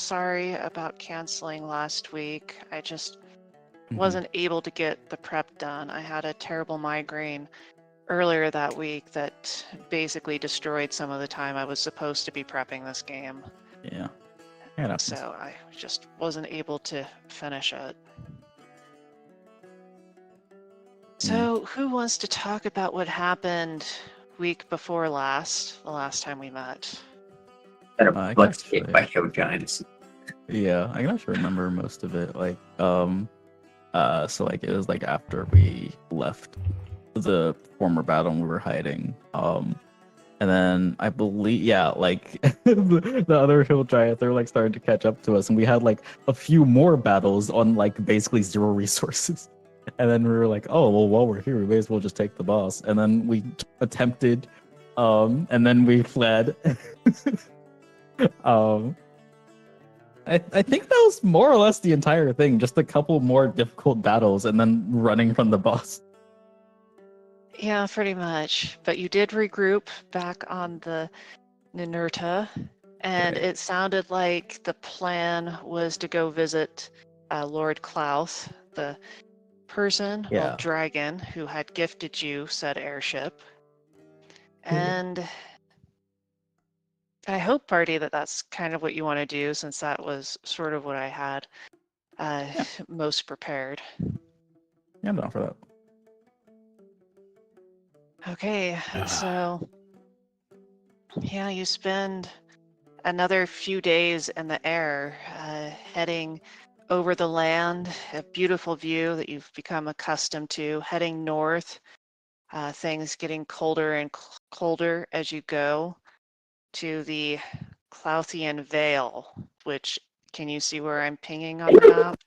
sorry about canceling last week. I just Mhm. wasn't able to get the prep done. I had a terrible migraine earlier that week that basically destroyed some of the time I was supposed to be prepping this game. Yeah. It happens. So I just wasn't able to finish it. So who wants to talk about what happened week before last, the last time we met? Let's get by hill giants. Yeah, I can actually remember most of it. Like, so like it was like after we left the former battle and we were hiding. And then I believe, yeah, like the other hill giants, they're like starting to catch up to us, and we had like a few more battles on like basically zero resources. And then we were like, oh well, while we're here, we may as well just take the boss. And then we attempted, and then we fled. I think that was more or less the entire thing, just a couple more difficult battles and then running from the boss. Yeah, pretty much. But you did regroup back on the Ninurta, and Right. it sounded like the plan was to go visit Lord Klaus, the person, well, Yeah. dragon, who had gifted you said airship. Yeah. And I hope, Party, that that's kind of what you want to do, since that was sort of what I had most prepared. Yeah, I'm down for that. Okay, so yeah, you spend another few days in the air, heading over the land, a beautiful view that you've become accustomed to, heading north, things getting colder and colder as you go to the Clouthian Vale, which, can you see where I'm pinging on the map?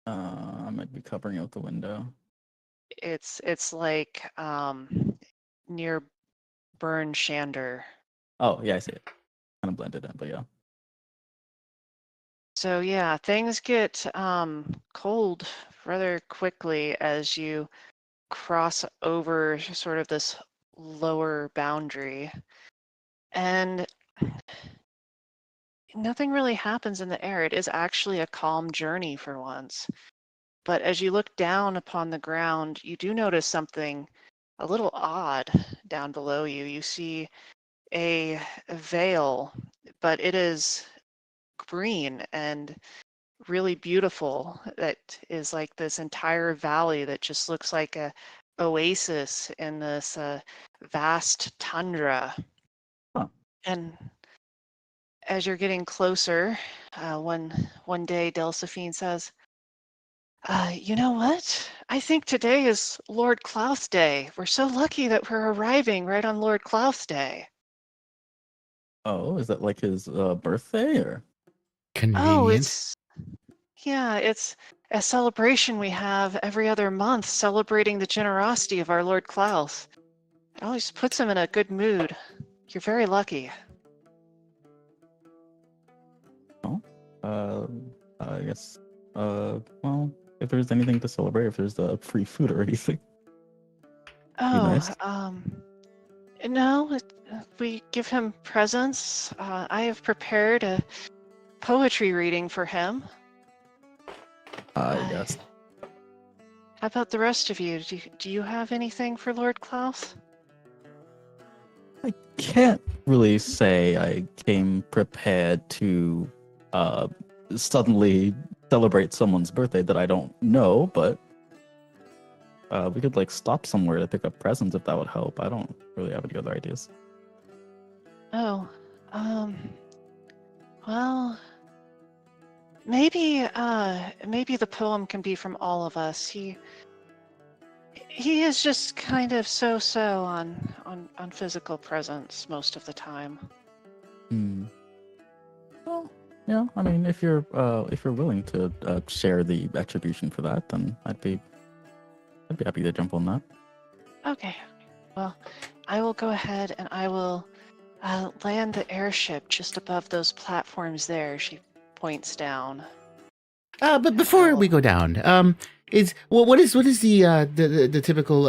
I might be covering out the window. It's like near Burn Shander. Oh, yeah, I see it. Kind of blended in, but yeah. So yeah, things get cold rather quickly as you cross over sort of this lower boundary. And nothing really happens in the air. It is actually a calm journey for once. But as you look down upon the ground, you do notice something a little odd down below you. You see a veil, but it is green and really beautiful. That is like this entire valley that just looks like a oasis in this vast tundra. Huh. And as you're getting closer, one day Delphine says, you know what? I think today is Lord Klaus Day. We're so lucky that we're arriving right on Lord Klaus Day. Oh, is that like his birthday or? Oh, Convenient. it's a celebration we have every other month celebrating the generosity of our Lord Klaus. It always puts him in a good mood. You're very lucky. Oh, I guess. Well, if there's anything to celebrate, if there's free food or anything. Oh, nice. No, we give him presents. I have prepared a poetry reading for him. Yes. How about the rest of you? Do you have anything for Lord Klaus? I can't really say I came prepared to suddenly celebrate someone's birthday that I don't know, but we could like stop somewhere to pick up presents if that would help. I don't really have any other ideas. Oh, well, maybe the poem can be from all of us. He is just kind of so on physical presence most of the time. Well, yeah. I mean, if you're willing to share the attribution for that, then I'd be happy to jump on that. Okay. Well, I will go ahead and I will land the airship just above those platforms there. She points down. But before we go down, what is the typical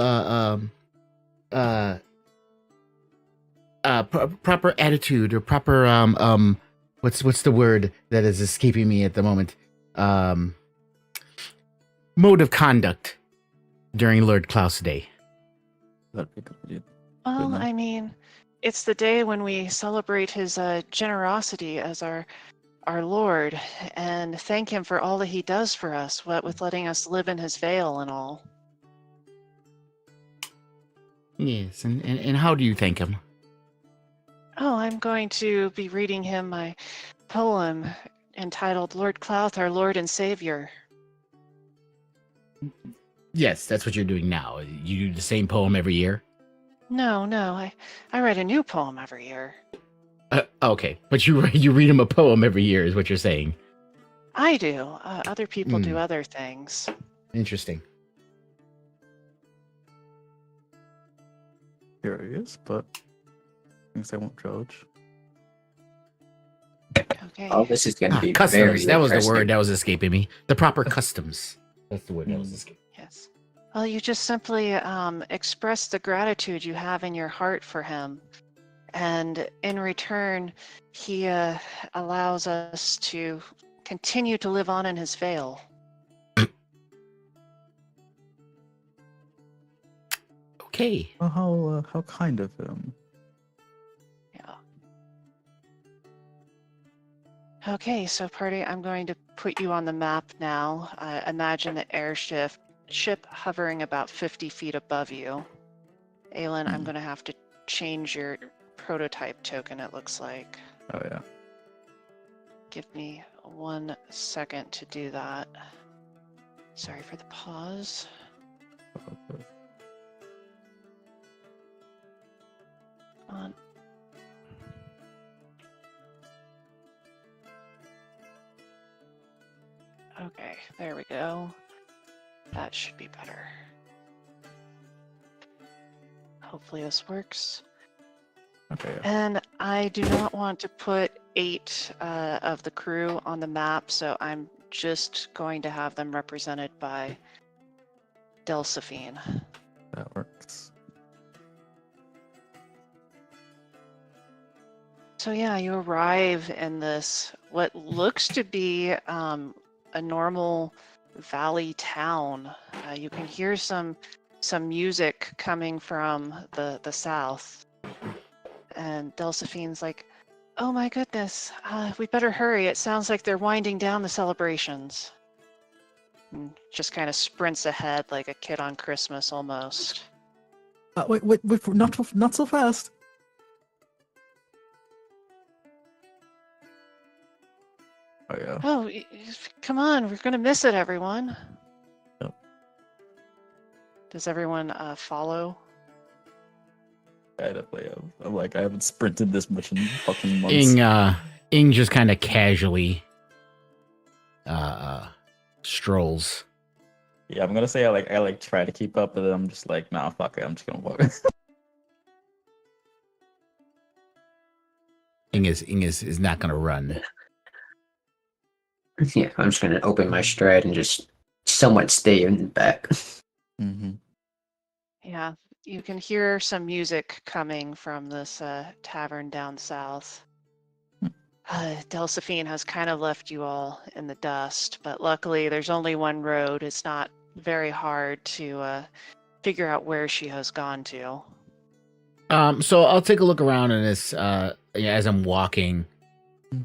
proper attitude or proper what's the word that is escaping me at the moment? Mode of conduct during Lord Klaus Day. That'd be good. Well, enough. I mean, it's the day when we celebrate his generosity as our Lord and thank him for all that he does for us, what with letting us live in his veil and all. Yes, and how do you thank him? Oh, I'm going to be reading him my poem entitled Lord Clouth, Our Lord and Savior. Yes, that's what you're doing now. You do the same poem every year? No, I write a new poem every year. Okay, but you read him a poem every year is what you're saying. I do. Other people do other things. Interesting. Curious, but things I won't judge. Okay. Oh, this is going to be Customs. very That was the interesting. word that was escaping me. The proper customs. That's the word that was escaping. Yes. Well, you just simply express the gratitude you have in your heart for him. And in return, he allows us to continue to live on in his veil. Okay. Well, how kind of him. Yeah. Okay, so party, I'm going to put you on the map now. Imagine the ship hovering about 50 feet above you. Aelin, I'm going to have to change your prototype token, it looks like. Oh yeah. Give me 1 second to do that. Sorry for the pause. On. Okay, there we go. That should be better. Hopefully this works. Okay. Yeah. And I do not want to put 8 of the crew on the map, so I'm just going to have them represented by Delphine. That works. So yeah, you arrive in this, what looks to be a normal valley town. You can hear some music coming from the south. And Delphine's like, oh my goodness, we better hurry. It sounds like they're winding down the celebrations. And just kind of sprints ahead like a kid on Christmas almost. Wait, not so fast. Oh yeah. Oh, come on, we're gonna miss it, everyone. Yep. Does everyone follow? I definitely have. I haven't sprinted this much in fucking months. Ing just kind of casually strolls. Yeah, I'm gonna say I try to keep up, but then I'm just like, nah, fuck it, I'm just gonna walk. Ing is not gonna run. Yeah, I'm just going to open my stride and just somewhat stay in the back. Mm-hmm. Yeah, you can hear some music coming from this tavern down south. Delphine has kind of left you all in the dust, but luckily there's only one road. It's not very hard to figure out where she has gone to. So I'll take a look around in this as I'm walking.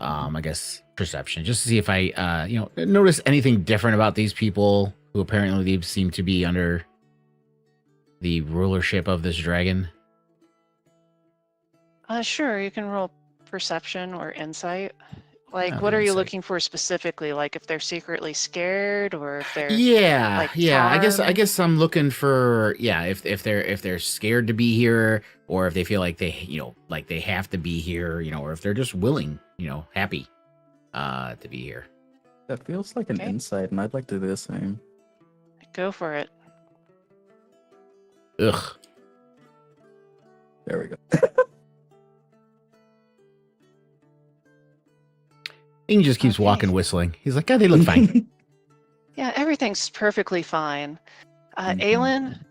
I guess perception, just to see if I notice anything different about these people who apparently seem to be under the rulership of this dragon. Sure, you can roll perception or insight. Like, Oh, what are you insight. looking for specifically? Like, if they're secretly scared, or if they're Yeah. charmed? I guess I'm looking for if they're scared to be here, or if they feel like they have to be here, or if they're just willing, happy to be here. That feels like an Okay. insight, and I'd like to do the same. Go for it. Ugh. There we go. Ing just keeps Okay. walking, whistling. He's like, they look fine. Yeah, everything's perfectly fine. Mhm. Aelin,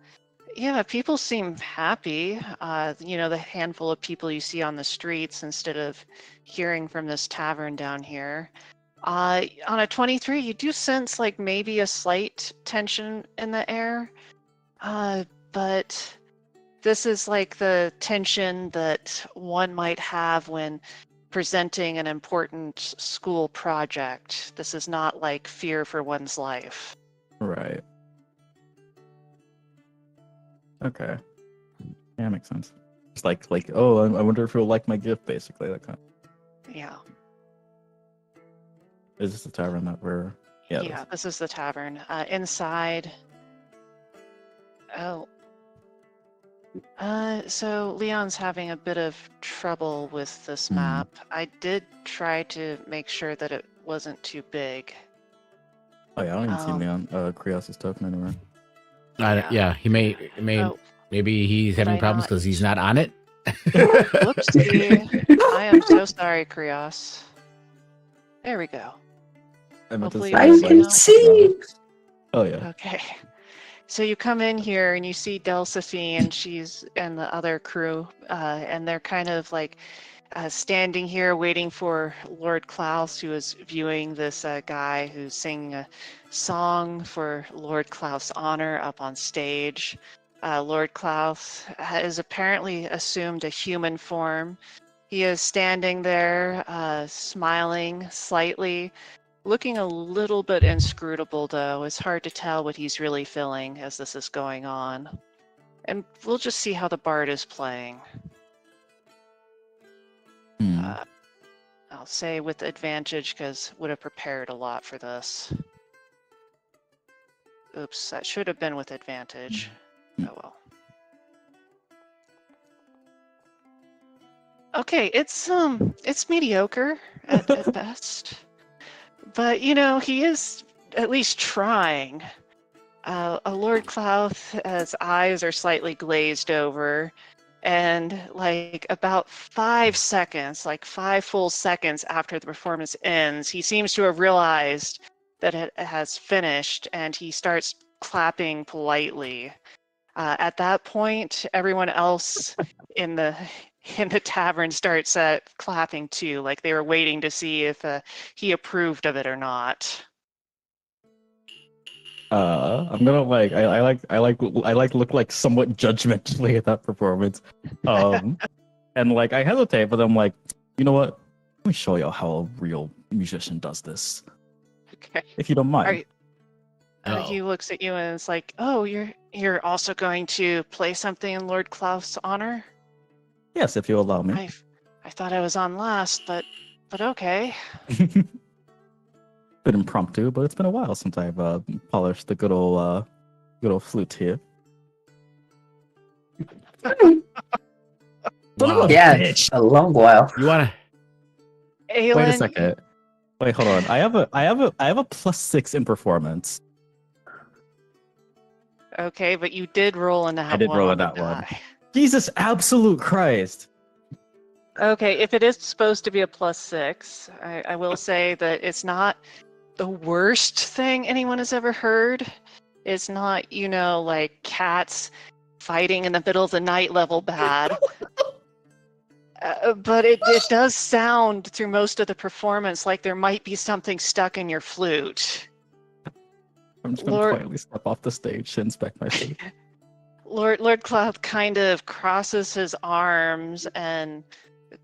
Yeah, people seem happy. The handful of people you see on the streets instead of hearing from this tavern down here. On a 23, you do sense like maybe a slight tension in the air. But this is like the tension that one might have when presenting an important school project. This is not like fear for one's life. Right. Okay. Yeah, makes sense. It's like, oh, I wonder if he'll like my gift, basically. That kind of. Yeah. Is this the tavern that we're? Yeah. Yeah, this is the tavern. Inside. Oh. So Leon's having a bit of trouble with this map. I did try to make sure that it wasn't too big. Oh yeah, I don't even see Leon Krios' token anywhere. Yeah, he may maybe he's having problems because he's not on it. Whoopsie. I am so sorry, Krios. There we go. Hopefully I can see. Oh yeah. Okay. So you come in here and you see Delphine, she's and the other crew, and they're kind of like standing here waiting for Lord Klaus, who is viewing this guy who's singing a song for Lord Klaus' honor up on stage. Lord Klaus has apparently assumed a human form. He is standing there, smiling slightly, looking a little bit inscrutable, though. It's hard to tell what he's really feeling as this is going on. And we'll just see how the bard is playing. I'll say with advantage, because would have prepared a lot for this. Oops, that should have been with advantage. Oh well. Okay, it's mediocre at best. But, he is at least trying. Lord Klaus' eyes are slightly glazed over, and like about 5 seconds, like 5 full seconds after the performance ends, he seems to have realized that it has finished, and he starts clapping politely. At that point, everyone else in the tavern starts clapping too, like they were waiting to see if he approved of it or not. I'm gonna look like somewhat judgmentally at that performance. And like I hesitate, but I'm like, you know what? Let me show you how a real musician does this. Okay. If you don't mind. He looks at you and is like, "Oh, you're also going to play something in Lord Klaus' honor?" Yes, if you allow me. I thought I was on last, but okay. Bit impromptu, but it's been a while since I've polished the good old flute here. Wow. Yeah, it's a long while. You wanna? Aelin, Wait a second. Wait, hold on. I have a +6 in performance. Okay, but you did roll in that I did one. roll on in that the one. die. Jesus, absolute Christ! Okay, if it is supposed to be a +6, I will say that it's not the worst thing anyone has ever heard. It's not, like cats fighting in the middle of the night level bad. But it does sound through most of the performance like there might be something stuck in your flute. I'm just gonna quietly step off the stage to inspect my flute. Lord Cloud kind of crosses his arms and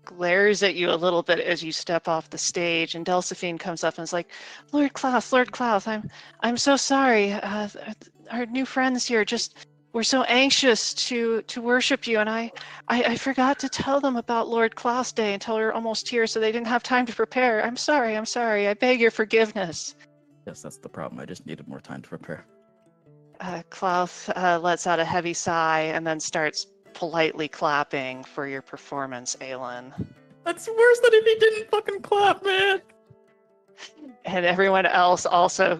glares at you a little bit as you step off the stage, and Delphine comes up and is like, Lord Klaus, I'm so sorry. Our new friends here we're so anxious to worship you, and I forgot to tell them about Lord Klaus Day until we were almost here, so they didn't have time to prepare. I'm sorry. I beg your forgiveness. Yes, that's the problem. I just needed more time to prepare. Klaus lets out a heavy sigh and then starts politely clapping for your performance, Aelin. That's worse than if he didn't fucking clap, man. And everyone else also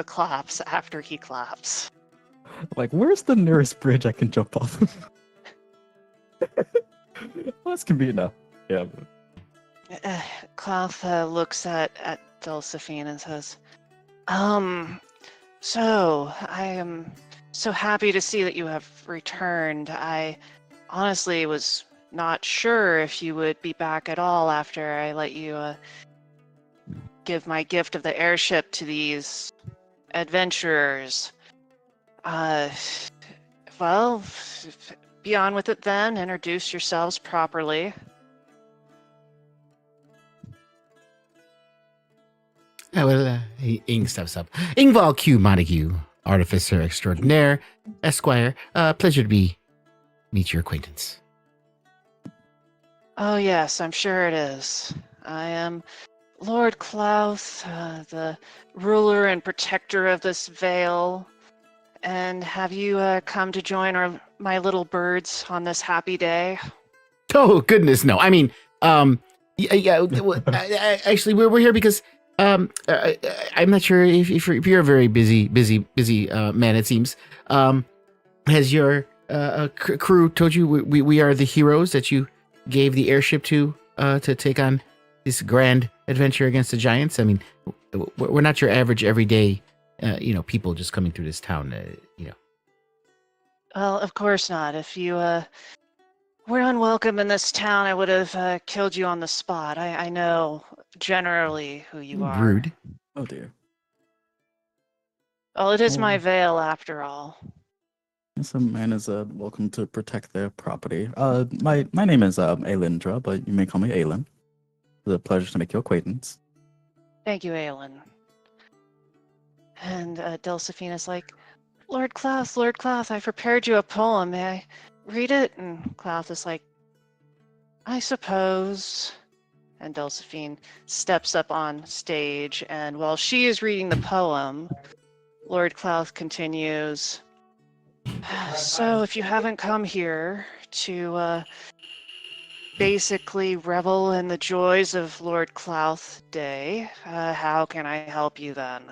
claps after he claps. Like, where's the nearest bridge I can jump off of? Well, this can be enough. Yeah. Klaus looks at Delphine and says, so I am so happy to see that you have returned. I honestly was not sure if you would be back at all after I let you give my gift of the airship to these adventurers. Well, be on with it then. Introduce yourselves properly. Ing steps up. Ingval Q. Montague, Artificer Extraordinaire, Esquire. Pleasure to meet your acquaintance. Oh yes, I'm sure it is. I am Lord Klaus, the ruler and protector of this vale. And have you come to join my little birds on this happy day? Oh goodness, no. I mean, actually, we're here because I'm not sure if you're a very busy man. It seems. Has your crew told you we are the heroes that you gave the airship to take on this grand adventure against the giants? I mean, we're not your average everyday, people just coming through this town. Well, of course not. If you were unwelcome in this town, I would have killed you on the spot. I know generally who you are. Rude. Oh dear. Well, it is my Oh. veil after all. Some man is welcome to protect their property. My name is Aelindra, but you may call me Aelin. It's a pleasure to make your acquaintance. Thank you, Aelin. And Delphina's like, Lord Klaus, I prepared you a poem. May I read it? And Klaus is like, I suppose. And Delphine steps up on stage, and while she is reading the poem, Lord Klaus continues, so if you haven't come here to basically revel in the joys of Lord Klaus Day, how can I help you then?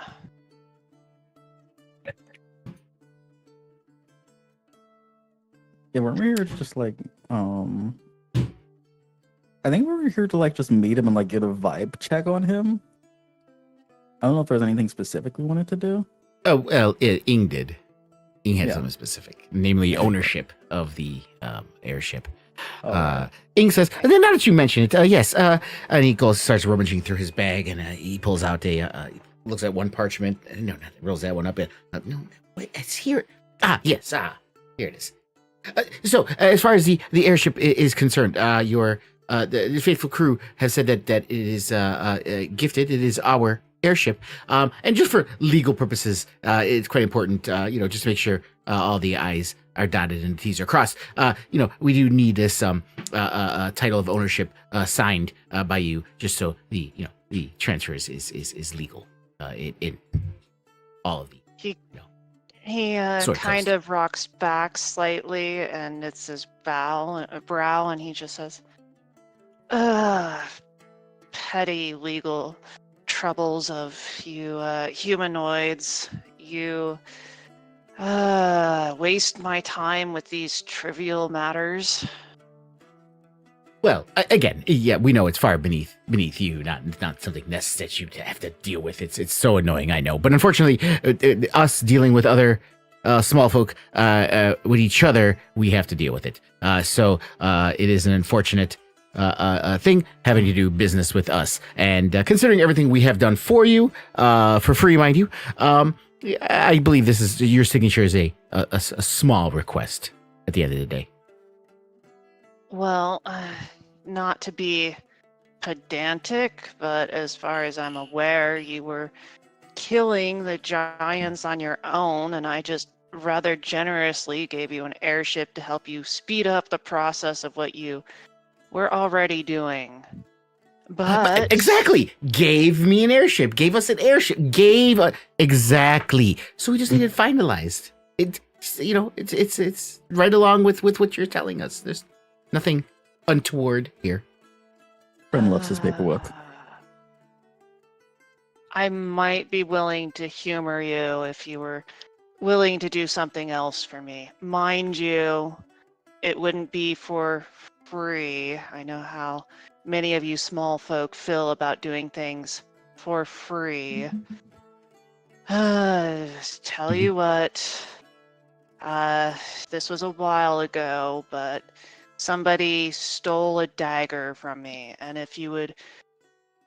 Yeah, weren't we here to just like I think we were here to like just meet him and like get a vibe check on him. I don't know if there's anything specific we wanted to do. Oh well, Ing did. Ing had Yeah. something specific, namely ownership of the airship. Oh, Ing says, and then now that you mention it, yes. And he starts rummaging through his bag, and he pulls out looks at one parchment. No, rolls that one up. And no, wait, it's here. Yes. Here it is. So, as far as the airship is concerned, the faithful crew has said that it is gifted. It is our airship, and just for legal purposes, it's quite important, just to make sure all the I's are dotted and T's are crossed. We do need this title of ownership signed by you, just so the transfer is legal in all of the. He Sword kind toast. of rocks back slightly, and it's his brow, and he just says, petty legal troubles of you humanoids. You waste my time with these trivial matters. Well, again, yeah, we know it's far beneath you, not something that you have to deal with. It's so annoying, I know. But unfortunately, us dealing with other small folk with each other, we have to deal with it. So it is an unfortunate thing having to do business with us. And considering everything we have done for you, for free, mind you, I believe your signature is a small request at the end of the day. Well, not to be pedantic, but as far as I'm aware, you were killing the giants on your own, and I just rather generously gave you an airship to help you speed up the process of what you were already doing. But exactly, gave me an airship, gave us an airship, exactly. So we just need it finalized. It's right along with what you're telling us. There's nothing untoward here. Friend loves his paperwork. I might be willing to humor you if you were willing to do something else for me. Mind you, it wouldn't be for free. I know how many of you small folk feel about doing things for free. Tell you what, This was a while ago, but somebody stole a dagger from me, and if you would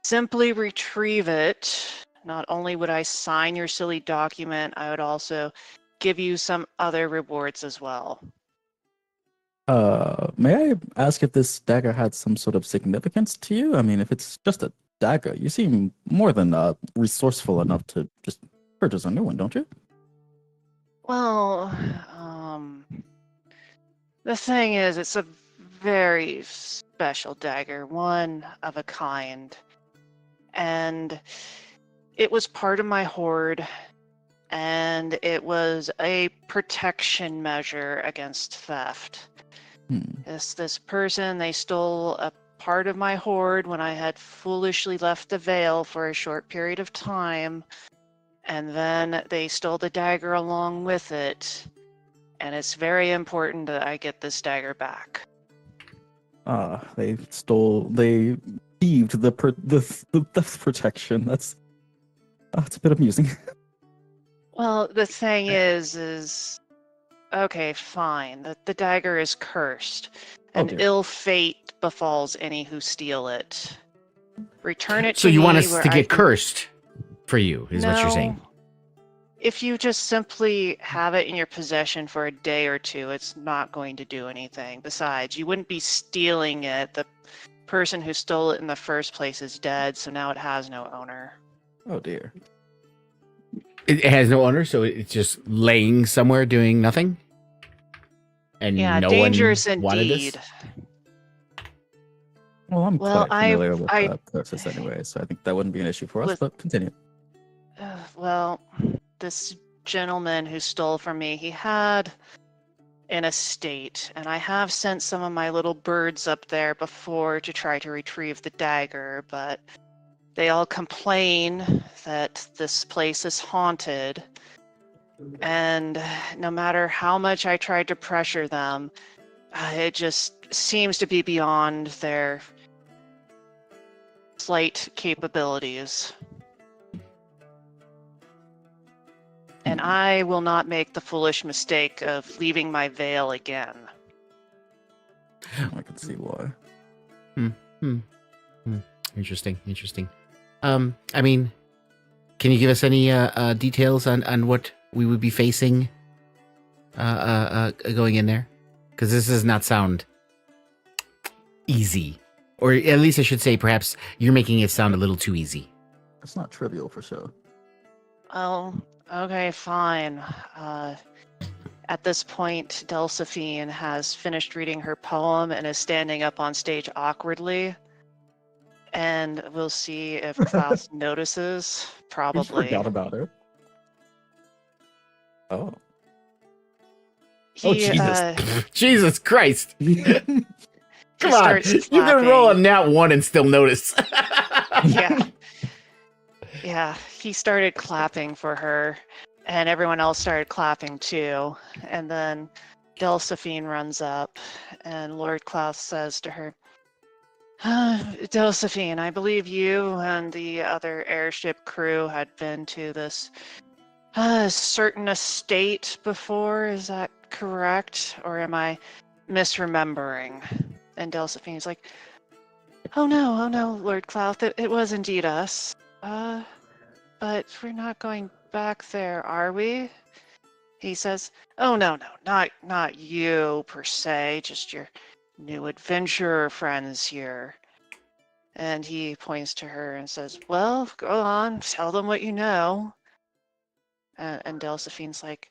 simply retrieve it, not only would I sign your silly document, I would also give you some other rewards as well. May I ask if this dagger had some sort of significance to you? I mean, if it's just a dagger, you seem more than resourceful enough to just purchase a new one, don't you? Well, the thing is, it's a very special dagger, one of a kind. And it was part of my hoard, and it was a protection measure against theft. This person, they stole a part of my hoard when I had foolishly left the Vale for a short period of time, and then they stole the dagger along with it, and it's very important that I get this dagger back. They thieved the theft protection. That's a bit amusing. Well, the thing is okay, fine. The dagger is cursed. An ill fate befalls any who steal it. Return it to So you me want us where to I get can- cursed for you, is what you're saying. No. If you just simply have it in your possession for a day or two, it's not going to do anything. Besides, you wouldn't be stealing it. The person who stole it in the first place is dead, so now it has no owner. Oh dear. It has no owner, so it's just laying somewhere doing nothing? And Yeah, no dangerous one wanted indeed. this? Well, I'm Well, quite familiar with that process anyway, so I think that wouldn't be an issue for us, but continue. Well, this gentleman who stole from me, he had an estate, and I have sent some of my little birds up there before to try to retrieve the dagger, but they all complain that this place is haunted, and no matter how much I tried to pressure them, it just seems to be beyond their slight capabilities. And I will not make the foolish mistake of leaving my veil again. I can see why. Interesting. I mean, can you give us any details on what we would be facing going in there? Because this does not sound easy. Or at least I should say, perhaps you're making it sound a little too easy. It's not trivial for sure. Oh, okay, fine. At this point, Delphine has finished reading her poem and is standing up on stage awkwardly. And we'll see if Klaus notices. Probably. Forgot about her. Oh. Jesus. Jesus Christ. Come on. You clapping. can roll a nat 1 and still notice. Yeah, he started clapping for her, and everyone else started clapping too. And then Delphine runs up, and Lord Klaus says to her, Delphine, I believe you and the other airship crew had been to this certain estate before. Is that correct? Or am I misremembering? And Delphine's like, oh no, Lord Klaus, it was indeed us. But we're not going back there, are we? He says, oh no, not you per se, just your new adventurer friends here. And he points to her and says, well, go on, tell them what you know. And Delphine's like,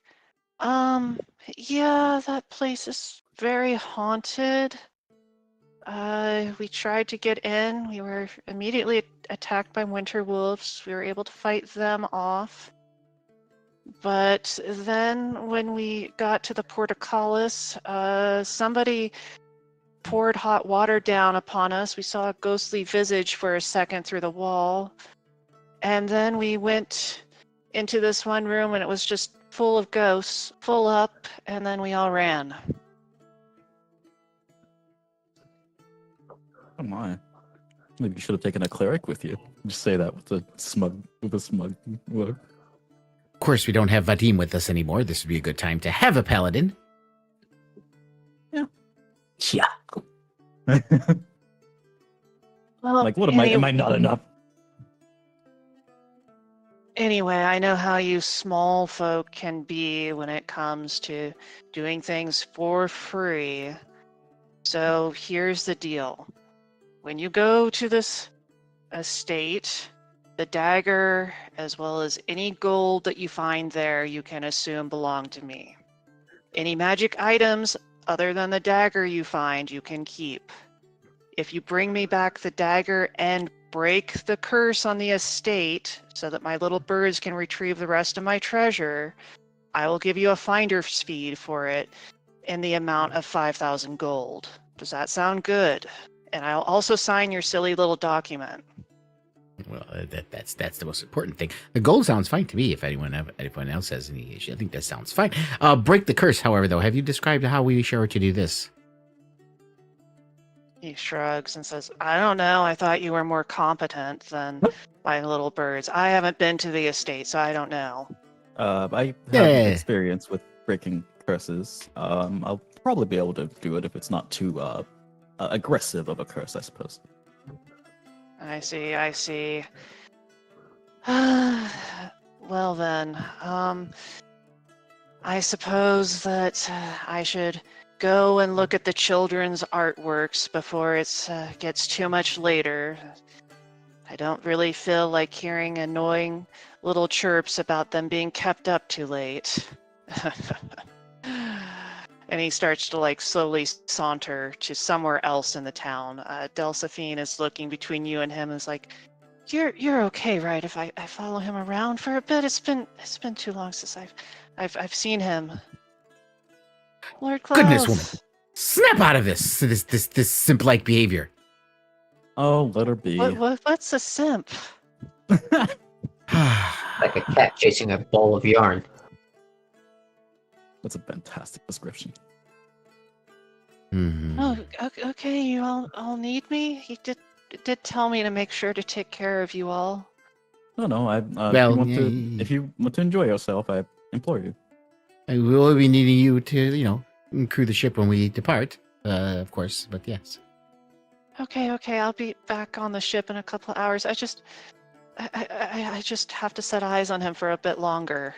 yeah, that place is very haunted. We tried to get in. We were immediately attacked by winter wolves. We were able to fight them off. But then when we got to the portcullis, somebody poured hot water down upon us. We saw a ghostly visage for a second through the wall. And then we went into this one room and it was just full of ghosts, full up, and then we all ran. Oh my. Maybe you should have taken a cleric with you. Just say that with a smug look. Of course, we don't have Vadim with us anymore. This would be a good time to have a paladin. Yeah. Well, Like, what am I not enough? Anyway, I know how you small folk can be when it comes to doing things for free. So here's the deal. When you go to this estate, the dagger, as well as any gold that you find there, you can assume belong to me. Any magic items other than the dagger you find, you can keep. If you bring me back the dagger and break the curse on the estate so that my little birds can retrieve the rest of my treasure, I will give you a finder's fee for it in the amount of 5,000 gold. Does that sound good? And I'll also sign your silly little document. Well, that's the most important thing. The gold sounds fine to me. If anyone else has any issue, I think that sounds fine. Break the curse, however, though. Have you described how we share to do this? He shrugs and says, I don't know. I thought you were more competent than my little birds. I haven't been to the estate, so I don't know. I have experience with breaking curses. I'll probably be able to do it if it's not too aggressive of a curse, I suppose. I see. Well then, I suppose that I should go and look at the children's artworks before it gets too much later. I don't really feel like hearing annoying little chirps about them being kept up too late. And he starts to like slowly saunter to somewhere else in the town. Delphine is looking between you and him and is like, "You're okay, right? If I follow him around for a bit, it's been too long since I've seen him." Lord Klaus. Goodness, woman! Snap out of this simp-like behavior. Oh, let her be. What's a simp? Like a cat chasing a ball of yarn. That's a fantastic description. Mm-hmm. Oh, okay. You all need me. He did tell me to make sure to take care of you all. No. If you want to enjoy yourself, I implore you. We will be needing you to, crew the ship when we depart, of course. But yes. Okay. I'll be back on the ship in a couple of hours. I just have to set eyes on him for a bit longer.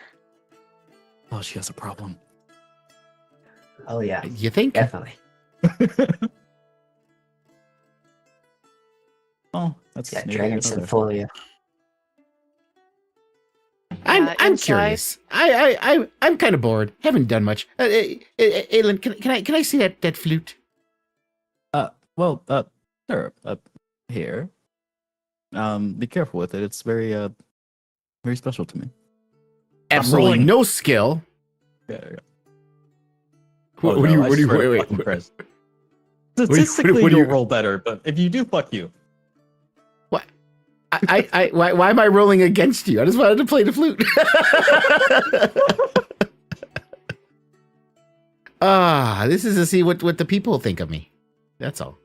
Oh, she has a problem. Oh yeah, You think? definitely. Oh, that's Yeah, maybe Dragon another- Symphonia. I'm inside- curious. I'm kind of bored. Haven't done much. Aelin, can I see that flute? Sure. Here. Be careful with it. It's very special to me. Absolutely rolling. no skill. Yeah. What do you? Wait. Statistically, what do you- you'll roll better, but if you do, fuck you. What? Why am I rolling against you? I just wanted to play the flute. This is to see what the people think of me. That's all.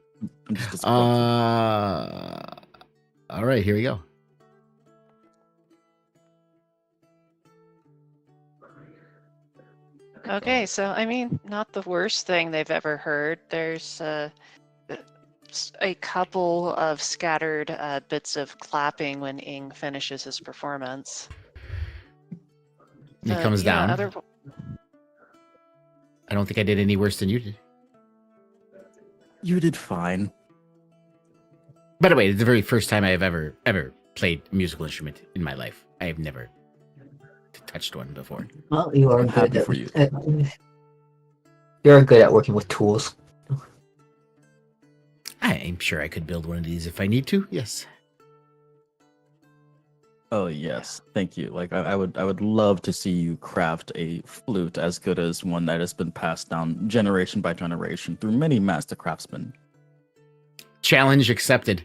I'm just disappointed. All right, here we go. Okay, so I mean, not the worst thing they've ever heard. There's a couple of scattered bits of clapping when Ing finishes his performance. He comes down. I don't think I did any worse than you did. You did fine. By the way, it's the very first time I have ever played a musical instrument in my life. I have never touched one before. Well, you are I'm good happy at, for you. You're good at working with tools. I'm sure I could build one of these if I need to. Yes. Oh yes, thank you. Like I would love to see you craft a flute as good as one that has been passed down generation by generation through many master craftsmen. Challenge accepted.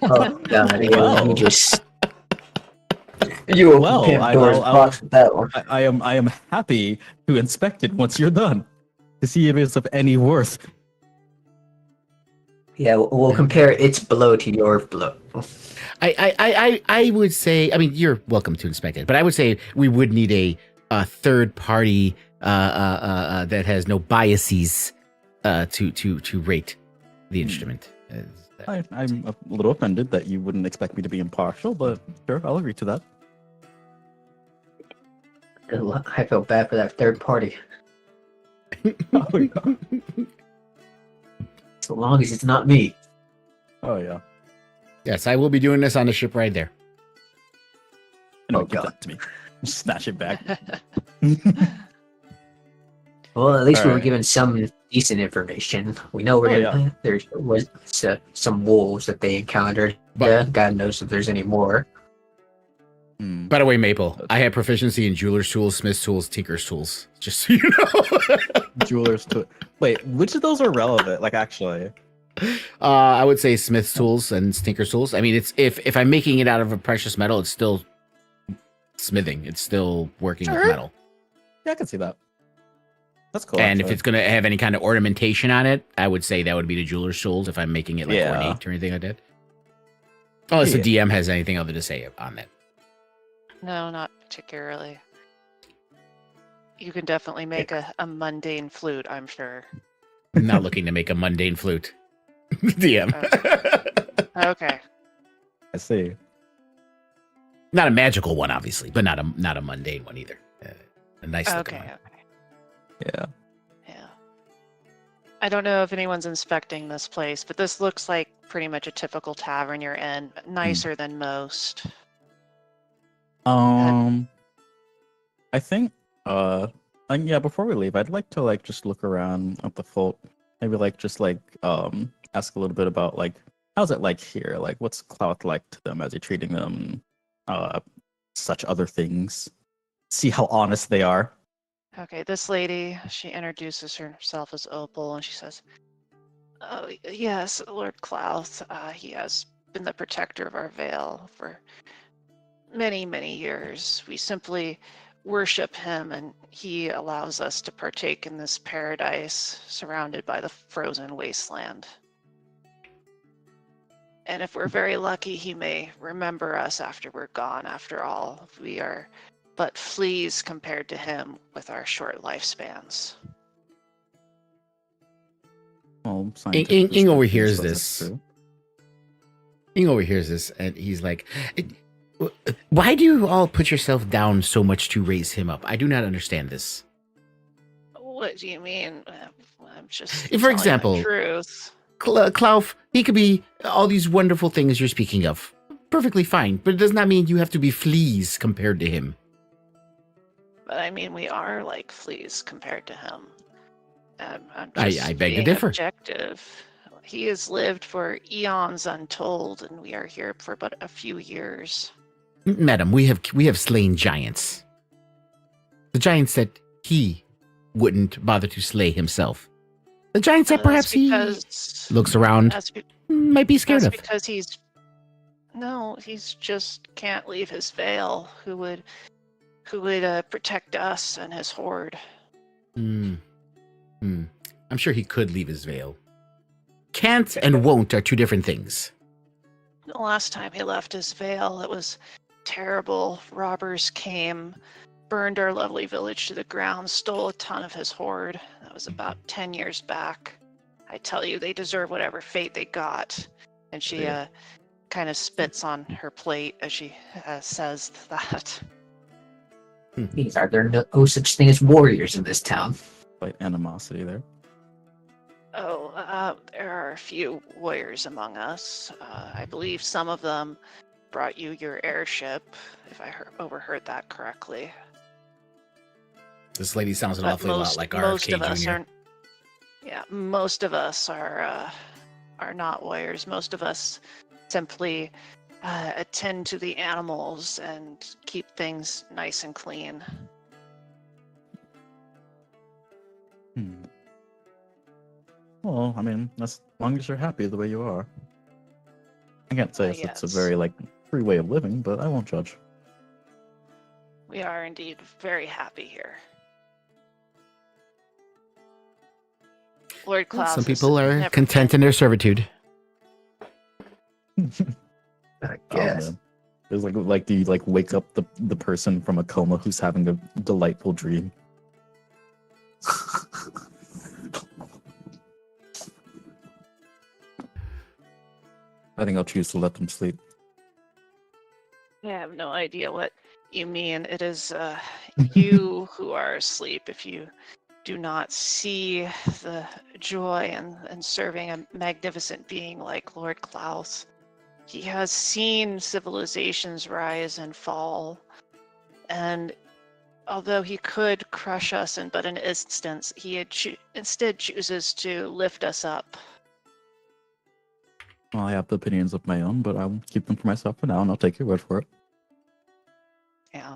Oh god, Well. you just you Well, open I- Pandora's I'll- box with that one. I am happy to inspect it once you're done to see if it's of any worth. Yeah, we'll compare its blow to your blow. I would say, I mean, you're welcome to inspect it, but I would say we would need a third party that has no biases to rate the instrument. I'm a little offended that you wouldn't expect me to be impartial, but sure, I'll agree to that. I feel bad for that third party. Oh yeah. So long as it's not me. Oh yeah. Yes, I will be doing this on the ship right there. No, Oh, give God. that to me. Snatch it back. Well, at least we were Alright. given some decent information. We know we're gonna. There was some wolves that they encountered. But God knows if there's any more. Hmm. by the way, Maple, I have proficiency in jeweler's tools, smith's tools, tinker's tools. Just so you know. Jewelers to wait, which of those are relevant? Like actually. I would say smith's tools and tinker's tools. I mean, it's if I'm making it out of a precious metal, it's still smithing. It's still working with Sure. metal. Yeah, I can see that. That's cool. And if actually. it's going to have any kind of ornamentation on it, I would say that would be the jeweler's tools if I'm making it like Yeah. ornate or anything like that. Unless Yeah. the DM has anything other to say on that. No, not particularly. You can definitely make a mundane flute, I'm sure. I'm not looking to make a mundane flute. DM. Okay. I see. Not a magical one, obviously, but not a mundane one either. A nice looking Okay. one. Yeah. Yeah. I don't know if anyone's inspecting this place, but this looks like pretty much a typical tavern you're in. Nicer than most. I think and yeah, before we leave, I'd like to like just look around at the folk. Maybe like just like ask a little bit about like how's it like here? Like what's Cloud like to them? As you're treating them such other things? See how honest they are. Okay, this lady, she introduces herself as Opal, and she says, "Oh, yes, Lord Clouth, he has been the protector of our vale for many, many years. We simply worship him, and he allows us to partake in this paradise surrounded by the frozen wasteland. And if we're very lucky, he may remember us after we're gone. After all, we are but fleas compared to him with our short lifespans." Well, Ing scientifically overhears speaking, this. that's true. Ing overhears this, and he's like, "Why do you all put yourself down so much to raise him up? I do not understand this." What do you mean? I'm just For telling example, the truth. Klauf, he could be all these wonderful things you're speaking of. Perfectly fine, but it does not mean you have to be fleas compared to him. But I mean, we are like fleas compared to him. I'm I just beg to being differ. objective. He has lived for eons untold, and we are here for but a few years. Madam, we have slain giants. The giants that he wouldn't bother to slay himself. The giants that perhaps he looks around might be scared that's of. because he's just can't leave his veil. Who would protect us and his horde? I'm sure he could leave his veil. Can't and won't are two different things. The last time he left his veil, it was terrible. Robbers came, burned our lovely village to the ground, stole a ton of his hoard. That was about 10 years back. I tell you, they deserve whatever fate they got. And she kind of spits on her plate as she says that. Are there no such thing as warriors in this town? Like animosity there. Oh, there are a few warriors among us. I believe some of them brought you your airship, if I overheard that correctly. This lady sounds an But awfully lot like most RFK of us Jr. are. Yeah, most of us are not warriors. Most of us simply attend to the animals and keep things nice and clean. Well, I mean, as long as you're happy the way you are. I can't say if it's a Yes. very like free way of living, but I won't judge. We are indeed very happy here. Lord Klaus Some has people are never content in their servitude. I Oh guess. man. It's like do you like wake up the person from a coma who's having a delightful dream? I think I'll choose to let them sleep. I have no idea what you mean. It is you who are asleep if you do not see the joy in serving a magnificent being like Lord Klaus. He has seen civilizations rise and fall, and although he could crush us in but an instant, he instead chooses to lift us up. Well, I have opinions of my own, but I'll keep them for myself for now, and I'll take your word for it. Yeah.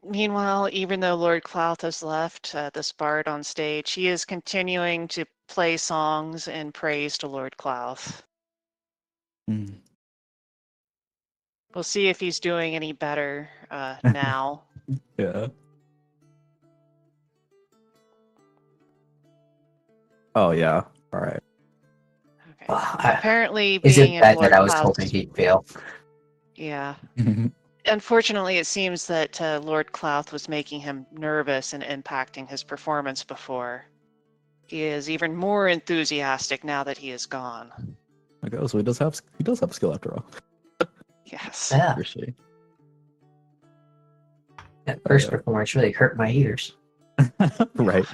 Meanwhile, even though Lord Clouth has left, this bard on stage, he is continuing to play songs in praise to Lord Clouth. Mm. We'll see if he's doing any better now. Yeah. Oh yeah. All right. Okay. I- Apparently, Is being it in bad Lord that I was Clouth's... hoping he'd fail? Yeah. Unfortunately, it seems that Lord Clouth was making him nervous and impacting his performance before. He is even more enthusiastic now that he is gone. Okay, so he does have skill after all. Yes. Yeah. Or she. That first yeah. performance really hurt my ears. Right.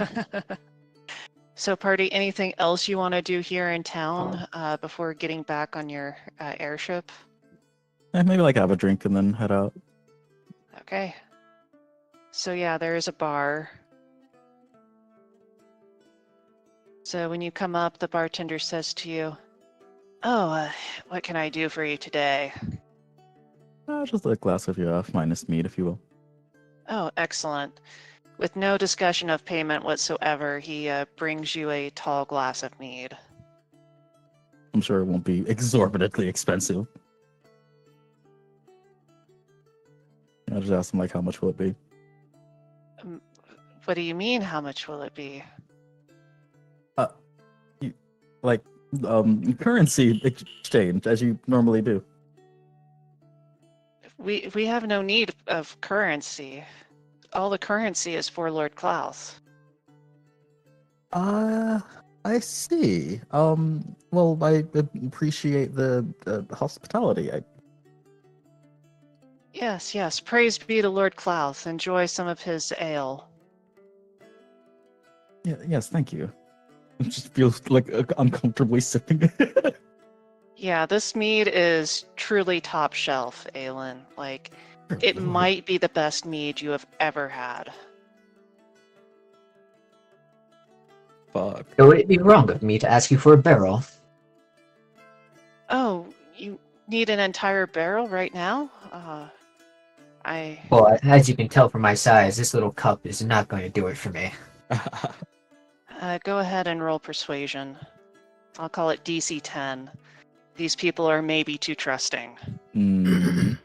So, party, anything else you want to do here in town before getting back on your airship? Maybe like have a drink and then head out. Okay. So yeah, there is a bar. So when you come up, the bartender says to you, "Oh, what can I do for you today?" Just a glass of your finest mead, if you will. Oh, excellent. With no discussion of payment whatsoever, he brings you a tall glass of mead. I'm sure it won't be exorbitantly expensive. I just asked him like, how much will it be? What do you mean, how much will it be? Like, currency exchange as you normally do. We have no need of currency. All the currency is for Lord Klaus. I see. Well, I appreciate the hospitality. Yes, yes. Praise be to Lord Klaus. Enjoy some of his ale. Yes, thank you. It just feels like uncomfortably sipping it. Yeah, this mead is truly top shelf, Aelin. Like, Good it Lord. might be the best mead you have ever had. Fuck. So would it be wrong of me to ask you for a barrel? Oh, you need an entire barrel right now? Well, as you can tell from my size, this little cup is not going to do it for me. Go ahead and roll persuasion. I'll call it DC 10. These people are maybe too trusting. Mm.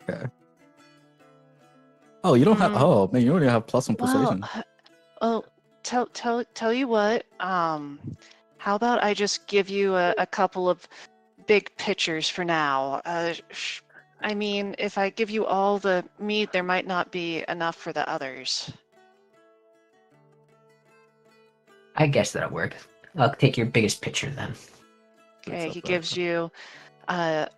Okay. Oh, you don't have. Oh man, you don't even have plus on persuasion. Well, tell you what. How about I just give you a couple of big pictures for now? I mean, if I give you all the meat, there might not be enough for the others. I guess that'll work. I'll take your biggest picture then. Okay, he gives you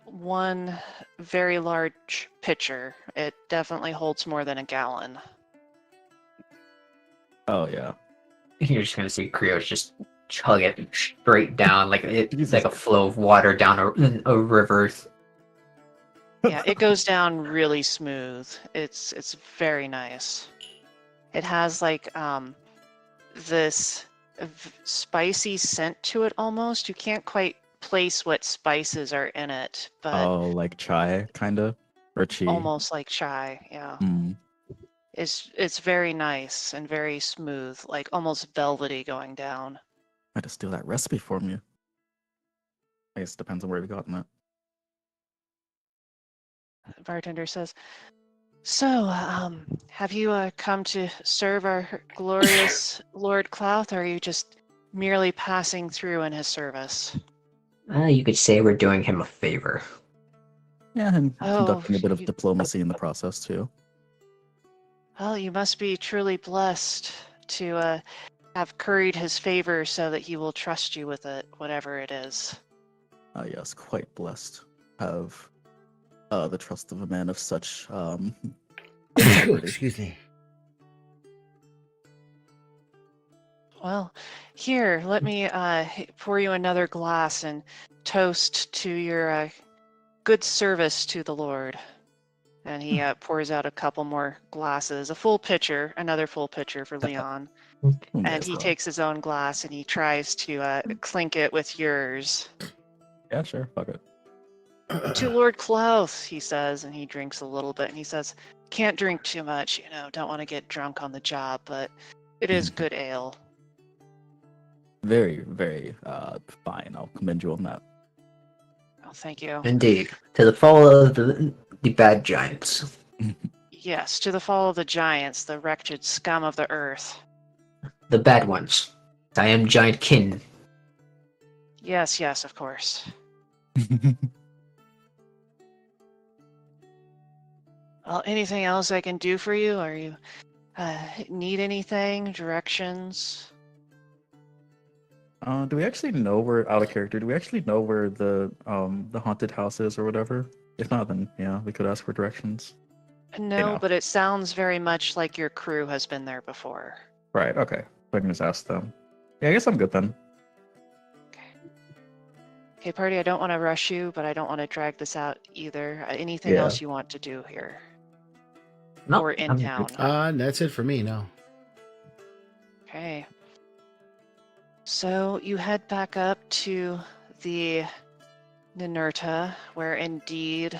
one very large pitcher. It definitely holds more than a gallon. Oh yeah. You're just gonna see Krios just chug it straight down like it's Jesus. like a flow of water down a river. Yeah, it goes down really smooth. It's very nice. It has like this spicy scent to it almost. You can't quite place what spices are in it, but Oh, like chai, kind of, or chi. almost like chai. Yeah, Mm. it's very nice and very smooth, like almost velvety going down. I had to steal that recipe from you. I guess it depends on where you've gotten it. The bartender says, So, have you come to serve our glorious Lord Clouth, or are you just merely passing through in his service? You could say we're doing him a favor. Yeah, and Oh, conducting a bit of you, diplomacy in the process too. well, you must be truly blessed to have curried his favor so that he will trust you with it, whatever it is. Yes, quite blessed. Have the trust of a man of such integrity. Excuse me. Well, here, let me pour you another glass and toast to your good service to the Lord. And he pours out a couple more glasses, a full pitcher, another full pitcher for Leon. And he takes his own glass and he tries to clink it with yours. Yeah, sure. Fuck it. To Lord Klaus, he says, and he drinks a little bit. And he says, can't drink too much, don't want to get drunk on the job, but it is good ale. Very, very fine. I'll commend you on that. Oh, thank you. Indeed. To the fall of the bad giants. Yes, to the fall of the giants, the wretched scum of the earth. The bad ones. I am giant kin. Yes, of course. Well, anything else I can do for you? Are you need anything? Directions? Do we actually know where, out of character, do we actually know where the haunted house is or whatever? If not, then yeah, we could ask for directions. No, but it sounds very much like your crew has been there before. Right, okay. So I can just ask them. Yeah, I guess I'm good then. Okay, party, I don't want to rush you, but I don't want to drag this out either. Anything Yeah. else you want to do here? No, Or in I'm town? That's it for me. No. Okay. So you head back up to the Ninurta, where indeed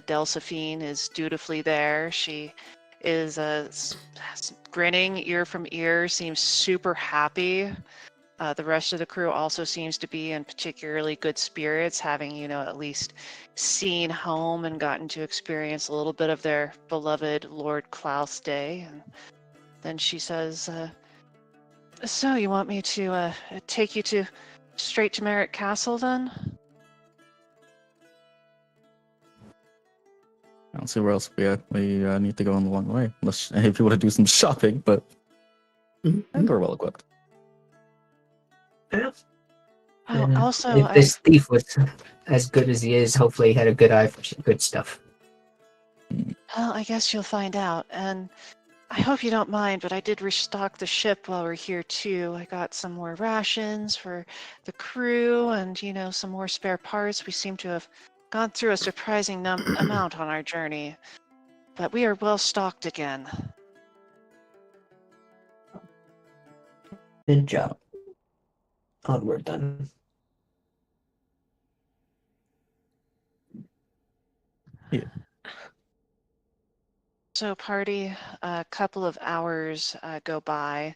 Delphine is dutifully there. She is grinning ear from ear, seems super happy. The rest of the crew also seems to be in particularly good spirits, having, at least seen home and gotten to experience a little bit of their beloved Lord Klaus Day. And then she says, so you want me to take you straight to Merritt Castle then? I don't see where else we need to go on the long way. Unless if you want to do some shopping, but and we're well equipped. Yeah. Oh, also, if this thief was as good as he is, hopefully he had a good eye for some good stuff. well, I guess you'll find out. And I hope you don't mind, but I did restock the ship while we're here too. I got some more rations for the crew and, some more spare parts. We seem to have gone through a surprising amount on our journey, but we are well stocked again. Good job. Onward then. Yeah. So party, a couple of hours go by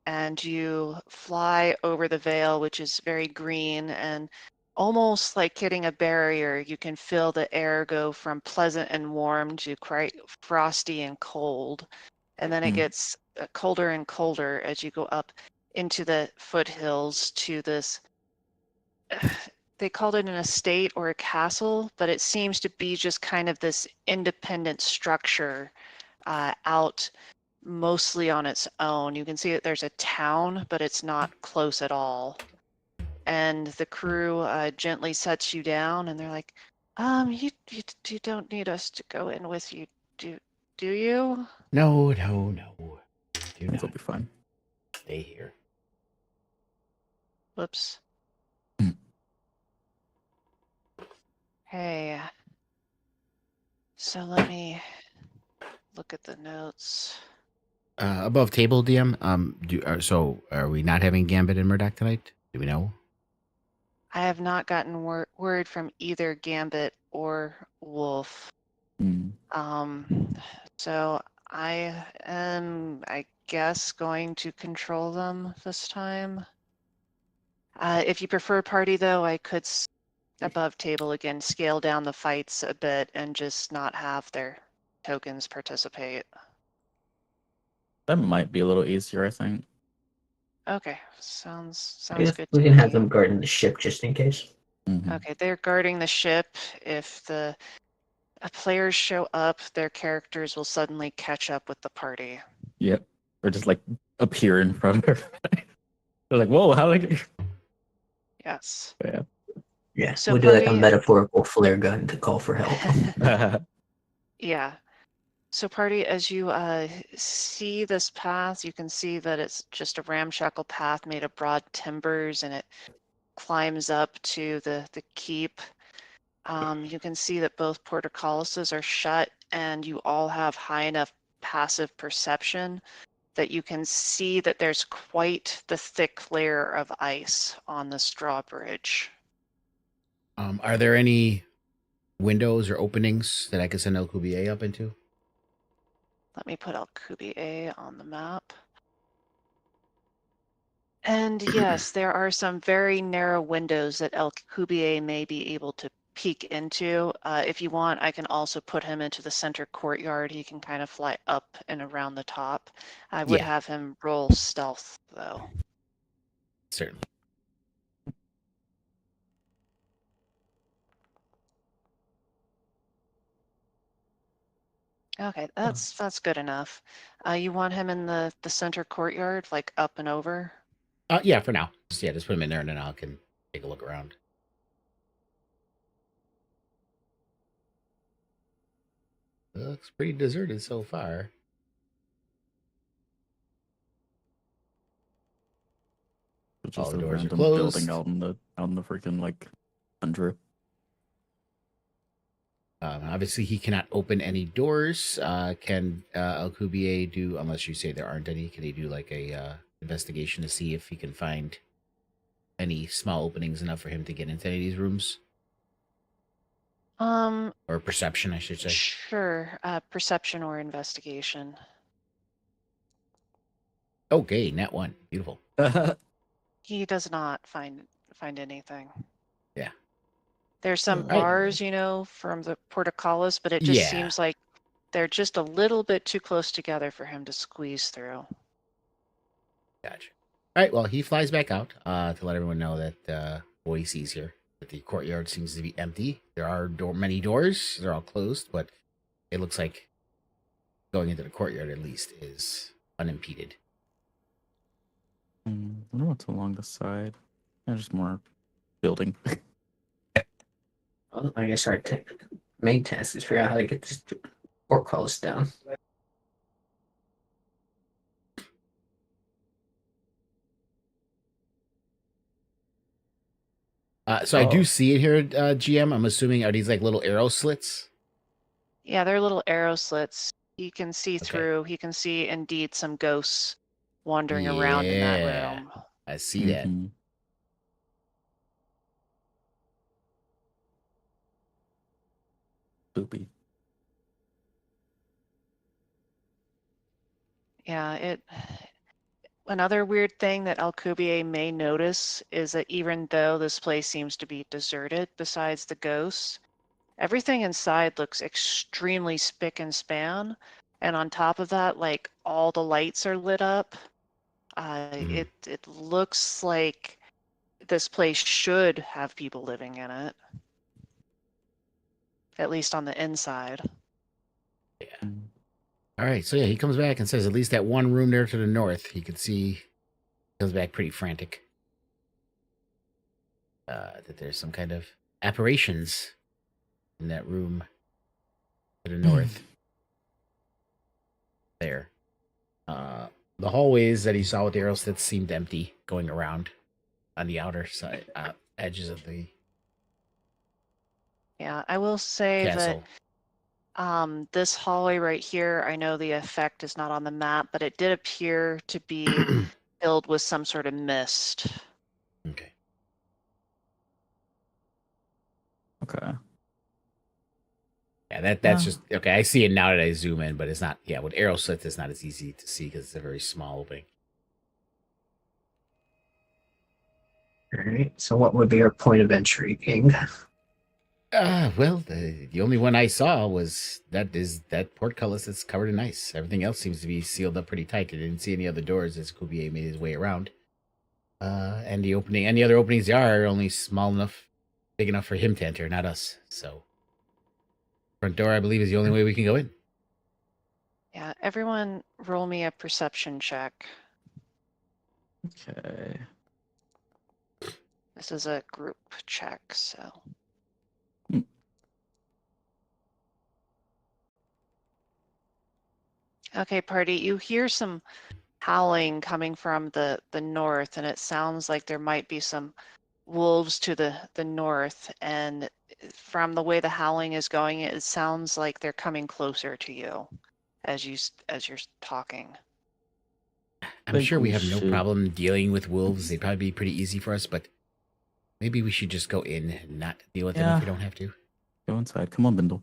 and you fly over the Vale, which is very green and almost like hitting a barrier. You can feel the air go from pleasant and warm to quite frosty and cold. And then it gets colder and colder as you go up into the foothills to this, they called it an estate or a castle, but it seems to be just kind of this independent structure out mostly on its own. You can see that there's a town, but it's not close at all. And the crew gently sets you down and they're like, you don't need us to go in with you, do you? No. Do Things will not be fine. stay here. Whoops. Hey. So let me look at the notes. Above table, DM. So are we not having Gambit and Murdoch tonight? Do we know? I have not gotten word from either Gambit or Wolf. So I am, I guess, going to control them this time. If you prefer party, though, I could, above table again, scale down the fights a bit and just not have their tokens participate. That might be a little easier, I think. Okay, sounds I guess good we to can have me. them guarding the ship just in case. Mhm. Okay, they're guarding the ship. If the players show up, their characters will suddenly catch up with the party. Yep. Or just like appear in front of everybody. They're like, whoa, how did I get Yes. here? Yeah, So we'll do like a party, metaphorical flare gun to call for help. Yeah. yeah. So party, as you see this path, you can see that it's just a ramshackle path made of broad timbers, and it climbs up to the keep. You can see that both portcullises are shut, and you all have high enough passive perception that you can see that there's quite the thick layer of ice on this drawbridge. Are there any windows or openings that I could send LQBA up into? Let me put Alcubie on the map. And yes, there are some very narrow windows that Alcubie may be able to peek into. If you want, I can also put him into the center courtyard. He can kind of fly up and around the top. I would Yeah. have him roll stealth, though. Certainly. Okay, that's good enough. You want him in the center courtyard, like up and over? Yeah, for now. Just put him in there and then I can take a look around. Looks pretty deserted so far. It's All just the a doors are random closed. building out in the freaking like tundra. Obviously, he cannot open any doors. Can Alcubie do, unless you say there aren't any, can he do like a investigation to see if he can find any small openings enough for him to get into any of these rooms? Or perception, I should say. Sure. Perception or investigation. Okay, nat 1. Beautiful. He does not find anything. Yeah. There's some Right. bars, from the portcullis, but it just Yeah. seems like they're just a little bit too close together for him to squeeze through. Gotcha. All right, well, he flies back out to let everyone know that what he sees here, that the courtyard seems to be empty. There are many doors. They're all closed, but it looks like going into the courtyard at least is unimpeded. I wonder what's along the side. Yeah, just more building. Well, I guess our main task is figure out how to get this portcullis down. So I do see it here, GM. I'm assuming, are these like little arrow slits? Yeah, they're little arrow slits. He can see Okay. through. He can see indeed some ghosts wandering around in that Yeah. room. I see that. Mhm. Spoopy. Yeah, another weird thing that Alcubie may notice is that even though this place seems to be deserted besides the ghosts, everything inside looks extremely spick and span. And on top of that, like all the lights are lit up. It looks like this place should have people living in it, at least on the inside. Yeah. Mm. All right. So yeah, he comes back and says at least that one room there to the north, he could see. Comes back pretty frantic. That there's some kind of apparitions in that room to the north. There. The hallways that he saw with the arrow slits seemed empty, going around on the outer side edges of the Yeah, I will say castle. that this hallway right here, I know the effect is not on the map, but it did appear to be filled with some sort of mist. Okay. Okay. Yeah, that's just okay. I see it now that I zoom in, but it's not. Yeah, with arrow slits, it's not as easy to see because it's a very small opening. All right. So, what would be our point of entry, King? Well, the only one I saw was that portcullis that's covered in ice. Everything else seems to be sealed up pretty tight. I didn't see any other doors as Kubier made his way around. And any other openings there are only small enough, big enough for him to enter, not us. So, front door, I believe, is the only way we can go in. Yeah, everyone roll me a perception check. Okay. This is a group check, so. Okay, party, you hear some howling coming from the north, and it sounds like there might be some wolves to the north, and from the way the howling is going, it sounds like they're coming closer to you as you're talking. I'm Think sure we we have no should- problem dealing with wolves. They'd probably be pretty easy for us, but maybe we should just go in and not deal with them if Yeah. we don't have to. Go inside. Come on, Bindle.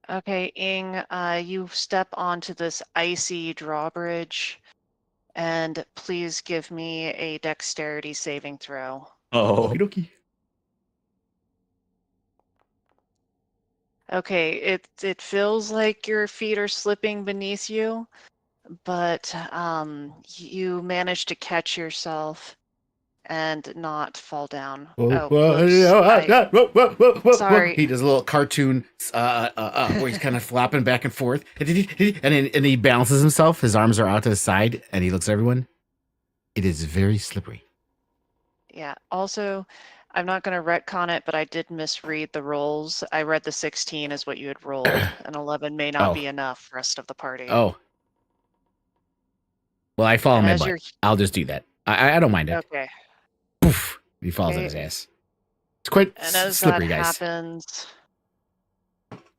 Okay, Ing, you step onto this icy drawbridge, and please give me a dexterity saving throw. Oh. Okie dokie. Okay, it feels like your feet are slipping beneath you, but you manage to catch yourself and not fall down. Oh, whoops. Sorry. He does a little cartoon where he's kind of flopping back and forth, and he balances himself. His arms are out to the side, and he looks at everyone. It is very slippery. Yeah. Also, I'm not going to retcon it, but I did misread the rolls. I read the 16 as what you had rolled. An 11 may not be enough for the rest of the party. Oh. Well, I fall on my As butt. you're I'll just do that. I don't mind it. okay. Poof. He falls on his Okay. ass. It's quite And as slippery, that guys. happens,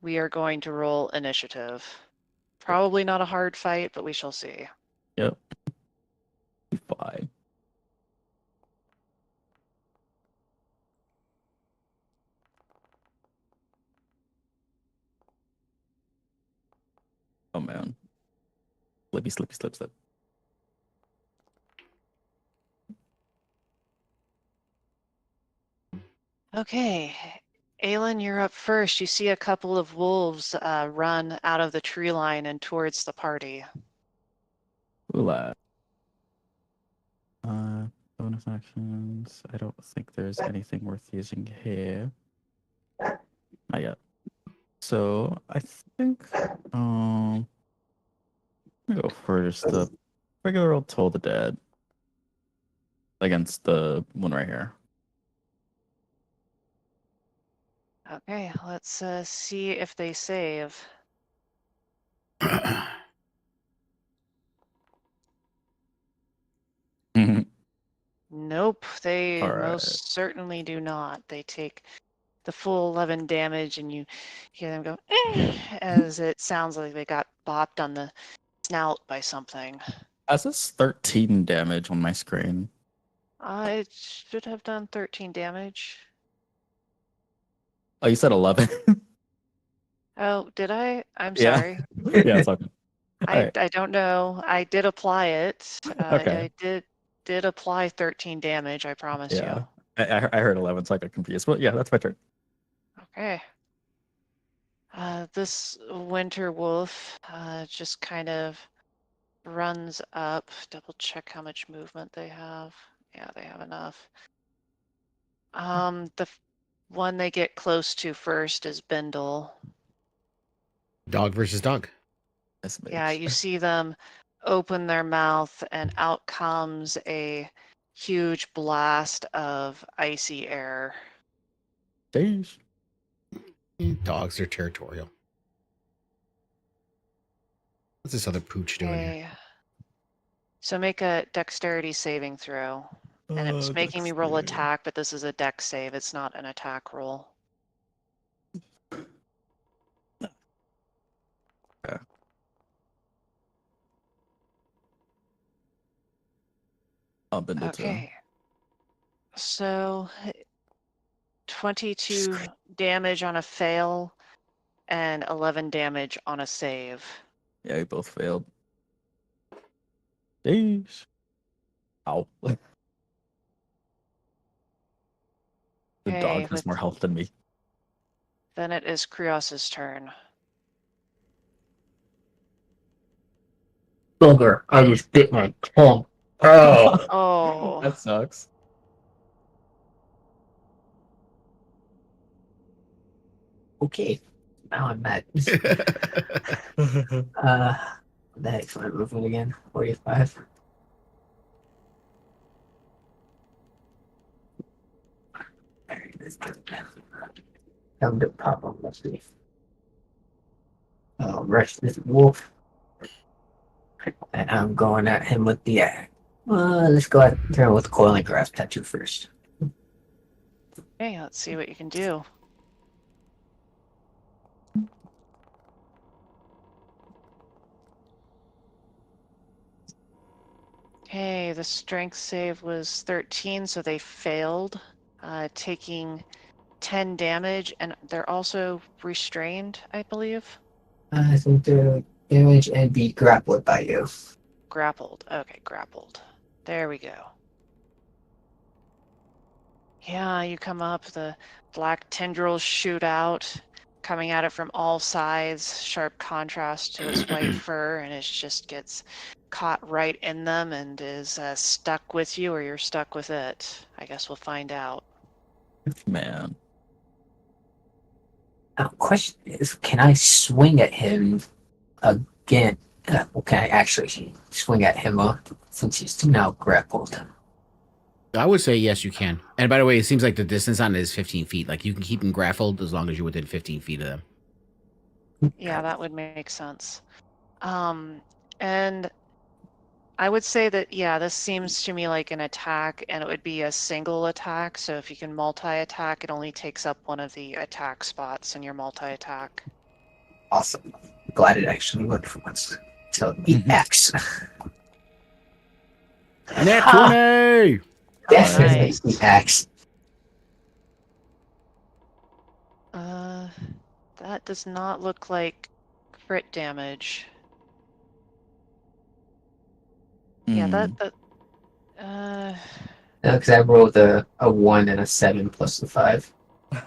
we are going to roll initiative. Probably not a hard fight, but we shall see. Yep. 5. Oh man. Slippy, slippy, slip, slip. Okay. Aelin, you're up first. You see a couple of wolves run out of the tree line and towards the party. Ooh, bonus actions. I don't think there's anything worth using here. Not yet. So I think I'm gonna go for just the regular old Toll the Dead against the one right here. Okay, let's see if they save. Nope, they All right. most certainly do not. They take the full 11 damage, and you hear them go "Eh," as it sounds like they got bopped on the snout by something. As this 13 damage on my screen. It should have done 13 damage. Oh, you said 11. Oh, did I? I'm Yeah. sorry. Yeah, it's okay. I don't know. I did apply it. Okay. I did apply 13 damage, I promise Yeah. you. I heard 11, so I got confused. But yeah, that's my turn. Okay. This winter wolf just kind of runs up. Double check how much movement they have. Yeah, they have enough. One they get close to first is Bindle. Dog versus dog. Yeah, you see them open their mouth, and out comes a huge blast of icy air. Jeez. Dogs are territorial. What's this other pooch doing here? Okay. So make a dexterity saving throw. And it's making me roll Dexterity. attack, but this is a dex save. It's not an attack roll. Okay. I'll bend it Okay. So 22 damage on a fail and 11 damage on a save. Yeah, we both failed. Jeez. Ow. The Okay, dog has with more health than me. then it is Krios's turn. Booger, I just bit my tongue. Oh. Oh, That sucks. Okay. Now I'm mad. What the heck's my movement again? 45. Come to pop on, let's see. Rush this wolf. And I'm going at him with the axe. Let's go at him with coiling grass tattoo first. okay, let's see what you can do. Okay, the strength save was 13, so they failed, taking 10 damage, and they're also restrained, I believe. I think the damage and be grappled by you. Grappled. Okay, grappled. There we go. Yeah, you come up, the black tendrils shoot out, coming at it from all sides, sharp contrast to its white fur, and it just gets caught right in them and is stuck with you, or you're stuck with it. I guess we'll find out. Man. Now, question is, can I swing at him again? Well, can I actually swing at him since he's now grappled? I would say yes, you can. And by the way, it seems like the distance on it is 15 feet. Like you can keep them grappled as long as you're within 15 feet of them. Yeah, that would make sense. And I would say that, yeah, this seems to me like an attack, and it would be a single attack. So if you can multi-attack, it only takes up one of the attack spots in your multi-attack. Awesome. Glad it actually worked for once. So, the axe. Nat 20! Definitely Nice. the axe. That does not look like crit damage. Yeah, Mm. uh, Because I rolled a 1 and a 7 plus the 5.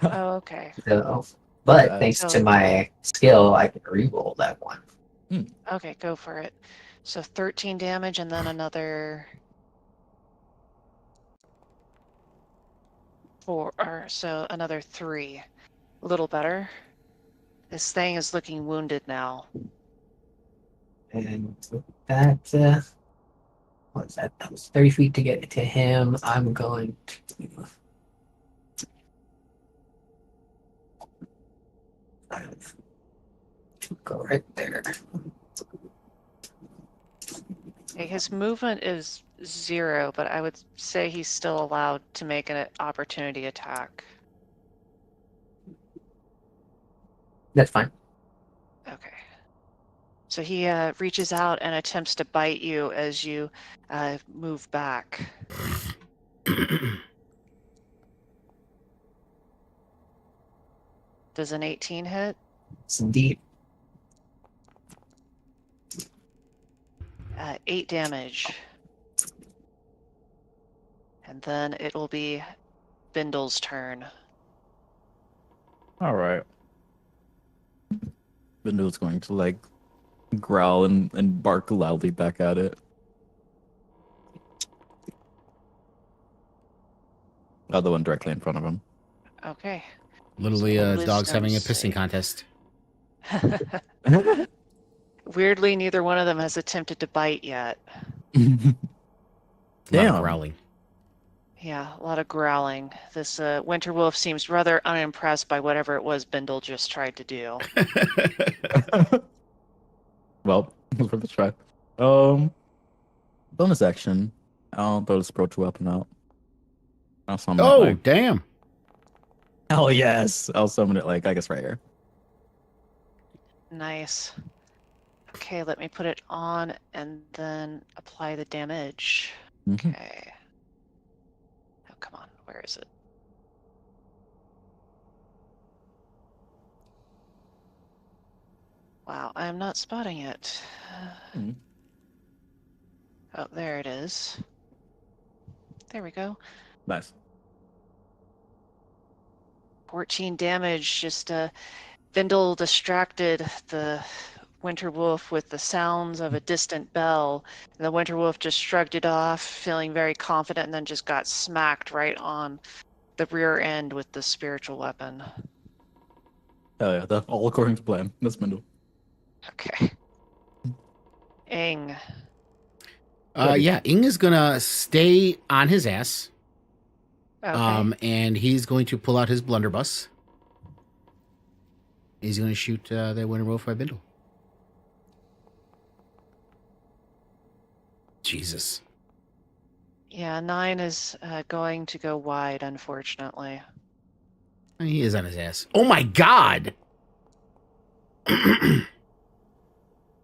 oh, okay. So, but Bad. thanks to So, my skill, I can re-roll that one. okay, go for it. So 13 damage and then another 4, or so another 3. A little better. This thing is looking wounded now. And with that, what was that? That was 30 feet to get to him. I'm going to go right there. Okay, his movement is 0, but I would say he's still allowed to make an opportunity attack. That's fine. Okay. So he reaches out and attempts to bite you as you move back. Does an 18 hit? It's indeed. 8 damage. And then it will be Bindle's turn. All right. Bindle's going to like growl and bark loudly back at it. The one directly in front of him. Okay. Literally, So dog's having a wisdom pissing contest. Weirdly, neither one of them has attempted to bite yet. A lot Damn. of growling. Yeah, a lot of growling. This winter wolf seems rather unimpressed by whatever it was Bindle just tried to do. Well, for the try. Bonus action. I'll throw this approach weapon out. I'll summon it Oh, like. damn. Oh yes! I'll summon it like I guess right here. Nice. Okay, let me put it on and then apply the damage. Mhm. Okay. Oh, come on. Where is it? Wow, I am not spotting it. Mhm. Oh, there it is. There we go. Nice. 14 damage. Just Vindel distracted the Winter Wolf with the sounds of a distant bell. And the Winter Wolf just shrugged it off, feeling very confident, and then just got smacked right on the rear end with the spiritual weapon. Oh yeah, that's all according to plan. That's Mendel. Okay. Ing. Yeah, Ing is gonna stay on his ass. Okay. And he's going to pull out his blunderbuss. He's going to shoot the Winter Wolf by Bindle. Jesus. Yeah, 9 is going to go wide, unfortunately. He is on his ass. Oh my God! Yeah,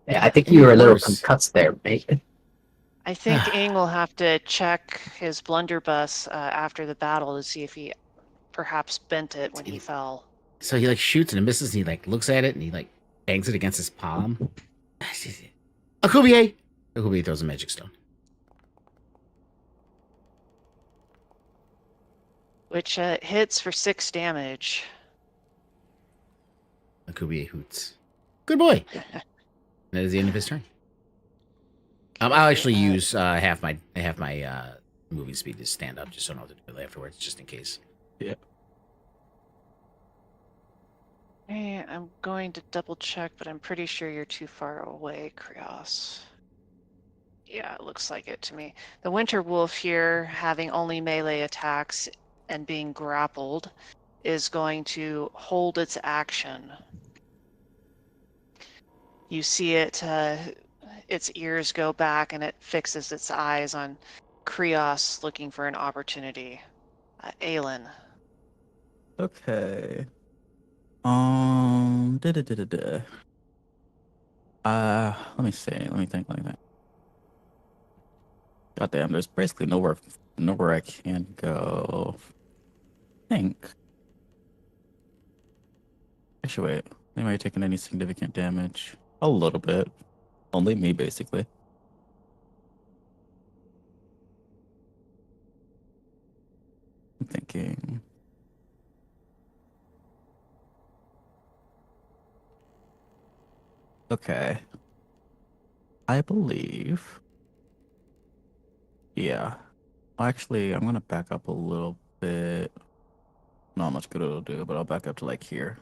I think you were a little concussed there, mate. I think Ing will have to check his blunderbuss after the battle to see if he perhaps bent it when he fell. So he like shoots and it misses, and he like looks at it and he like bangs it against his palm. Akubier! Akubier throws a magic stone. Which hits for 6 damage. Akubier hoots. Good boy. That is the end of his turn. I'll actually use half my moving speed to stand up, just so I don't have to do it afterwards, just in case. Yeah. Hey, I'm going to double check, but I'm pretty sure you're too far away, Krios. Yeah, it looks like it to me. The Winter Wolf here, having only melee attacks and being grappled, is going to hold its action. You see it, its ears go back and it fixes its eyes on Krios looking for an opportunity. Aelin. Okay. Da-da-da-da-da. Let me see. Let me think. God damn, there's basically nowhere I can go. Think. Actually, wait. Anybody taking any significant damage? A little bit. Only me, basically. I'm thinking. Okay. I believe. Yeah. Actually, I'm gonna back up a little bit. Not how much good it'll do, but I'll back up to like here.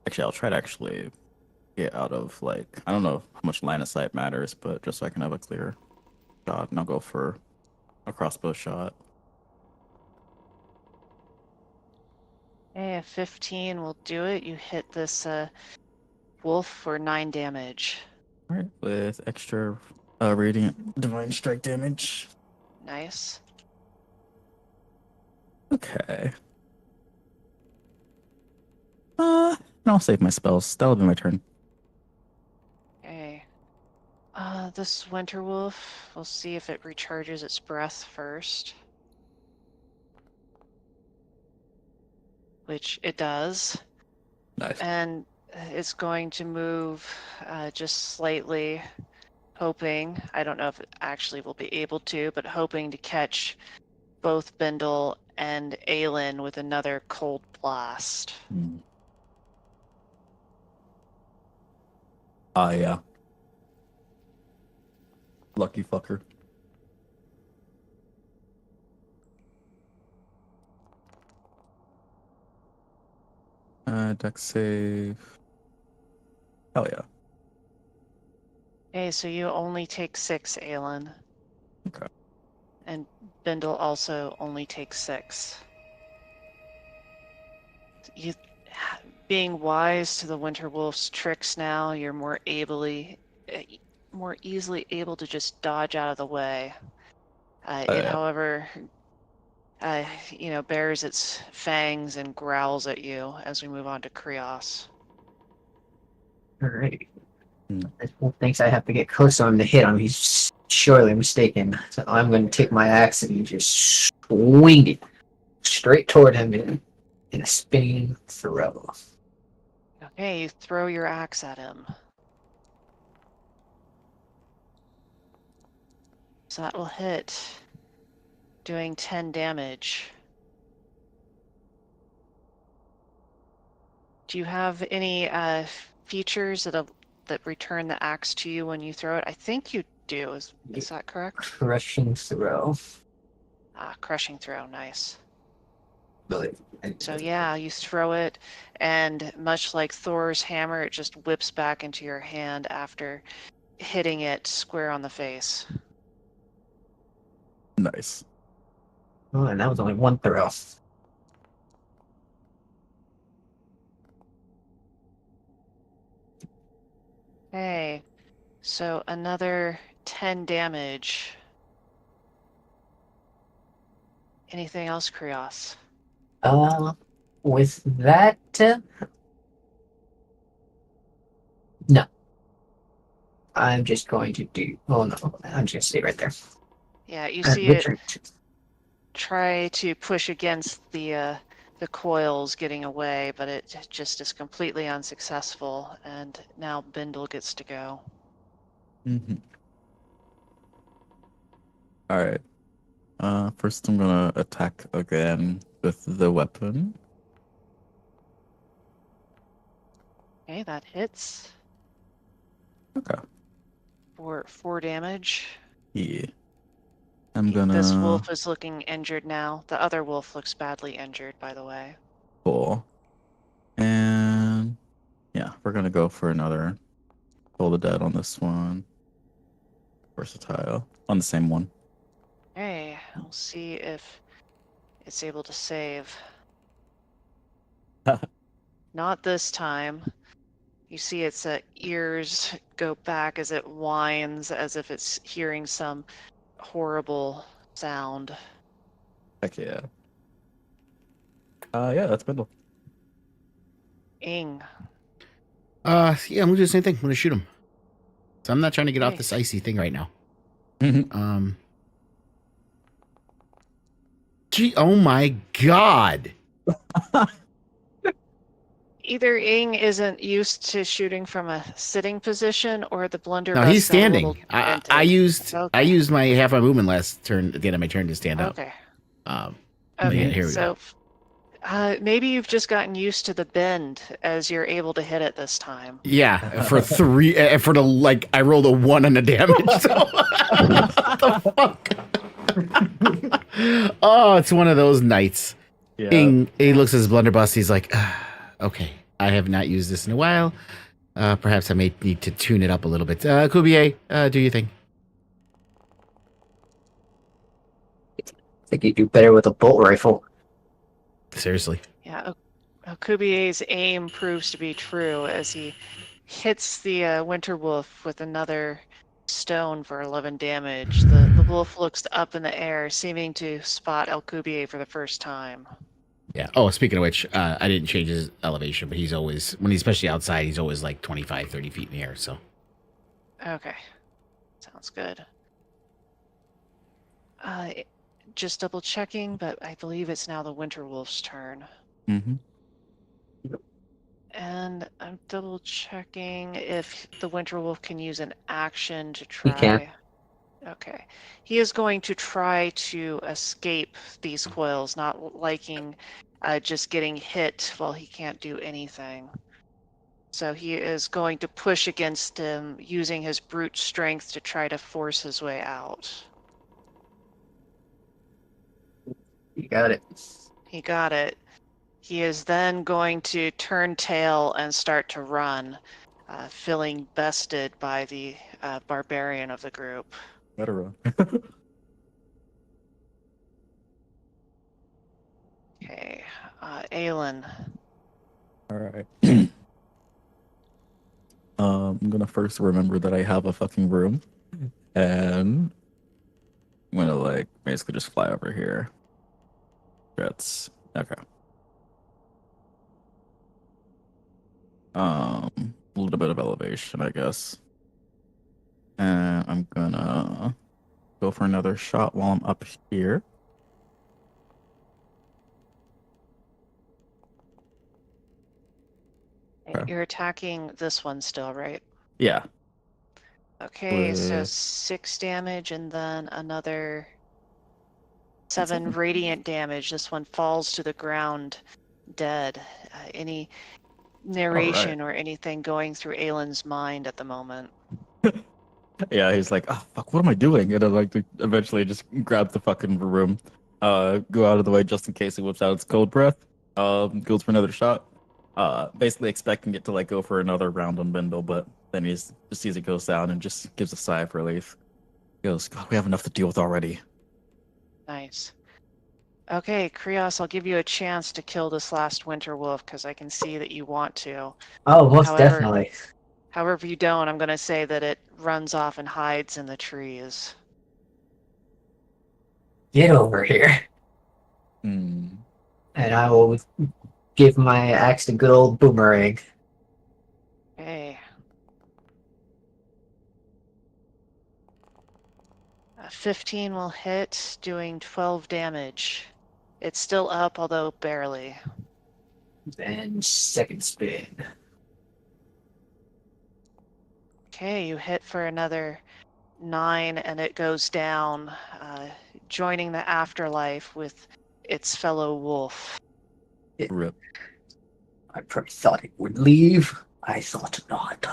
Actually, I'll try to actually get out of like, I don't know how much line of sight matters, but just so I can have a clear shot, and I'll go for a crossbow shot. Hey, a 15 will do it. You hit this wolf for 9 damage. All right, with extra radiant divine strike damage. Nice. Okay. And I'll save my spells. That'll be my turn. Okay. This Winter Wolf, we'll see if it recharges its breath first. Which it does. Nice. And it's going to move just slightly, hoping, I don't know if it actually will be able to, but hoping to catch both Bindle and Aelin with another cold blast. Yeah. Lucky fucker. Dex save. Hell yeah. Okay, so you only take 6, Aelin. Okay. And Bindle also only takes 6. You, being wise to the Winter Wolf's tricks now, you're more easily able to just dodge out of the way. It, however, bares its fangs and growls at you as we move on to Krios. Alright. This wolf thinks I have to get close to him to hit him. He's surely mistaken. So I'm going to take my axe and just swing it straight toward him in a spinning throw. Okay, you throw your axe at him. So that will hit, doing 10 damage. Do you have any features that return the axe to you when you throw it? I think you do. Is that correct? Crushing throw. Crushing throw. Nice. Really? So yeah, you throw it, and much like Thor's hammer, it just whips back into your hand after hitting it square on the face. Nice. Oh, and that was only one throw. Okay, so another 10 damage. Anything else, Krios? With that, no. I'm just going to do. Oh no, I'm just gonna stay right there. Yeah, you And see it retreat. try to push against the coils getting away, but it just is completely unsuccessful, and now Bindle gets to go. Mm-hmm. All right. First I'm gonna attack again with the weapon. Okay, that hits Okay. for 4 damage. Yeah. I'm This gonna wolf is looking injured now. The other wolf looks badly injured, by the way. pull. And yeah, we're gonna go for another Pull the Dead on this one. Versatile. On the same one. Okay, we'll see if it's able to save. Not this time. You see its ears go back as it whines, as if it's hearing some horrible sound. Heck yeah. Yeah, that's Bindle. Ing. Yeah, I'm gonna do the same thing. I'm gonna shoot him. So I'm not trying to get off Okay. this icy thing right now. Gee, oh my god. Either Ing isn't used to shooting from a sitting position, or the blunderbuss No, he's got a little standing. I dented. used Okay. I used my half my movement last turn at the end of my turn to stand up. Okay. But Okay. yeah, here we go. So maybe you've just gotten used to the bend as you're able to hit it this time. Yeah, for 3 for the like I rolled a 1 on the damage. So what the fuck? Oh, it's one of those nights. Yeah. He looks at his blunderbuss. He's like, okay, I have not used this in a while. Perhaps I may need to tune it up a little bit. Kubier, do you think? I think you do better with a bolt rifle. Seriously. Yeah, Okubie's aim proves to be true as he hits the winter wolf with another stone for 11 damage. The wolf looks up in the air, seeming to spot Alcubier for the first time. Yeah. Oh, speaking of which, I didn't change his elevation, but he's always, when he's especially outside, he's always like 25, 30 feet in the air. So. Okay, sounds good. Just double checking, but I believe it's now the winter wolf's turn. Mm-hmm. And I'm double checking if the winter wolf can use an action to try. He can. Okay. He is going to try to escape these coils, not liking just getting hit while he can't do anything. So he is going to push against him using his brute strength to try to force his way out. You got it. He got it. He is then going to turn tail and start to run, feeling bested by the barbarian of the group. Better run. Okay, Aelin. All right. I'm gonna first remember that I have a fucking room, and I'm gonna like basically just fly over here. That's okay. A little bit of elevation, I guess. And I'm gonna go for another shot while I'm up here. Okay. You're attacking this one still, right? Yeah. Okay, so 6 damage and then another 7 radiant damage. This one falls to the ground dead. Any narration or anything going through Aylin's mind at the moment. Yeah, he's like, oh fuck, what am I doing? And I like to eventually just grab the fucking room, go out of the way just in case he whips out its cold breath. Goes for another shot. Basically expecting it to like go for another round on Bindle, but then he's just sees it goes down and just gives a sigh of relief. He goes, God, we have enough to deal with already. Nice. Okay, Krios, I'll give you a chance to kill this last winter wolf because I can see that you want to. Oh, most However- definitely. However, if you don't, I'm going to say that it runs off and hides in the trees. Get over here. Hmm. And I will give my axe a good old boomerang. Okay. 15 will hit, doing 12 damage. It's still up, although barely. And second spin. Okay, you hit for another 9, and it goes down, joining the afterlife with its fellow wolf. Rip. I probably thought it would leave. I thought not.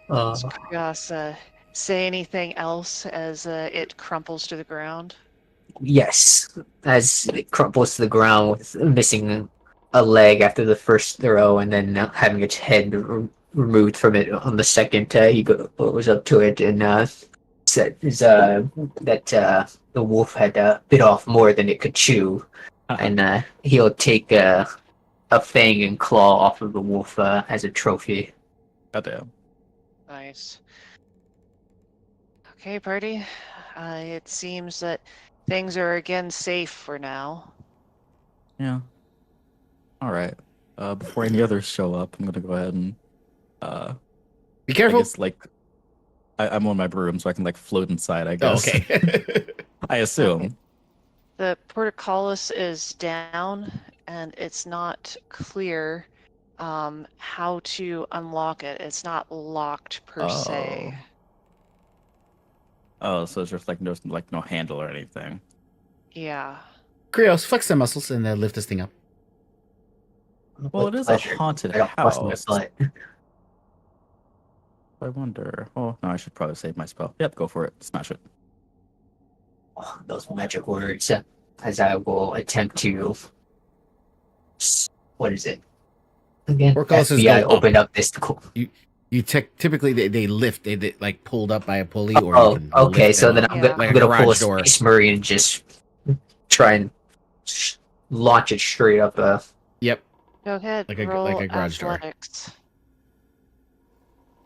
Does Krios say anything else as it crumples to the ground? Yes, as it crumples to the ground with missing a leg after the first throw, and then having its head removed from it on the second, he goes up to it and says that the wolf had bit off more than it could chew, and he'll take a fang and claw off of the wolf as a trophy. Goddamn. Nice. Okay, party. It seems that things are again safe for now. Yeah. All right. Before any others show up, I'm gonna go ahead and Be I careful. guess like I'm on my broom, so I can like float inside. I Oh, guess. okay. I assume. Okay. The portcullis is down, and it's not clear how to unlock it. It's not locked per se. Oh, so it's just like no handle or anything. Yeah. Krios, flex the muscles and lift this thing up. Well, With it is pleasure. a haunted I don't bust my house. butt. I wonder. Oh no, I should probably save my spell. Yep, go for it. Smash it. Oh, those magic words. As I will attempt to. What is it? Again, Portcullises FBI go up. opened up this. You typically they lift. They like pulled up by a pulley, or you Oh, can okay. lift So them then up. I'm Yeah. gonna, Like I'm a gonna pull a garage door. Space Marine and just try and launch it straight up. Yep. Go ahead. Like a roll garage door. athletics.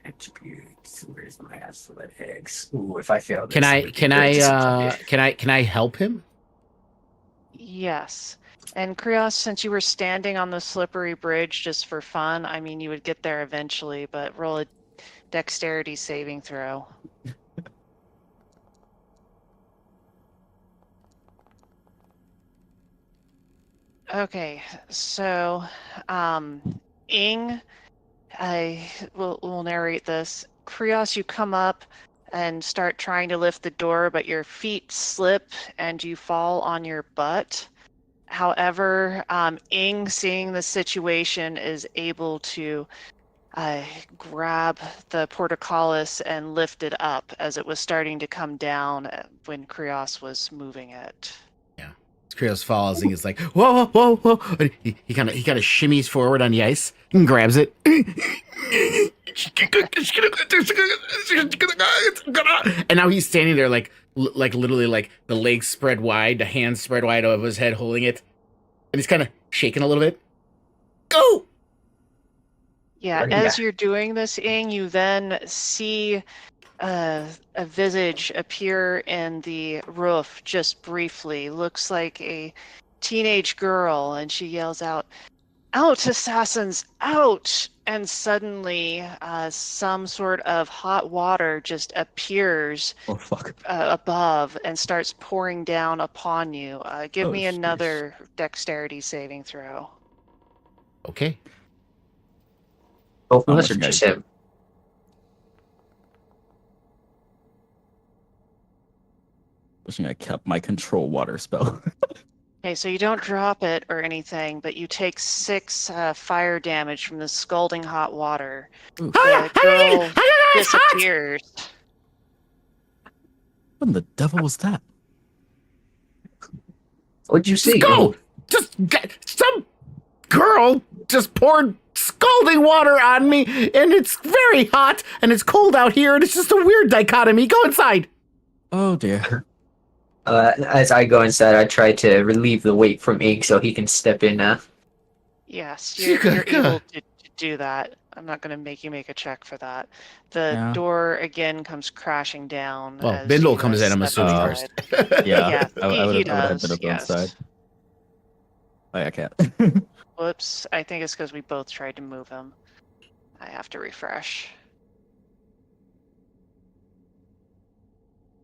Attributes. Where's my athletics? Ooh, if I fail this, Can I it would be great to see. can I help him? Yes. And Krios, since you were standing on the slippery bridge just for fun, I mean, you would get there eventually, but roll a dexterity saving throw. Okay, so Ing, I will narrate this. Krios, you come up and start trying to lift the door, but your feet slip and you fall on your butt. However, Ing, seeing the situation, is able to grab the portcullis and lift it up as it was starting to come down when Krios was moving it. Krios falls and he's like, whoa, whoa, whoa, whoa. And he kind of shimmies forward on the ice and grabs it. And now he's standing there like literally like the legs spread wide, the hands spread wide over his head holding it. And he's kind of shaking a little bit. Go! Yeah, Right, as you're doing this, Ing, you then see a visage appear in the roof just briefly. Looks like a teenage girl, and she yells out, "Out, assassins, out!" And suddenly some sort of hot water just appears Oh fuck. above and starts pouring down upon you. Give Oh, me sheesh. another dexterity saving throw. Okay. Both of Oh, us or my just God. him? Wishing I kept my control water spell. Okay, so you don't drop it or anything, but you take 6 fire damage from the scalding hot water. Oof. The girl disappears. What in the devil was that? What'd you see? Just go! Some girl just poured scalding water on me, and it's very hot, and it's cold out here, and it's just a weird dichotomy. Go inside. Oh dear. As I go inside, I try to relieve the weight from Ink so he can step in. Yes, you're able to do that. I'm not going to make you make a check for that. The door again comes crashing down. Well, as Bindle you, comes in, I'm step assuming, inside. first. Yeah, Yeah, he I would have does, been yes. inside. Oh, I can't. Whoops, I think it's because we both tried to move him. I have to refresh.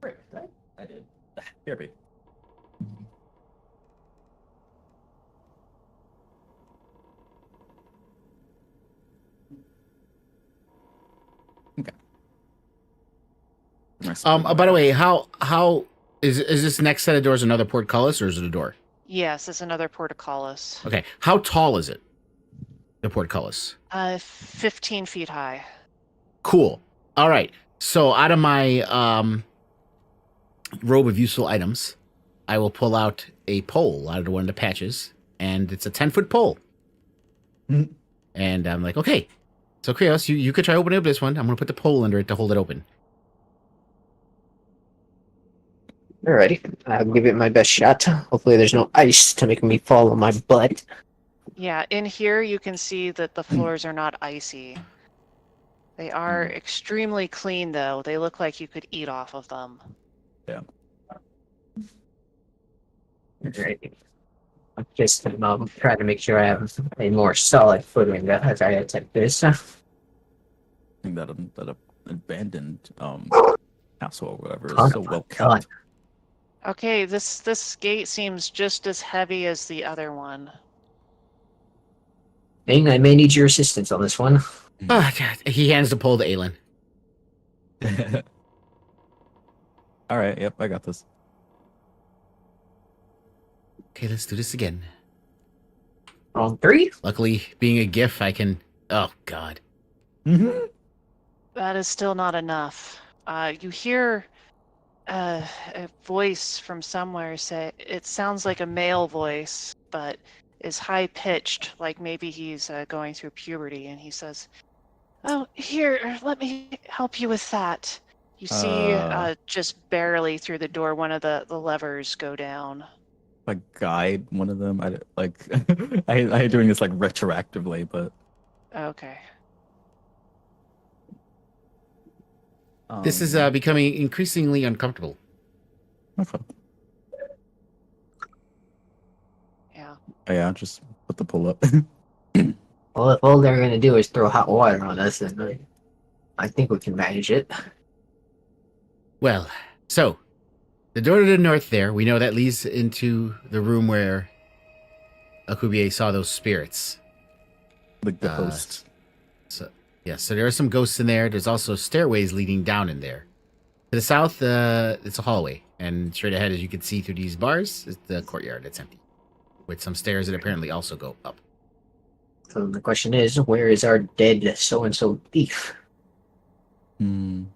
I did. Here be. Okay. By the way, how is this next set of doors another portcullis or is it a door? Yes, it's another portcullis. Okay. How tall is it? The portcullis. 15 feet high. Cool. All right. So out of my robe of useful items, I will pull out a pole out of one of the patches, and it's a 10-foot pole. Mhm. And I'm like, okay. So Krios, you could try opening up this one. I'm gonna put the pole under it to hold it open. Alrighty, I'll give it my best shot. Hopefully there's no ice to make me fall on my butt. Yeah, in here you can see that the floors are not icy. They are extremely clean, though. They look like you could eat off of them. Yeah. Alright. I'm just trying to make sure I have a more solid footing as I attempt this. I think that abandoned castle or whatever is so well kept. Okay, this gate seems just as heavy as the other one. Bing, I may need your assistance on this one. He hands the pole to Aelin. All right. Yep, I got this. Okay, let's do this again. On 3? Luckily, being a GIF, I can. Oh God. Mm-hmm. That is still not enough. You hear a voice from somewhere say, it sounds like a male voice, but is high-pitched, like maybe he's going through puberty, and he says, "Oh, here, let me help you with that." You see just barely through the door one of the levers go down. Like guide one of them. I hate doing this like retroactively, but Okay. This is becoming increasingly uncomfortable. Okay. Yeah. Oh, yeah, just put the pull up. Well, if all they're gonna do is throw hot water on us, then I think we can manage it. Well, so the door to the north there, we know that leads into the room where Akubier saw those spirits. Like the host. So there are some ghosts in there. There's also stairways leading down in there. To the south, it's a hallway, and straight ahead, as you can see through these bars, is the courtyard. It's empty, with some stairs that apparently also go up. So the question is, where is our dead so-and-so thief? 3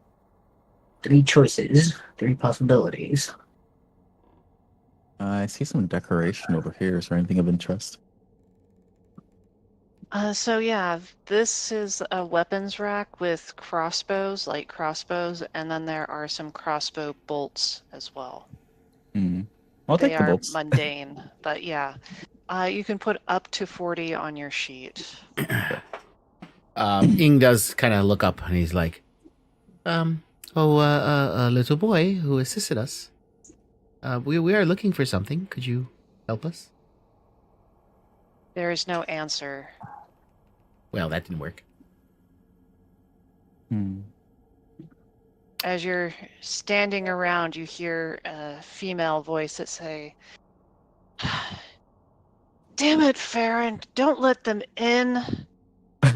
choices, 3 possibilities. I see some decoration over here. Is there anything of interest? So yeah, this is a weapons rack with crossbows, light crossbows, and then there are some crossbow bolts as well. I'll They take the are bolts. mundane, but yeah. You can put up to 40 on your sheet. Ing does kind of look up, and he's like, a little boy who assisted us. We are looking for something. Could you help us? There is no answer. Well, that didn't work. As you're standing around, you hear a female voice that say, "Damn it, Farron, don't let them in.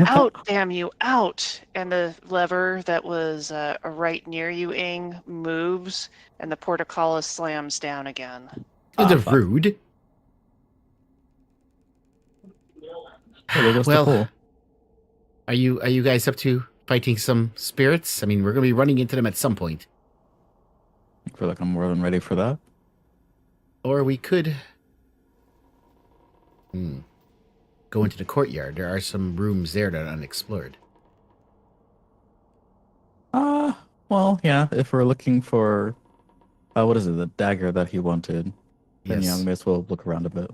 Out, damn you, out." And the lever that was right near you, Ing, moves, and the portcullis slams down again. The rude. there goes the Well, pole. are you guys up to fighting some spirits? I mean, we're gonna be running into them at some point. I feel like I'm more than ready for that. Or we could go into the courtyard. There are some rooms there that are unexplored. Well, yeah, if we're looking for, what is it, the dagger that he wanted, then yeah, we may as well look around a bit.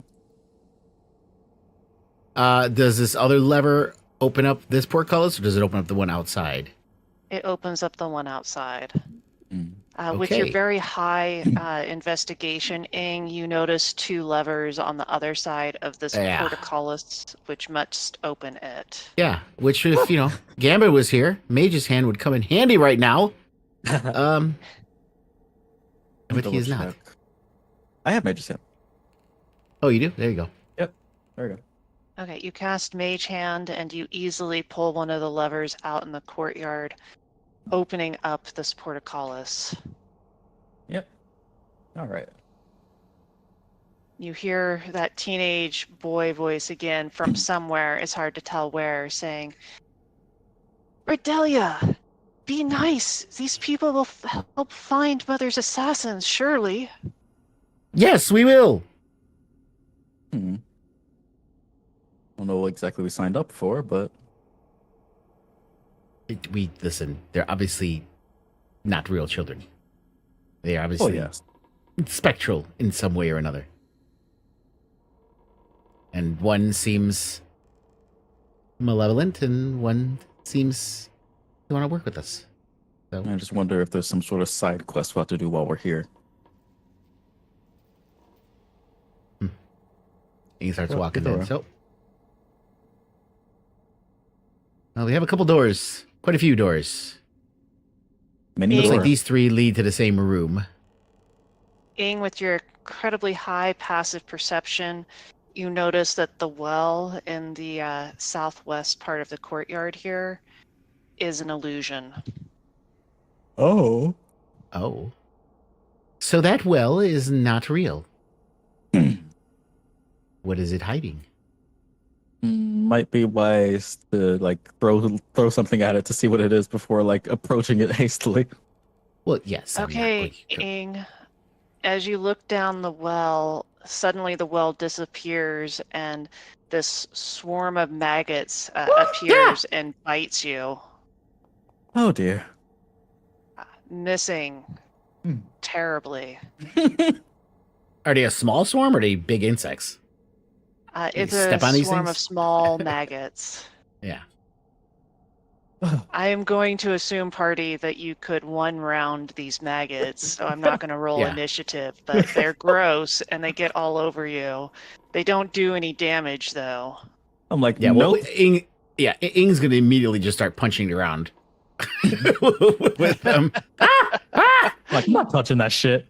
Does this other lever open up this portcullis, or does it open up the one outside? It opens up the one outside. Mm. With your Okay. very high investigation, Ing, you notice 2 levers on the other side of this Yeah. portcullis, which must open it. Yeah, which if, Gambit was here, Mage's Hand would come in handy right now. But he is not. Double check. I have Mage's Hand. Oh, you do? There you go. There we go. Okay, you cast Mage Hand and you easily pull one of the levers out in the courtyard, opening up this portcullis. Yep. All right. You hear that teenage boy voice again from somewhere, it's hard to tell where, saying, Redelia, be nice. These people will help find Mother's assassins, surely. Yes, we will. I don't know what exactly we signed up for, but We listen. They're obviously not real children. They are obviously spectral in some way or another. And one seems malevolent, and one seems to want to work with us. So I just wonder if there's some sort of side quest we'll have to do while we're here. he starts Well, walking good in. door. So, well, we have a couple doors, quite a few doors. Many Looks door. like these 3 lead to the same room. Ing, with your incredibly high passive perception, you notice that the well in the southwest part of the courtyard here is an illusion. Oh. Oh. So that well is not real. What is it hiding? Might be wise to throw something at it to see what it is before approaching it hastily. Well, yes. I'm not Okay, going- Ing, as you look down the well, suddenly the well disappears and this swarm of maggots appears and bites you, Oh dear. missing terribly. Are they a small swarm or are they big insects? It's You a step on these swarm of things? small maggots. Yeah. I am going to assume, party, that you could one round these maggots, so I'm not going to roll Yeah. initiative, but they're gross and they get all over you. They don't do any damage, though. I'm like, Yeah, nope. well, Ing's going to immediately just start punching around with them. I'm not touching that shit.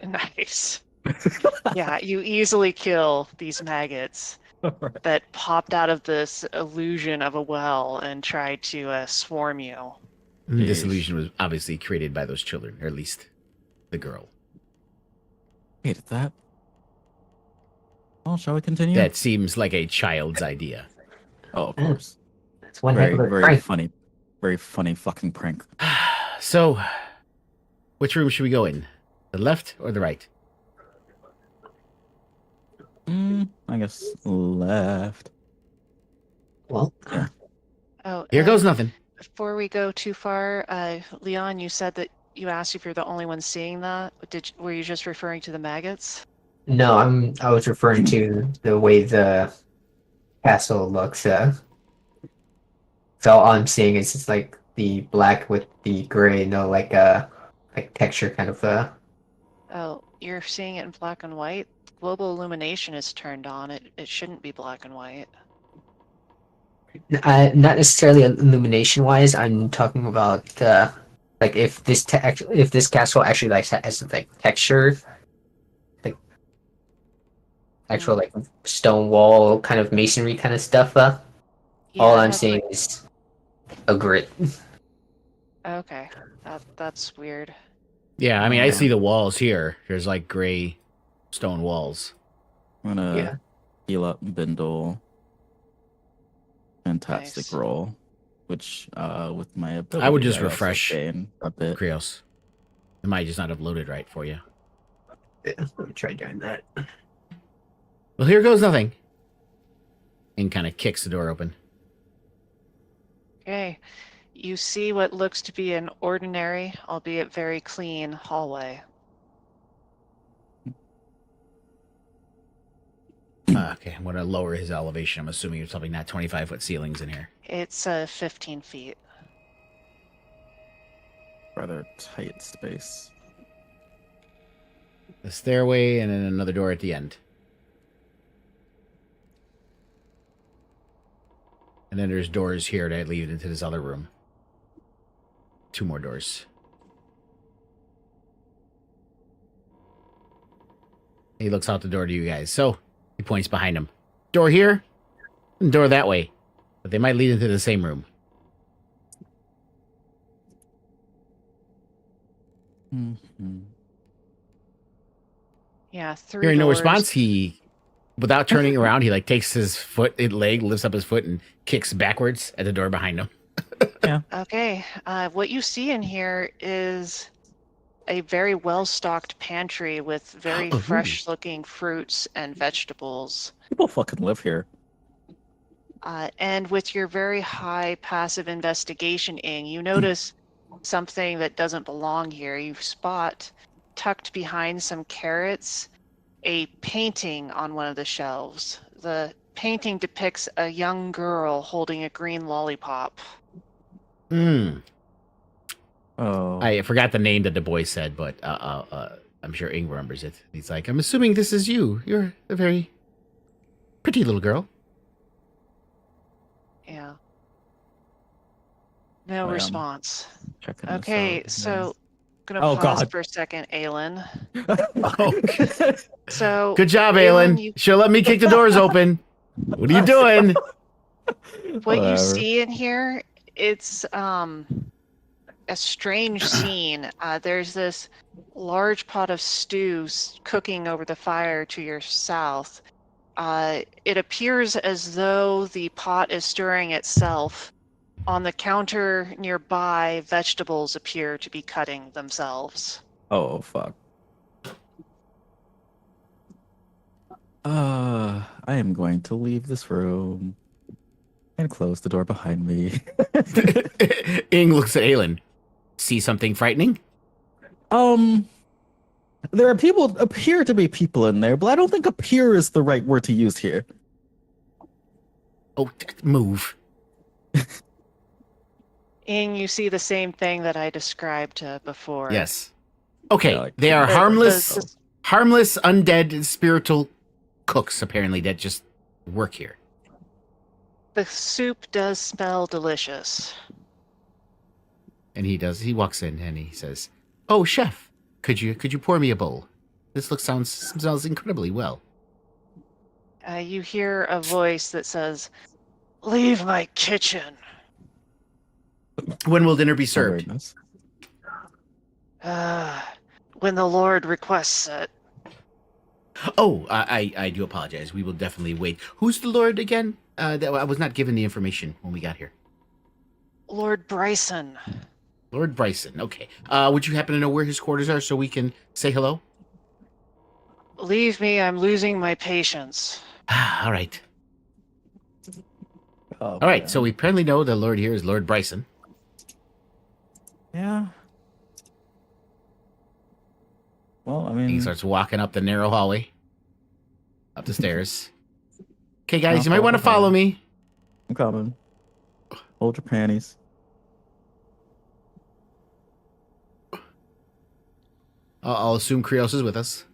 Nice. Yeah, you easily kill these maggots Alright. that popped out of this illusion of a well and tried to swarm you. This illusion was obviously created by those children, or at least the girl. Hated that. Well, shall we continue? That seems like a child's idea. Oh, of course. That's one heck Very, of a very prank. funny. Very funny fucking prank. So, which room should we go in? The left or the right? I guess left. Well, Oh, Here goes nothing. Before we go too far, Leon, you said that you asked if you're the only one seeing that. Were you just referring to the maggots? no, I was referring to the way the castle looks. So all I'm seeing is just like the black with the gray, no like texture kind of Oh, you're seeing it in black and white? Global illumination is turned on. It shouldn't be black and white. not necessarily illumination wise. I'm talking about like if this castle actually like has like texture, like actual like stone wall kind of masonry kind of stuff. Yeah, All it I'm has, seeing is a grit. Okay, that's weird. Yeah, I mean, I Yeah. see the walls here. There's like gray stone walls. I'm gonna Yeah. heal up Bindle. fantastic Nice. roll, which with my ability, I would just also refresh gain a bit. Krios. It might just not have loaded right for you. Yeah, let me try doing that. Well, here goes nothing. And kind of kicks the door open. Okay. You see what looks to be an ordinary, albeit very clean, hallway. Okay, I'm going to lower his elevation. I'm assuming you're something not 25-foot ceilings in here. It's 15 feet. Rather tight space. The stairway and then another door at the end. And then there's doors here that lead into this other room. 2 more doors. He looks out the door to you guys. So, he points behind him. Door here, and door that way. But they might lead into the same room. Mm-hmm. Yeah, 3 Hearing no doors. response, he, without turning around, he like takes his leg, lifts up his foot, and kicks backwards at the door behind him. Okay, what you see in here is a very well-stocked pantry with very Ooh. fresh-looking fruits and vegetables. People fucking live here. And with your very high passive investigation, Ing, you notice something that doesn't belong here. You spot, tucked behind some carrots, a painting on one of the shelves. The painting depicts a young girl holding a green lollipop. Hmm. Oh, I forgot the name that the boy said, but I'm sure Ing remembers it. He's like, I'm assuming this is you. You're a very pretty little girl. Yeah. No I am response. checking this Okay, out. so gonna Oh, pause God. for a second, Aelin. Oh, So good job, Aelin, Aelin. She'll let me kick the doors open. What are you doing? what you Whatever. see in here, it's a strange scene. There's this large pot of stew cooking over the fire to your south. It appears as though the pot is stirring itself. On the counter nearby, vegetables appear to be cutting themselves. Oh, fuck. I am going to leave this room and close the door behind me. Ing looks at Aelin. See something frightening? There appear to be people in there, but I don't think appear is the right word to use here. Oh, move. Ing, you see the same thing that I described before. Yes. Okay, Yeah, like- they are The- harmless, the- harmless, undead, spiritual cooks, apparently, that just work here. The soup does smell delicious. And he walks in and he says, "Oh, chef, could you pour me a bowl? This smells incredibly well." You hear a voice that says, "Leave my kitchen." When will dinner be Oh, very served? nice. When the Lord requests it. Oh, I do apologize. We will definitely wait. Who's the Lord again? I was not given the information when we got here. Lord Bryson. Lord Bryson. Okay. Would you happen to know where his quarters are so we can say hello? Leave me, I'm losing my patience. All right. Oh, All right. man. So we apparently know the Lord here is Lord Bryson. Yeah. Well, I He mean, starts walking up the narrow hallway, up the stairs. Okay, guys, I'll you might want to follow follow him. me. I'm coming. Hold your panties. I'll assume Krios is with us.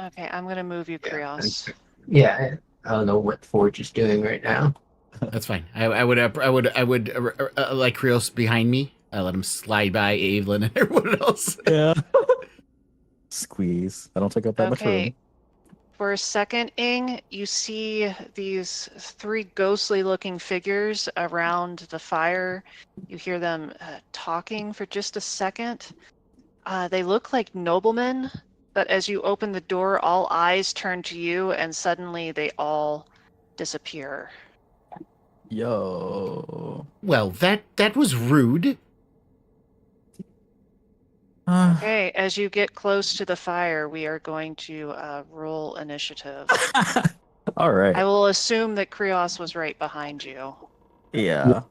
Okay, I'm gonna move you, Krios. Yeah, I don't know what Forge is doing right now. That's fine. I would like Krios behind me. I let him slide by Evelyn and everyone else. Yeah. Squeeze. I don't take up that much Okay. room. For a second, Ing, you see these 3 ghostly looking figures around the fire. You hear them talking for just a second. They look like noblemen, but as you open the door, all eyes turn to you and suddenly they all disappear. Yo. Well, that was rude. Okay, as you get close to the fire, we are going to roll initiative. All right. I will assume that Krios was right behind you. Yeah.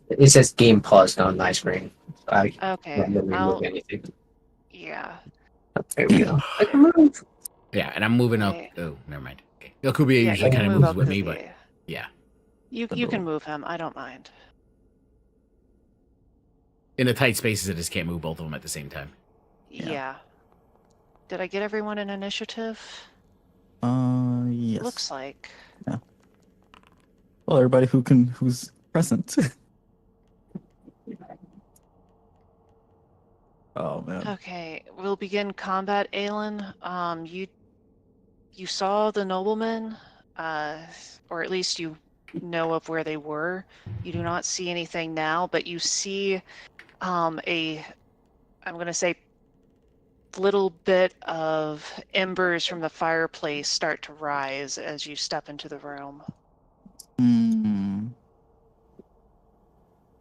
It says game paused on my screen. So I Okay, can't remove anything. yeah. There we go. I can move. Yeah, and I'm moving up. Okay. Oh, never mind. Okay. Yakubia Yeah, usually you kind can of move moves with me, but Okubi. yeah. You can move him. I don't mind. In the tight spaces, I just can't move both of them at the same time. Yeah. Did I get everyone in initiative? Yes. Looks like. Well, everybody who's present. Oh man. Okay, we'll begin combat, Aelin. You saw the noblemen, or at least you know of where they were. You do not see anything now, but you see I'm going to say, little bit of embers from the fireplace start to rise as you step into the room.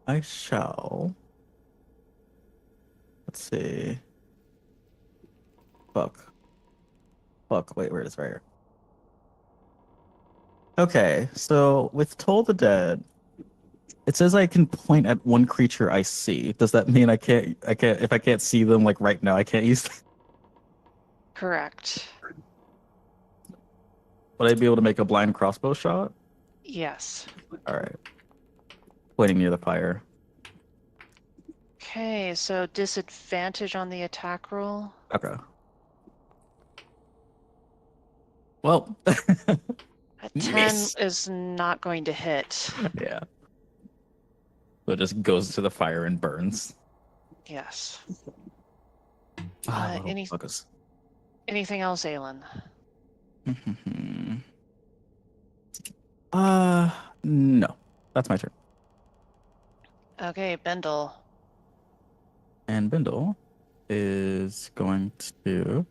I shall. Let's see. Fuck. Wait, where is it? Right here? Okay, so with Toll the Dead, it says I can point at one creature I see. Does that mean I can't if I can't see them like right now, I can't use them? Correct. Would I be able to make a blind crossbow shot? Yes. Alright. Pointing near the fire. Okay, so disadvantage on the attack roll. Okay. Well, A 10 Miss. is not going to hit. Yeah. So it just goes to the fire and burns. Yes. Little fuckers. Anything else, Aelin? No. That's my turn. Okay, Bendel. And Bindle is going to.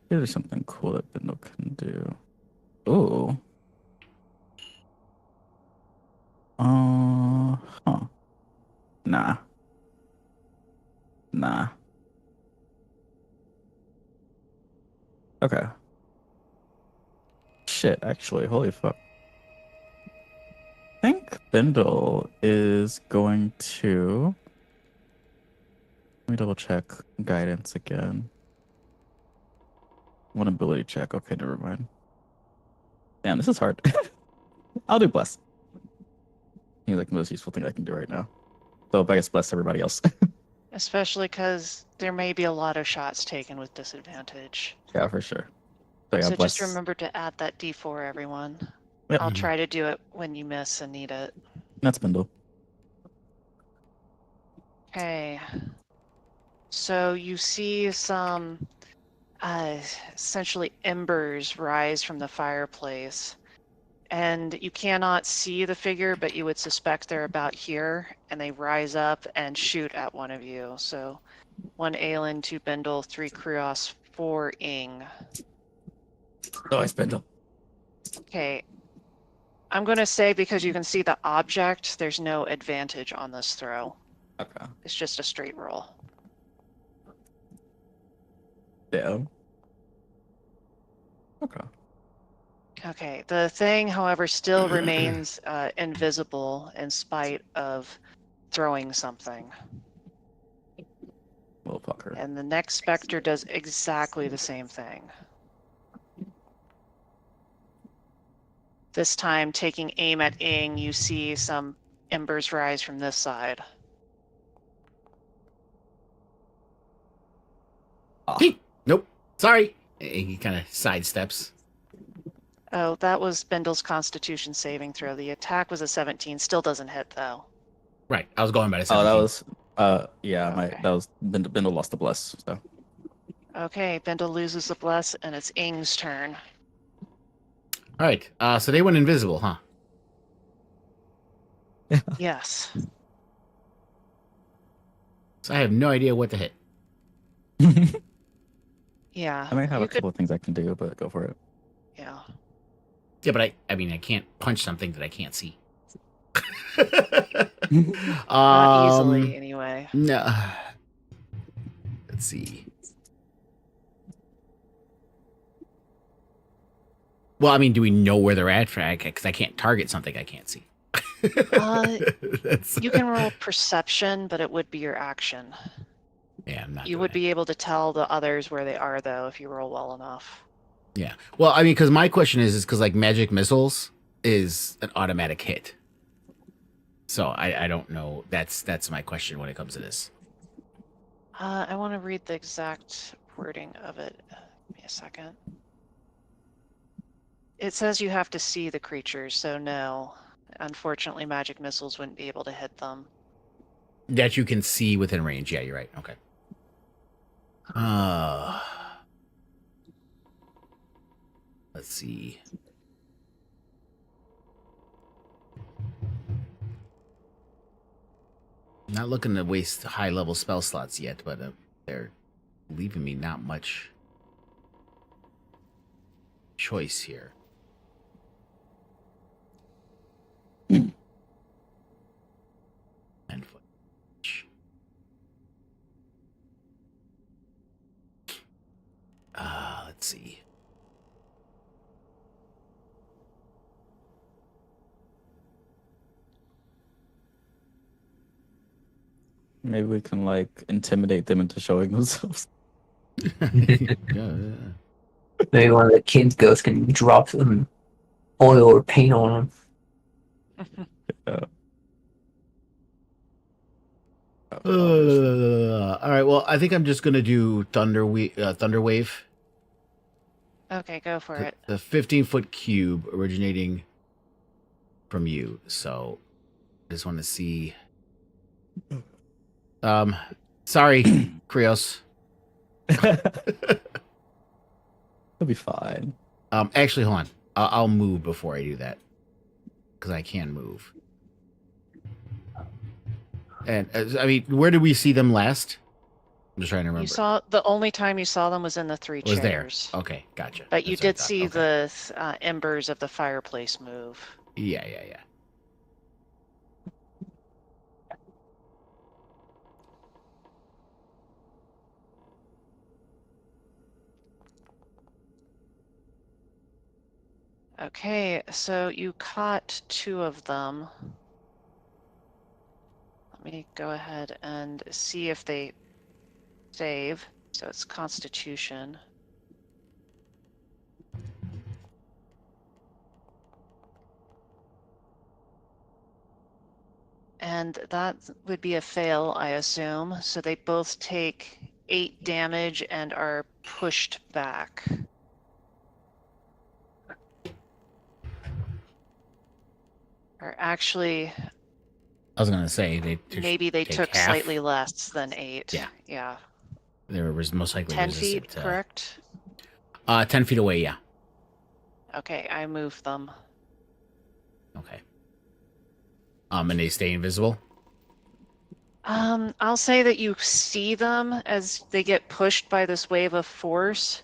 There's something cool that Bindle can do. Oh. Huh. Nah. Okay. Shit, actually, holy fuck. I think Bindle is going to. Let me double check guidance again. One ability check. Okay, never mind. Damn, this is hard. I'll do bless. He's like the most useful thing I can do right now. So I guess bless everybody else. Especially because there may be a lot of shots taken with disadvantage. Yeah, for sure. So, yeah, So bless. just remember to add that D4, everyone. Yep. I'll try to do it when you miss and need it. That's Bindle. Okay. So you see some essentially embers rise from the fireplace. And you cannot see the figure, but you would suspect they're about here, and they rise up and shoot at one of you. So 1 Aelin, 2 Bindle, 3 Krios, 4 Ing. Nice, Bindle. Okay. I'm going to say because you can see the object, there's no advantage on this throw. Okay. It's just a straight roll. Yeah. Okay. Okay. The thing, however, still remains invisible in spite of throwing something. Little fucker. And the next specter does exactly the same thing. This time, taking aim at Ing, you see some embers rise from this side. Nope. Sorry. He kind of sidesteps. Oh, that was Bindle's Constitution saving throw. The attack was a 17. Still doesn't hit, though. Right. I was going by the Oh, 17. that was yeah, Okay. that was Bindle lost the bless, so. Okay, Bindle loses the bless, and it's Ing's turn. All right. So they went invisible, huh? Yes. So I have no idea what to hit. Yeah. I might have you a couple of things I can do, but go for it. Yeah. Yeah, but I mean, I can't punch something that I can't see. Not easily, anyway. No. Let's see. Well, I mean, do we know where they're at? Because I can't target something I can't see. You can roll perception, but it would be your action. Yeah, I'm not. You would be able to tell the others where they are, though, if you roll well enough. Yeah. Well, I mean, because my question is because like magic missiles is an automatic hit. So I don't know. That's my question when it comes to this. I want to read the exact wording of it. Give me a second. It says you have to see the creatures, so no. Unfortunately, magic missiles wouldn't be able to hit them. That you can see within range. Yeah, you're right. Okay. Let's see. Not looking to waste high-level spell slots yet, but they're leaving me not much choice here. And let's see. Maybe we can like intimidate them into showing themselves. Yeah. Maybe one of the kids' ghosts can drop some oil or paint on them. Yeah. All right. Well, I think I'm just gonna do Thunder Wave. Okay, go for it. The 15-foot cube originating from you. So, I just want to see. Sorry, Krios. It'll be fine. Actually, hold on. I'll move before I do that because I can move. And I mean, where did we see them last? I'm just trying to remember. The only time you saw them was in the three Was chairs. there? Okay, gotcha. But you That's what I did thought. see Okay. the embers of the fireplace move. Yeah. Okay, so you caught 2 of them. Let me go ahead and see if they save. So it's Constitution. And that would be a fail, I assume. So they both take 8 damage and are pushed back. Or actually, I was gonna say maybe they take took half. slightly less than 8. Yeah. Yeah. They were most likely 10 resistant feet, to- correct? 10 feet away. Yeah. Okay, I moved them. Okay. And they stay invisible. I'll say that you see them as they get pushed by this wave of force,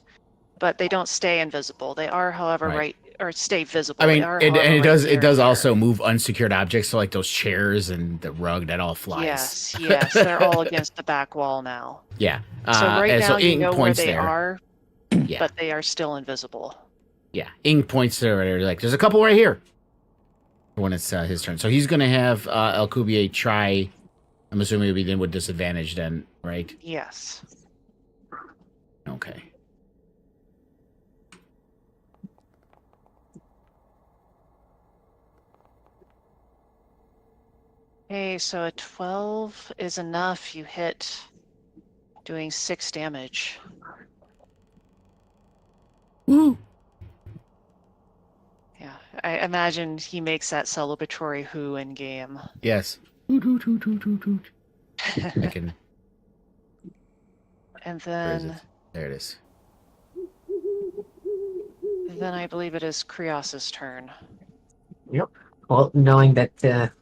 but they don't stay invisible. They are, however, Right. or stay visible. I mean, They are, and however, it does right it does there. also move unsecured objects, so like those chairs and the rug that all flies. Yes, they're all against the back wall now. Yeah. So right and now so you Ing know where points they there. are, Yeah. but they are still invisible. Yeah. Ing points there. Like, there's a couple right here. When it's his turn, so he's gonna have Alcubier try. I'm assuming it'll be then with disadvantage, then, right? Yes. Okay. Okay, so a 12 is enough. You hit, doing 6 damage. Woo! Yeah, I imagine he makes that celebratory who in game. Yes. Hoot, hoot, hoot, hoot, hoot, hoot. I can. And Where is then, it? There it is. I believe it is Krios's turn. Yep. Well, knowing that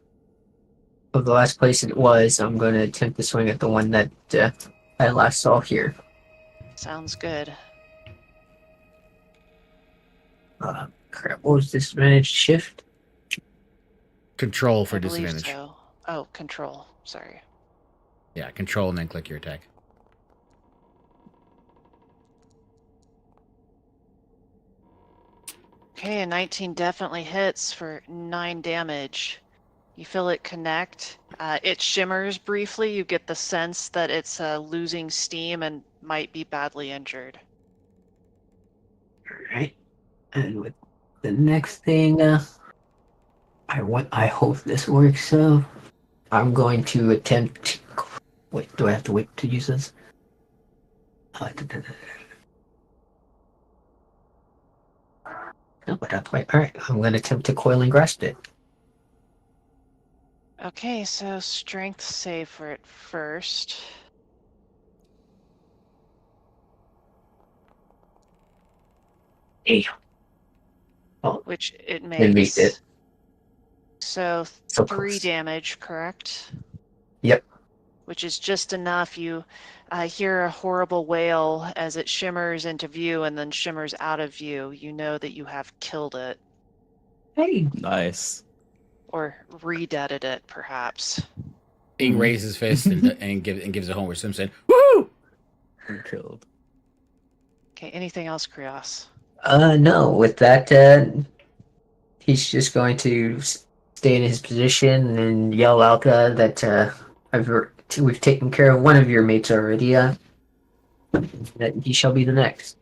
of the last place it was, I'm going to attempt to swing at the one that I last saw here. Sounds good. Crap, what was disadvantage shift? Control for I believe disadvantage. so. Oh, control. Sorry. Yeah, control and then click your attack. Okay, a 19 definitely hits for 9 damage. You feel it connect. It shimmers briefly. You get the sense that it's losing steam and might be badly injured. Alright. And with the next thing, I hope this works. So I'm going to attempt. Wait, do I have to wait to use this? No, but that's wait. All right, I'm going to attempt to coil and grasp it. Okay, so strength save for it first. Hey, Which it It makes makes. it. So So 3 close. damage, correct? Yep. Which is just enough. You hear a horrible wail as it shimmers into view and then shimmers out of view. You know that you have killed it. Hey. Nice. Or re-deaded it, perhaps. Ing Mhm. raises his fist and gives a Homer Simpson. Woo! You're killed. Okay, anything else, Krios? No. With that, he's just going to stay in his position and yell out that we've taken care of one of your mates already. That he shall be the next.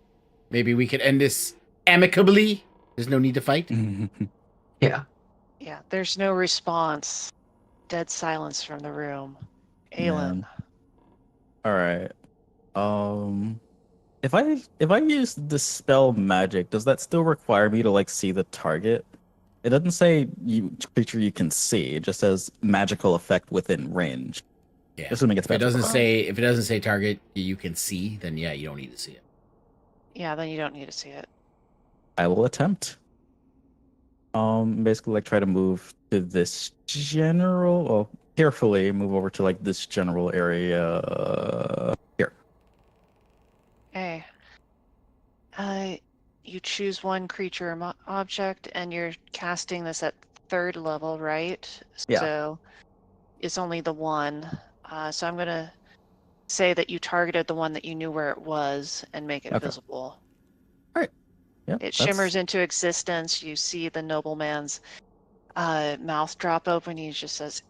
Maybe we could end this amicably. There's no need to fight. Yeah. Yeah, there's no response. Dead silence from the room. Aelin. Man. All right. If I use dispel magic, does that still require me to like see the target? It doesn't say creature you can see. It just says magical effect within range. Yeah. Assuming it's If it magical. doesn't say target you can see, then yeah, you don't need to see it. Yeah, then you don't need to see it. I will attempt. Basically like try to move to this general, well, carefully move over to like this general area here. Okay. You choose one creature or object, and you're casting this at 3rd level, right? Yeah. So it's only the one. So I'm going to say that you targeted the one that you knew where it was and make it Okay. visible. Yep, It shimmers into existence. You see the nobleman's mouth drop open. He just says,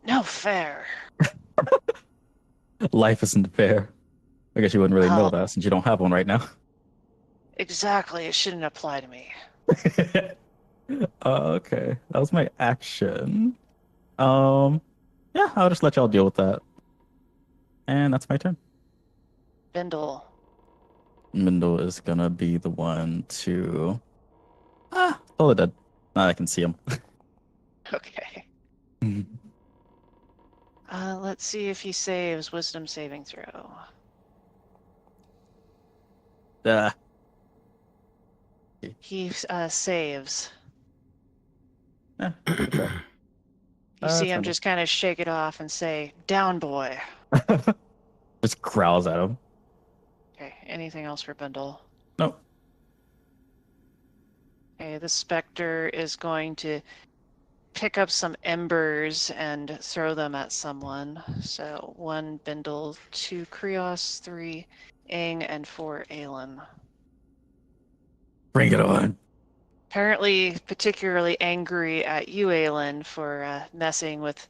"No fair." Life isn't fair. I guess you wouldn't really know Well, that since you don't have one right now. exactly. It shouldn't apply to me. Okay, that was my action. Yeah, I'll just let y'all deal with that. And that's my turn. Bindle. Mindle is gonna be the one to totally dead. Now I can see him. Okay. Let's see if he saves wisdom saving throw. He saves. Yeah, good try. You see That's him Mindle. just kind of shake it off and say, "Down, boy." Just growls at him. Okay, anything else for Bindle? Nope. Okay, the Spectre is going to pick up some embers and throw them at someone. So 1 Bindle, 2 Krios, 3 Ing, and 4 Aelin. Bring it on. Apparently particularly angry at you, Aelin, for messing with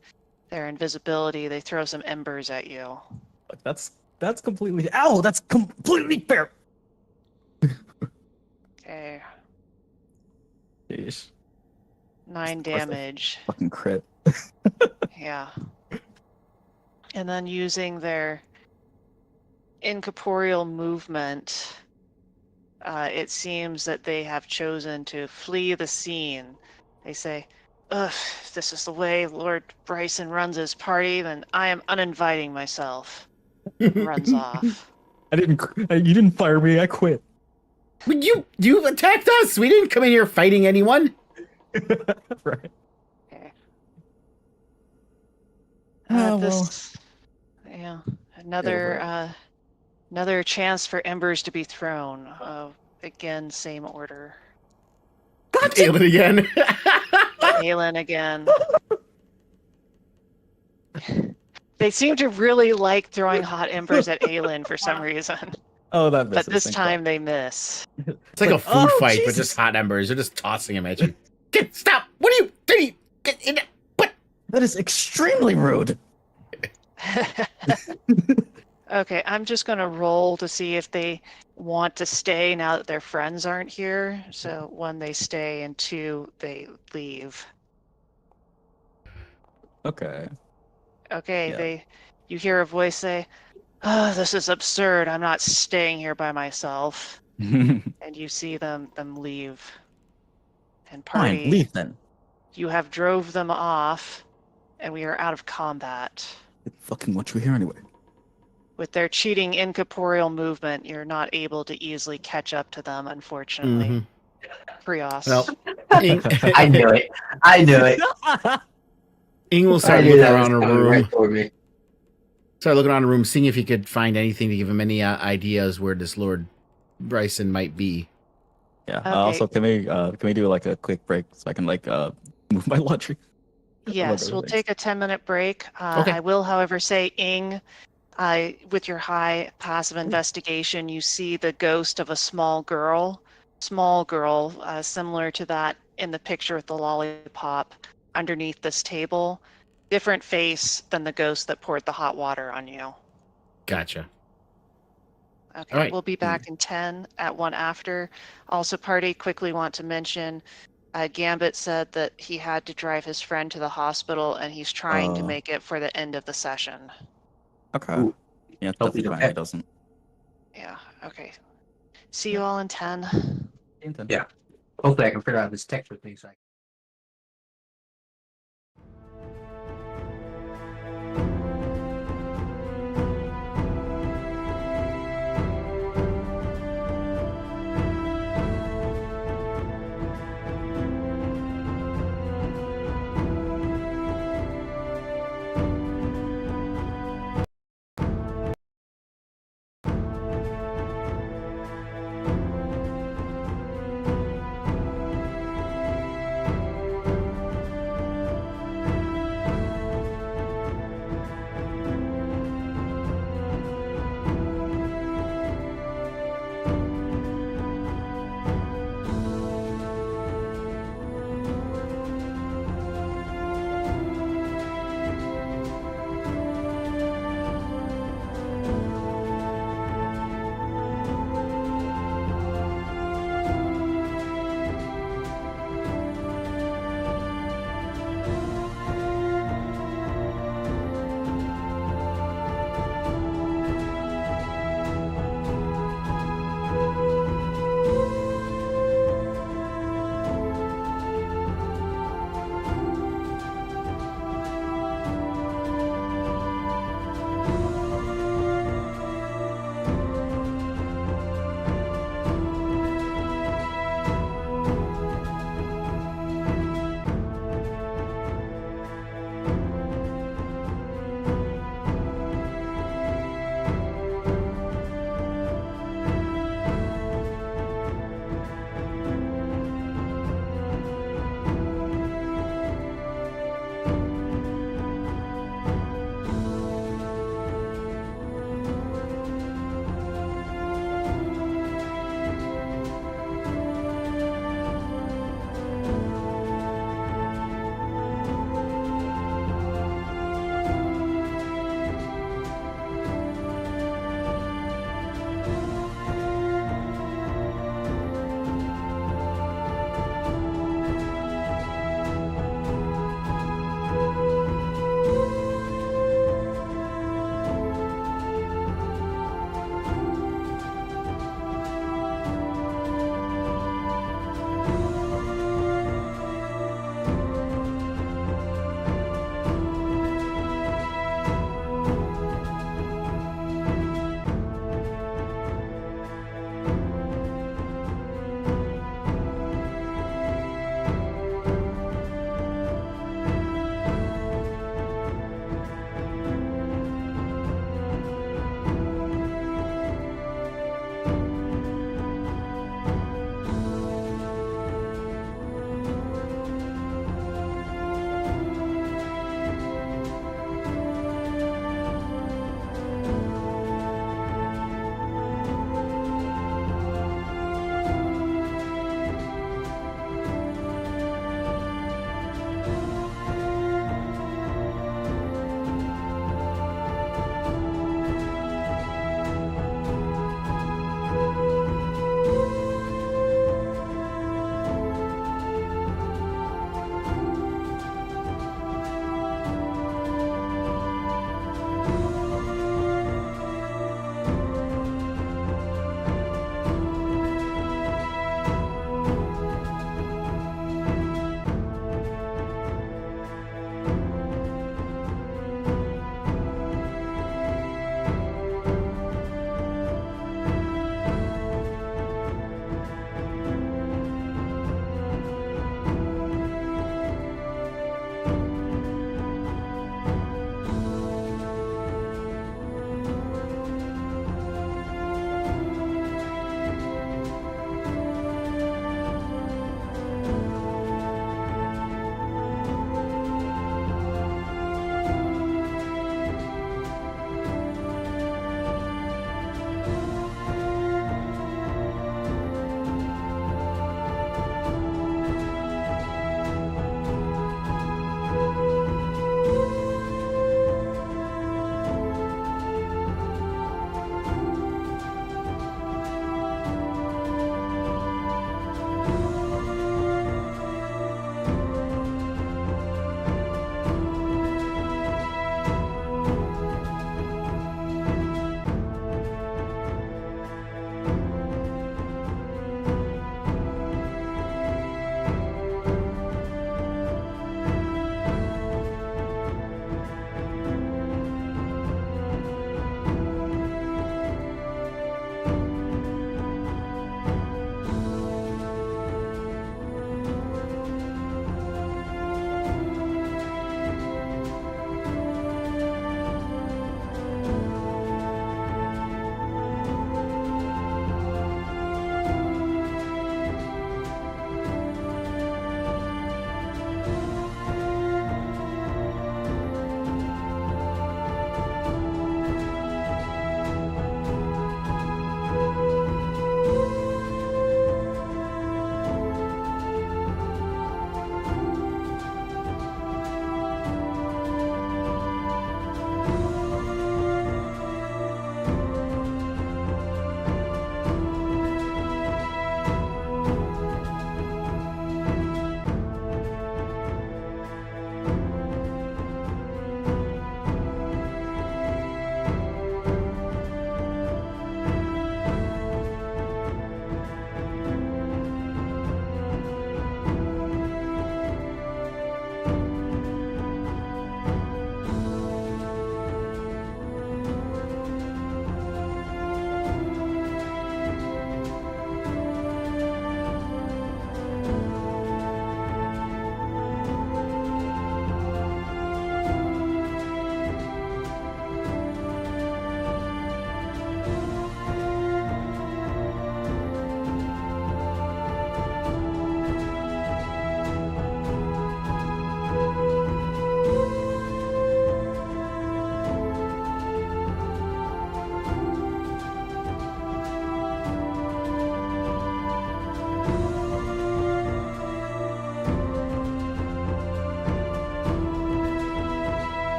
their invisibility. They throw some embers at you. Like, that's completely. Ow! That's completely fair. Okay, Jeez. 9 Of course, damage. Fucking crit. Yeah. And then using their incorporeal movement, it seems that they have chosen to flee the scene. They say, "Ugh, if this is the way Lord Bryson runs his party, then I am uninviting myself." Runs off. You didn't fire me. I quit. You attacked us. We didn't come in here fighting anyone. Right. Okay. Oh, This, yeah, another chance for embers to be thrown. Again, same order. Aelin again. Aelin again. They seem to really like throwing hot embers at Aelin for some reason, Oh, that but misses. this Thank time they miss. It's like a food oh, fight, but Jesus. just hot embers. They're just tossing him at you. Stop! What are you doing? Get in there. What? That is extremely rude. Okay, I'm just going to roll to see if they want to stay now that their friends aren't here. So 1, they stay, and 2, they leave. Okay. Okay, Yeah. you hear a voice say, "Oh, this is absurd. I'm not staying here by myself." And you see them leave. And Fine, party, leave then. you have drove them off, and we are out of combat. I fucking want you here anyway. With their cheating incorporeal movement, you're not able to easily catch up to them, unfortunately. Prios. Well, I knew it. I knew it. Ing will I start knew looking that was around a coming room. right for me. Start looking around a room, seeing if he could find anything to give him any ideas where this Lord Bryson might be. Yeah. Okay. Also, can we do like a quick break so I can like move my laundry? Yes, we'll take a 10-minute break. Okay. I will, however, say, Ing, with your high passive investigation, you see the ghost of a small girl, similar to that in the picture with the lollipop underneath this table. Different face than the ghost that poured the hot water on you. Gotcha. Okay, All right. we'll be back in 10 at 1 after. Also, party, quickly want to mention, Gambit said that he had to drive his friend to the hospital, and he's trying to make it for the end of the session. Okay. Ooh. Yeah, Hope he's definitely fine. okay. He doesn't. Yeah, okay. See you all in 10. Yeah. Hopefully I can figure out this texture thing so I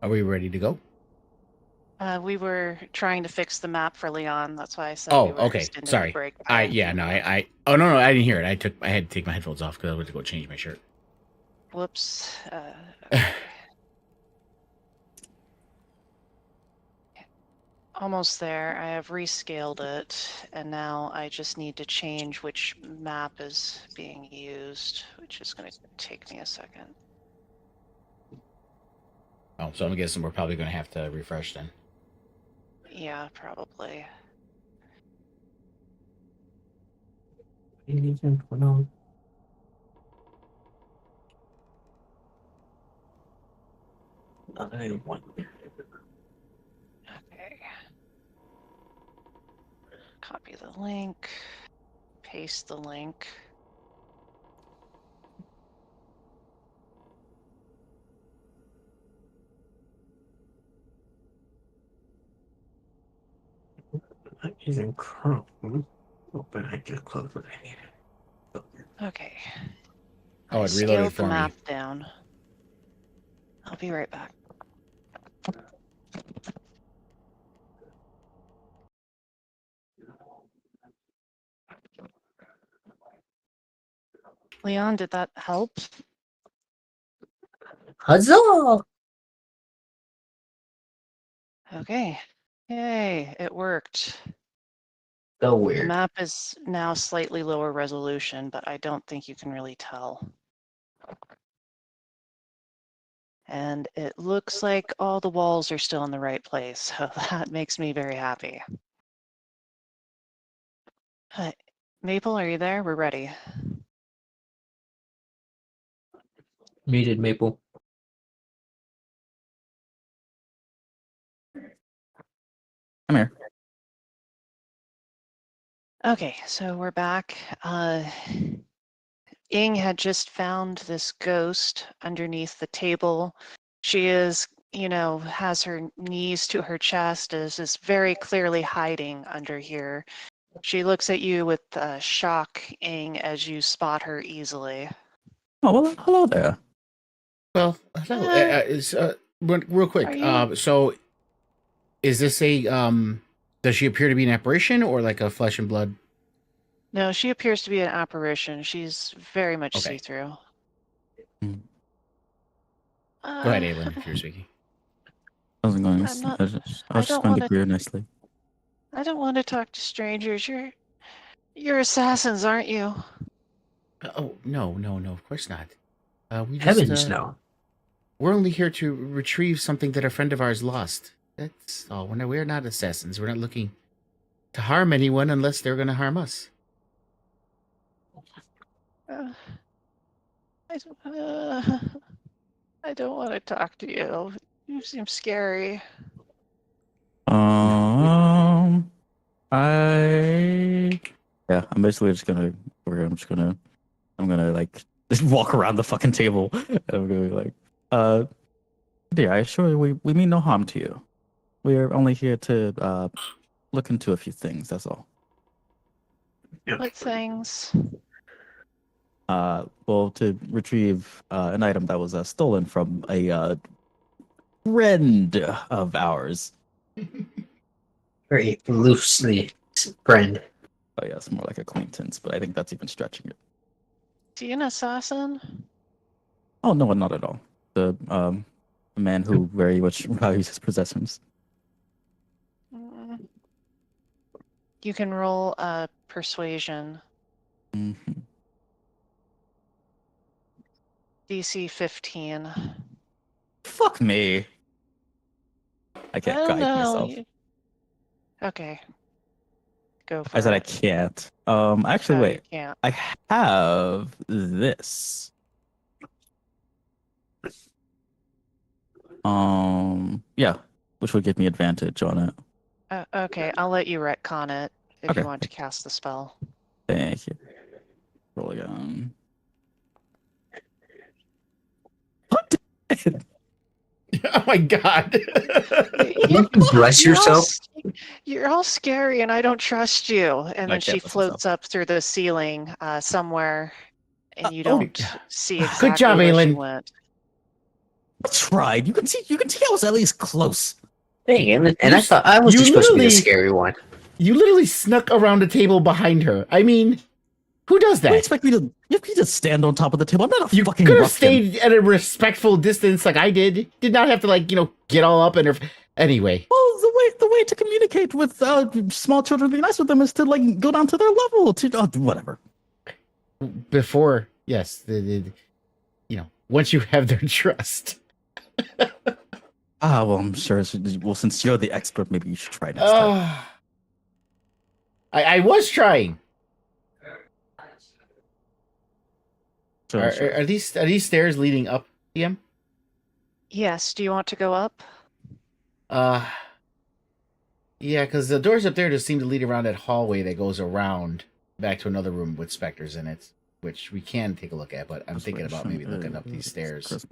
Are we ready to go? We were trying to fix the map for Leon. That's why I said Oh, we were okay. extending Sorry. the break. I oh no, I didn't hear it. I had to take my headphones off because I went to go change my shirt. Whoops. Okay. Almost there. I have rescaled it, and now I just need to change which map is being used, which is going to take me a second. Oh, so I'm guessing we're probably going to have to refresh then. Yeah, probably. Okay. Copy the link. Paste the link. I'm using Chrome. Open, I just close what I needed. Okay. Oh, I it reloaded scaled the for me. map down. I'll be right back. Leon, did that help? Huzzah! Okay. Yay, it worked. So The weird. map is now slightly lower resolution, but I don't think you can really tell. And it looks like all the walls are still in the right place, so that makes me very happy. Maple, are you there? We're ready. Muted Maple. I'm here. Okay, so we're back. Ing had just found this ghost underneath the table. She is, has her knees to her chest, is very clearly hiding under here. She looks at you with shock, Ing, as you spot her easily. Oh, well, hello there. Well, hello. Real quick. Are you- So is this a does she appear to be an apparition or like a flesh and blood? No, she appears to be an apparition. She's very much Okay. see-through. Hmm. Go ahead, Aelin, if you're speaking. I wasn't going. I'm not- I was just I don't going to wanna- greet her nicely. I don't want to talk to strangers. You're assassins, aren't you? Oh no, of course not. We just Heavens no. we're only here to retrieve something that a friend of ours lost. That's all. We're not assassins. We're not looking to harm anyone unless they're going to harm us. Uh, I don't want to talk to you. You seem scary. I'm basically just gonna. I'm gonna like just walk around the fucking table. And I'm gonna be like, dear, I assure you, we mean no harm to you. We are only here to look into a few things. That's all. What things? Well, to retrieve an item that was stolen from a friend of ours. Very loosely friend. Oh yeah, it's more like acquaintance, but I think that's even stretching it. Is he an assassin? Oh no, not at all. The man who very much values his possessions. Mm. You can roll persuasion. Mm-hmm. DC 15. Fuck me. I can't I don't guide know. myself. Okay. Go for I said I it. can't. Actually, Oh, wait. you can't. I have this. Yeah, which would give me advantage on it. Okay, I'll let you retcon it if Okay. you want to cast the spell. Thank you. Roll again. What? Oh my god. You can bless yourself. You're all scary and I don't trust you. And I then she can't bless myself. floats up through the ceiling somewhere and you oh. don't see Good exactly job, where she Aelin. went. I tried. You can see I was at least close. Dang, and I thought I was you just supposed to be the literally- scary one. You literally snuck around a table behind her. I mean, who does You that? expect me to? You expect me to stand on top of the table? I'm not a You fucking could have ruffian. stayed at a respectful distance like I did. Did not have to get all up in her. Anyway, Well, the way to communicate with small children, be nice with them, is to go down to their level. Whatever. before yes, once you have their trust. Well, I'm sure. Well, since you're the expert, maybe you should try next time. I was trying. Sure, sure. Are these stairs leading up, DM? Yes, do you want to go up? Yeah, because the doors up there just seem to lead around that hallway that goes around back to another room with specters in it, which we can take a look at. But I'm thinking about maybe looking up these stairs.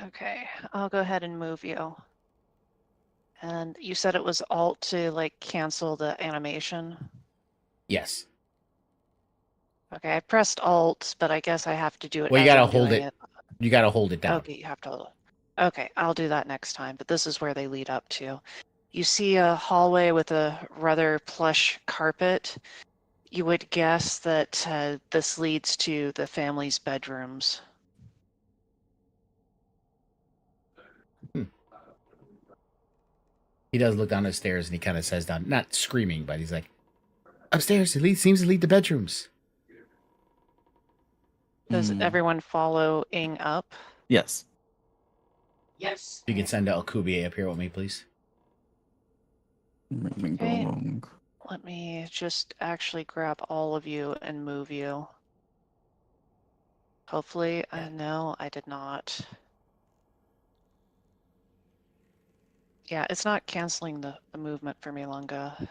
Okay, I'll go ahead and move you. And you said it was Alt to cancel the animation? Yes. Okay, I pressed Alt, but I guess I have to do it. Well, you as gotta I'm hold doing it. You gotta hold it down. Okay, you have to hold it. Okay, I'll do that next time, but this is where they lead up to. You see a hallway with a rather plush carpet. You would guess that this leads to the family's bedrooms. He does look down the stairs and he kind of says down, not screaming, but he's like, upstairs. Seems to lead to bedrooms. Does everyone following up? Yes. Yes. You can send Alcubie up here with me, please. Make me go Okay. along. Let me just actually grab all of you and move you. Hopefully, no, I did not. Yeah, it's not canceling the movement for me, Lunga.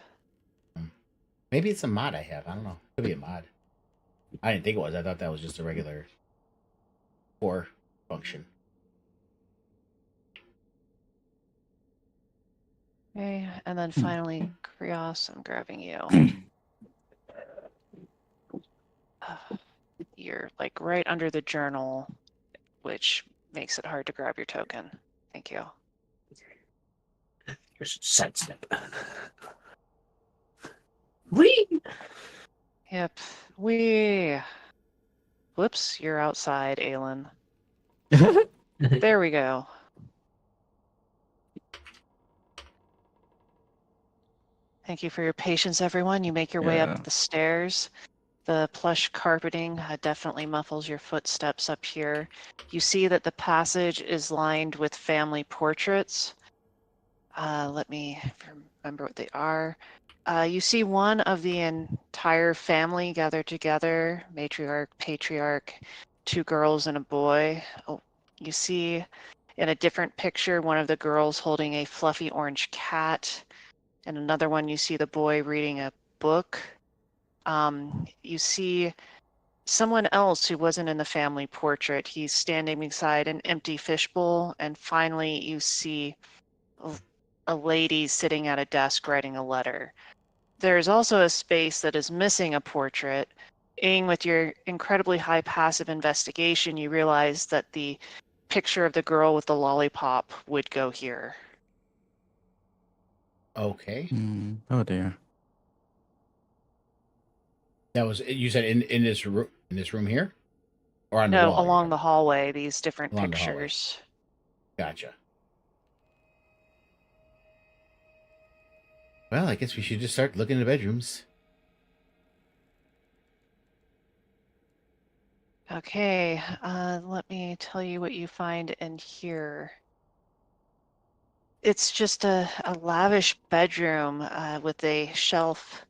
Maybe it's a mod I have. I don't know. Could be a mod. I didn't think it was. I thought that was just a regular core function. Okay, and then finally, Krios, I'm grabbing you. You're right under the journal, which makes it hard to grab your token. Thank you. Here's a sidestep. Whee! Yep. Whoops, you're outside, Aelin. There we go. Thank you for your patience, everyone. You make your way up the stairs. The plush carpeting definitely muffles your footsteps up here. You see that the passage is lined with family portraits. Let me remember what they are. You see one of the entire family gathered together, matriarch, patriarch, 2 girls and a boy. Oh, you see in a different picture one of the girls holding a fluffy orange cat. And another one, you see the boy reading a book. You see someone else who wasn't in the family portrait. He's standing beside an empty fishbowl. And finally, you see a lady sitting at a desk writing a letter. There's also a space that is missing a portrait. With your incredibly high passive investigation, you realize that the picture of the girl with the lollipop would go here. Okay. Oh dear. That was you said in this room here, or on the No, wall? along the hallway. These different Along the hallway. pictures. Gotcha. Well, I guess we should just start looking in the bedrooms. Okay, let me tell you what you find in here. It's just a lavish bedroom with a shelf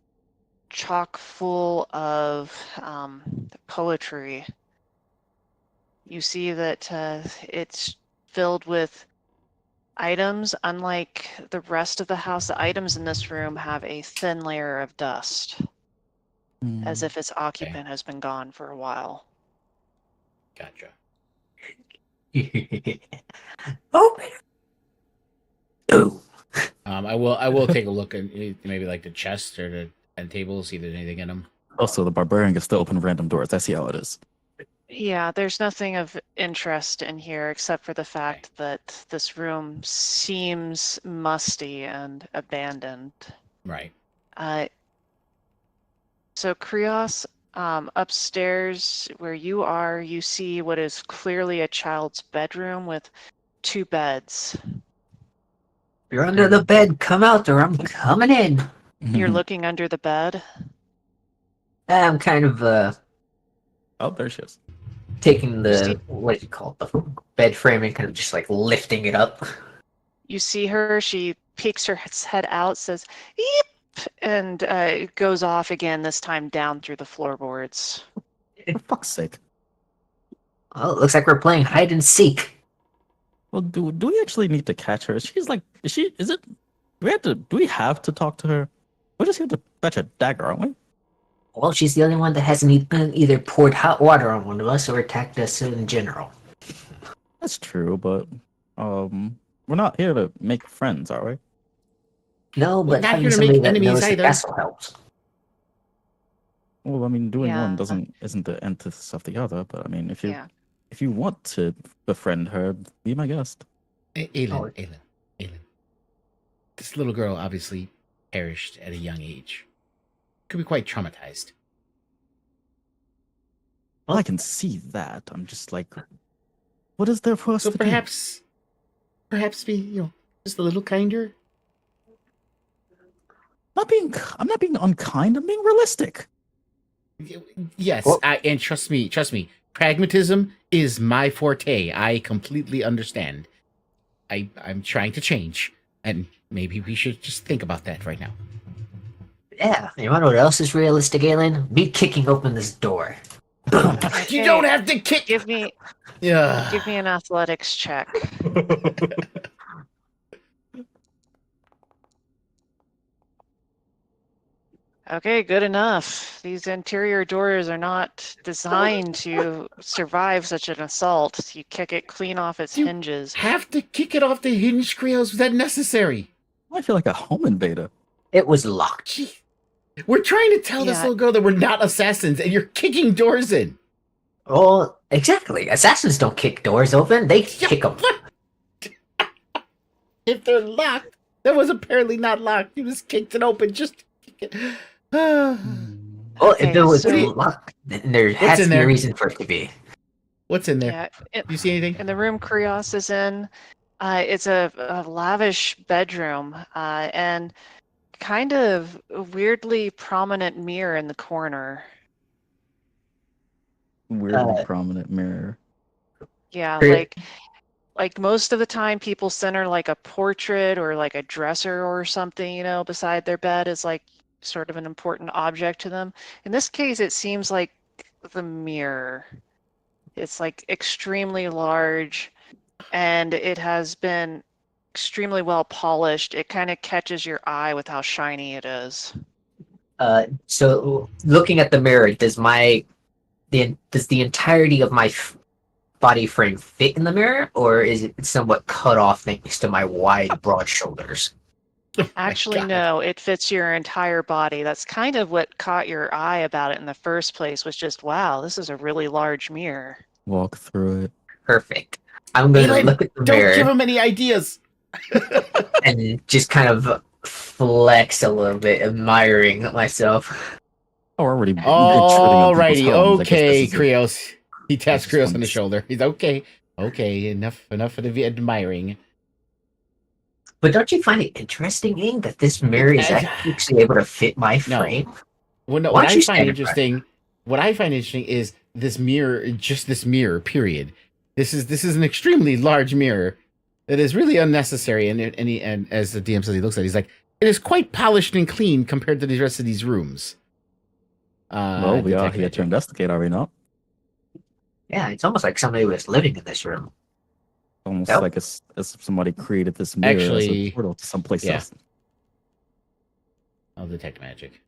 chock full of poetry. You see that it's filled with items. Unlike the rest of the house, the items in this room have a thin layer of dust, as if its occupant has been gone for a while. Gotcha. Open. Oh. I will take a look at maybe the chest or the end table, see if there's anything in them. Also, the barbarian gets to open random doors. I see how it is. Yeah, there's nothing of interest in here except for the fact that this room seems musty and abandoned. Right. Uh, so Krios, upstairs where you are, you see what is clearly a child's bedroom with 2 beds. You're under the bed. Come out or I'm coming in. You're looking under the bed. I'm kind of Oh, there she is. taking You see, what do you call it, the bed frame and kind of just like lifting it up. you see her, she peeks her head out, says, "Eep," and goes off again, this time down through the floorboards. For fuck's sake. Well, it looks like we're playing hide and seek. Well, do we actually need to catch her? Do we have to talk to her? We just have to fetch a dagger, aren't we? Well, she's the only one that hasn't either poured hot water on one of us or attacked us in general. That's true, but we're not here to make friends, are we? No, We're but not having here to somebody make that enemies knows the either. castle helps. Well, I mean, doing Yeah. one isn't the antithesis of the other, but I mean, if Yeah. you want to befriend her, be my guest. Aelin. This little girl obviously perished at a young age. Could be quite traumatized. Well, I can see that. I'm just like, what is there for us So to do? perhaps be, just a little kinder. I'm not being unkind. I'm being realistic. Yes, Well- and trust me, pragmatism is my forte. I completely understand. I'm trying to change, and maybe we should just think about that right now. Yeah, you want to know what else is realistic, Galen? Me kicking open this door. You Okay, don't have to kick. give me Yeah. an athletics check. Okay, good enough. These interior doors are not designed to survive such an assault. You kick it clean off its You- hinges. Have to kick it off the hinge, Krios. Was that necessary? I feel like a home invader. It was locked. Gee. We're trying to tell this Yeah. little girl that we're not assassins, and you're kicking doors in. Oh, exactly. Assassins don't kick doors open; they kick them. If they're locked, that was apparently not locked. You just kicked it open. Just kick it. Well, Okay, if it was so- locked, then there has in to be a there? reason for it to be. What's in there? Yeah, Do you see anything? in the room Krios is in, it's a lavish bedroom and kind of a weirdly prominent mirror in the corner. Weirdly prominent mirror. Yeah, Great. like most of the time people center like a portrait or like a dresser or something, beside their bed is like sort of an important object to them. In this case, it seems like the mirror. It's like extremely large and it has been extremely well polished. It kind of catches your eye with how shiny it is. So looking at the mirror, does the entirety of my body frame fit in the mirror, or is it somewhat cut off thanks to my wide, broad shoulders? Actually, God. no, it fits your entire body. That's kind of what caught your eye about it in the first place, was just, wow, this is a really large mirror. Walk through it. Perfect. I'm going to Aelin, look at the Don't mirror give him any ideas. and just kind of flex a little bit, admiring myself. Oh, we're already intruding on Alrighty, people's homes. I guess okay, this is it. Krios. He taps just Krios want on the to- shoulder. He's okay. Okay, enough of the admiring. But don't you find it interesting, Ing, that this mirror is actually able to fit my No. frame? Well, no, Why what don't I you find stand interesting, is this mirror, just this mirror. Period. This is an extremely large mirror that is really unnecessary. And as the DM says, he looks at it, he's like, it is quite polished and clean compared to the rest of these rooms. Well, we are detect here magic. to investigate, are we not? Yeah, it's almost like somebody was living in this room. Almost Yep. like as if somebody created this mirror as Actually, a portal to someplace yeah. else. I'll detect magic.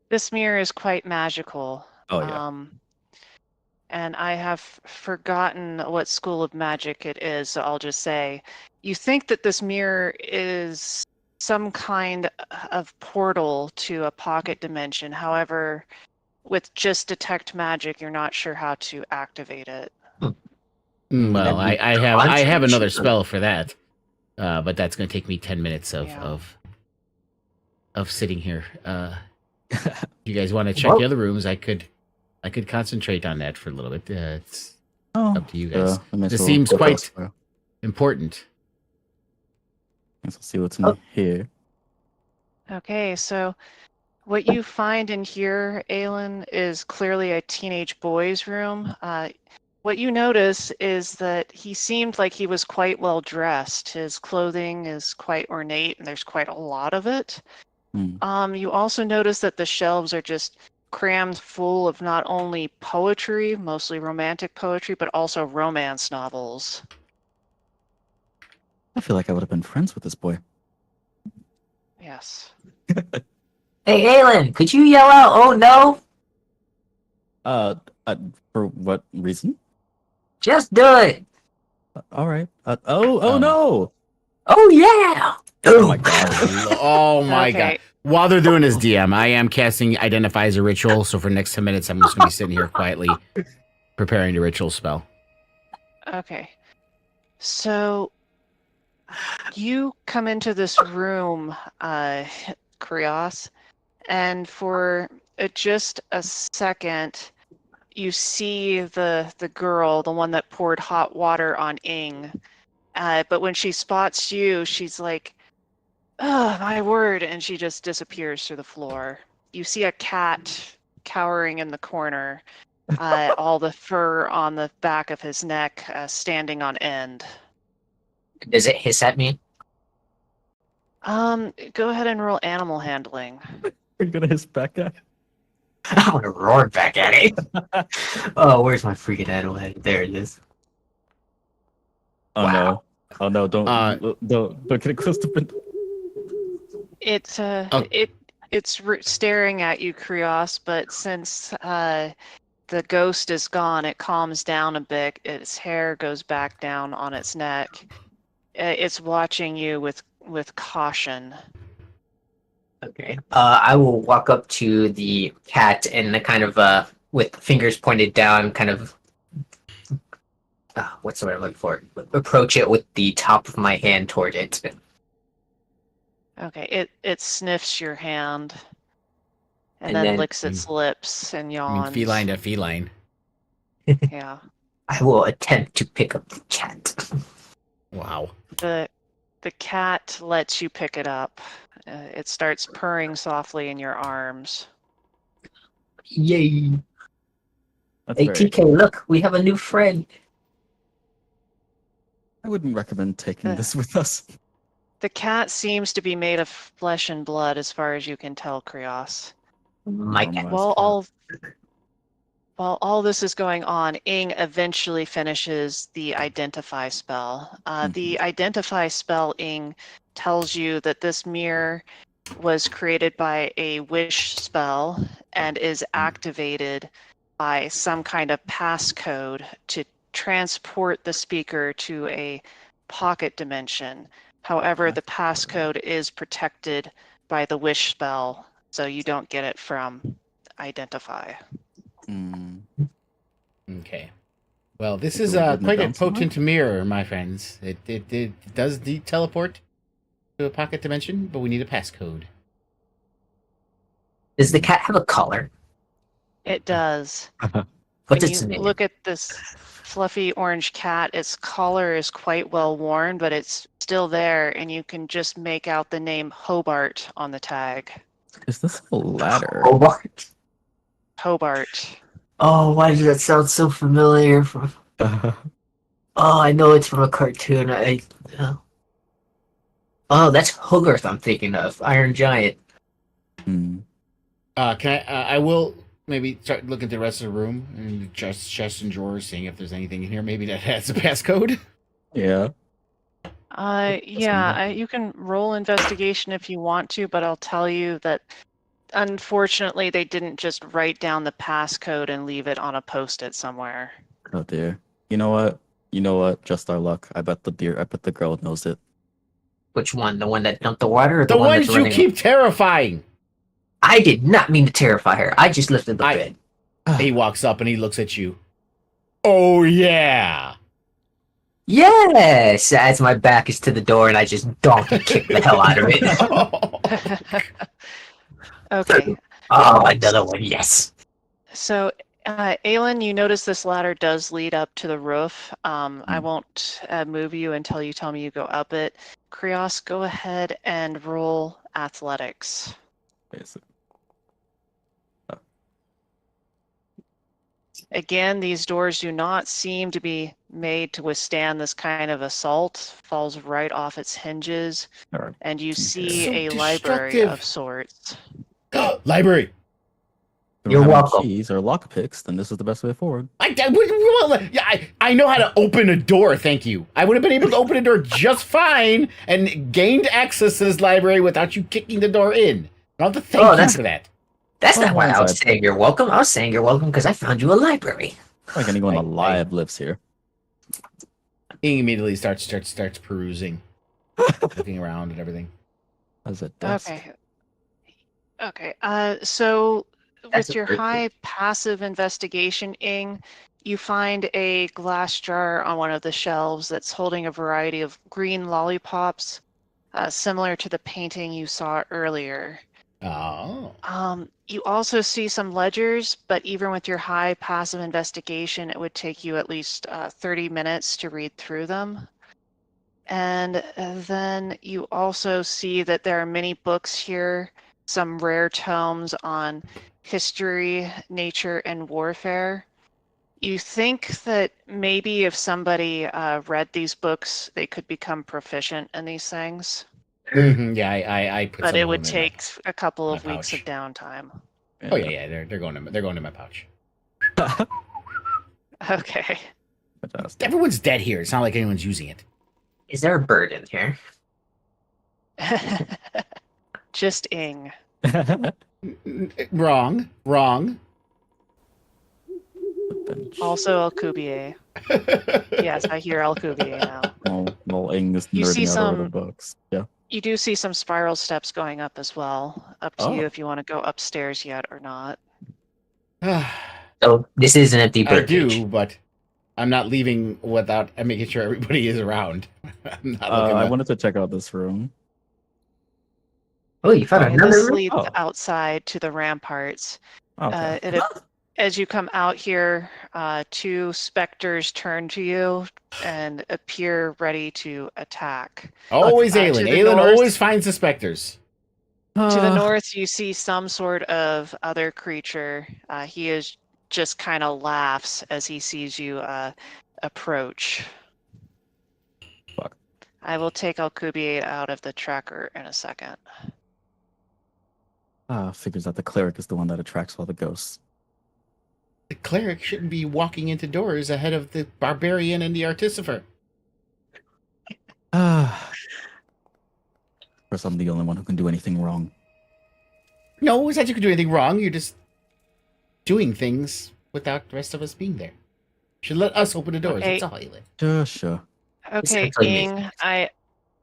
This mirror is quite magical. Oh yeah. And I have forgotten what school of magic it is, so I'll just say, you think that this mirror is some kind of portal to a pocket dimension. However, with just detect magic, you're not sure how to activate it. Well, That'd be I have another concentration. spell for that, but that's going to take me 10 minutes Yeah. of sitting here. If you guys want to check Well- the other rooms, I could concentrate on that for a little bit. It's Oh, up to you guys. I might as This well seems go quite elsewhere. important. Let's see what's in Oh. here. Okay, so what you find in here, Aelin, is clearly a teenage boy's room. What you notice is that he seemed like he was quite well dressed. His clothing is quite ornate, and there's quite a lot of it. You also notice that the shelves are just crammed full of not only poetry, mostly romantic poetry, but also romance novels. I feel like I would have been friends with this boy. Yes. Hey, Aelin, could you yell out, "Oh no"? For what reason? Just do it. All right. Um, No! Oh yeah. Oh my god. Oh my god. Okay. While they're doing this DM, I am casting Identify as a Ritual, so for the next 10 minutes, I'm just going to be sitting here quietly preparing the ritual spell. Okay. So you come into this room, Krios, and for just a second, you see the girl, the one that poured hot water on Ing. But when she spots you, she's like, "Oh, my word," and she just disappears through the floor. You see a cat cowering in the corner, all the fur on the back of his neck standing on end. Does it hiss at me? Go ahead and roll animal handling. Are you gonna hiss back at? I'm gonna roar back at it. Oh, where's my freaking animal head? There it is. Oh Wow. no! Oh no! Don't get it close to Pin. It's Oh. it's staring at you, Krios, but since the ghost is gone, it calms down a bit. Its hair goes back down on its neck. It's watching you with caution. Okay. I will walk up to the cat and kind of with fingers pointed down, kind of what's the word I'm looking for? Approach it with the top of my hand toward it. Okay, it sniffs your hand and And then then- licks its lips and I mean, yawns. feline to feline. Yeah. I will attempt to pick up the cat. Wow. The cat lets you pick it up. It starts purring softly in your arms. Yay! That's Hey very. TK, look, we have a new friend. I wouldn't recommend taking this with us. The cat seems to be made of flesh and blood as far as you can tell, Krios. My cat. Normalized While all this is going on, Ing eventually finishes the Identify spell. The Identify spell, Ing, tells you that this mirror was created by a wish spell and is activated by some kind of passcode to transport the speaker to a pocket dimension. However, the passcode is protected by the wish spell, so you don't get it from Identify. Okay. Well, this Think is we're putting it quite a down somewhere? potent mirror, my friends. It does teleport to a pocket dimension, but we need a passcode. Does the cat have a collar? It does. What's When its you name? look at this fluffy orange cat, its collar is quite well worn, but it's still there, and you can just make out the name Hobart on the tag. Is this a ladder? Oh, what? Hobart. Oh, why does that sound so familiar? From oh, I know it's from a cartoon. Oh, that's Hogarth I'm thinking of. Iron Giant. Hmm. Can I will maybe start looking at the rest of the room and just chest and drawers, seeing if there's anything in here maybe that has a passcode. Yeah. Yeah, you can roll investigation if you want to, but I'll tell you that unfortunately they didn't just write down the passcode and leave it on a post-it somewhere. Oh dear. You know what? Just our luck. I bet the girl knows it. Which one? The one that dumped the water, or the, The one ones that's you running? keep terrifying. I did not mean to terrify her. I just lifted the bed. He walks up and he looks at you. Oh, yeah. Yes! As my back is to the door and I just donkey kick the hell out of it. Okay. Oh, another one, yes. So, Aelin, you notice this ladder does lead up to the roof. I won't move you until you tell me you go up it. Krios, go ahead and roll athletics. Again, these doors do not seem to be made to withstand this kind of assault. Falls right off its hinges, and you see So a library destructive. of sorts. Library. If You're we have welcome. Keys or lockpicks, then this is the best way forward. I know how to open a door, thank you. I would have been able to open a door just fine and gained access to this library without you kicking the door in. I don't have to thank you for that. That's not Oh, why I was inside. saying you're welcome. I was saying you're welcome because I found you a library. Like anyone alive lives here. He immediately starts perusing, looking around and everything. As a desk. Okay. So That's with your a perfect- high passive investigation, Ing, you find a glass jar on one of the shelves that's holding a variety of green lollipops, similar to the painting you saw earlier. Oh. You also see some ledgers, but even with your high passive investigation, it would take you at least 30 minutes to read through them. And then you also see that there are many books here, some rare tomes on history, nature, and warfare. You think that maybe if somebody read these books, they could become proficient in these things. Yeah, I put But some it of would them in take a couple of my weeks of pouch. downtime. Oh yeah, they're going to my pouch. Okay. Fantastic. Everyone's dead here. It's not like anyone's using it. Is there a bird in here? Just Ing. Wrong. Also Alcubierre. Yes, I hear Alcubierre now. Well, Ing is You see nerding out over the some- books. Yeah. You do see some spiral steps going up as well. Up to you if you want to go upstairs yet or not. So this is an empty I bird do, cage. but I'm not leaving without making sure everybody is around. I'm not I wanted to check out this room. Oh, you found Okay, another this room? leads Oh. outside to the ramparts. Okay. As you come out here, two specters turn to you and appear ready to attack. Always to Aelin. the Aelin north. always finds the specters. To the north, you see some sort of other creature. He is just kind of laughs as he sees you approach. Fuck. I will take Alcubierre out of the tracker in a second. Figures out the cleric is the one that attracts all the ghosts. The cleric shouldn't be walking into doors ahead of the barbarian and the artificer. Of course, I'm the only one who can do anything wrong. No, it's not you can do anything wrong. You're just doing things without the rest of us being there. You should let us open the doors. Okay. That's all, Aelin. Sure. Okay, actually Ing, I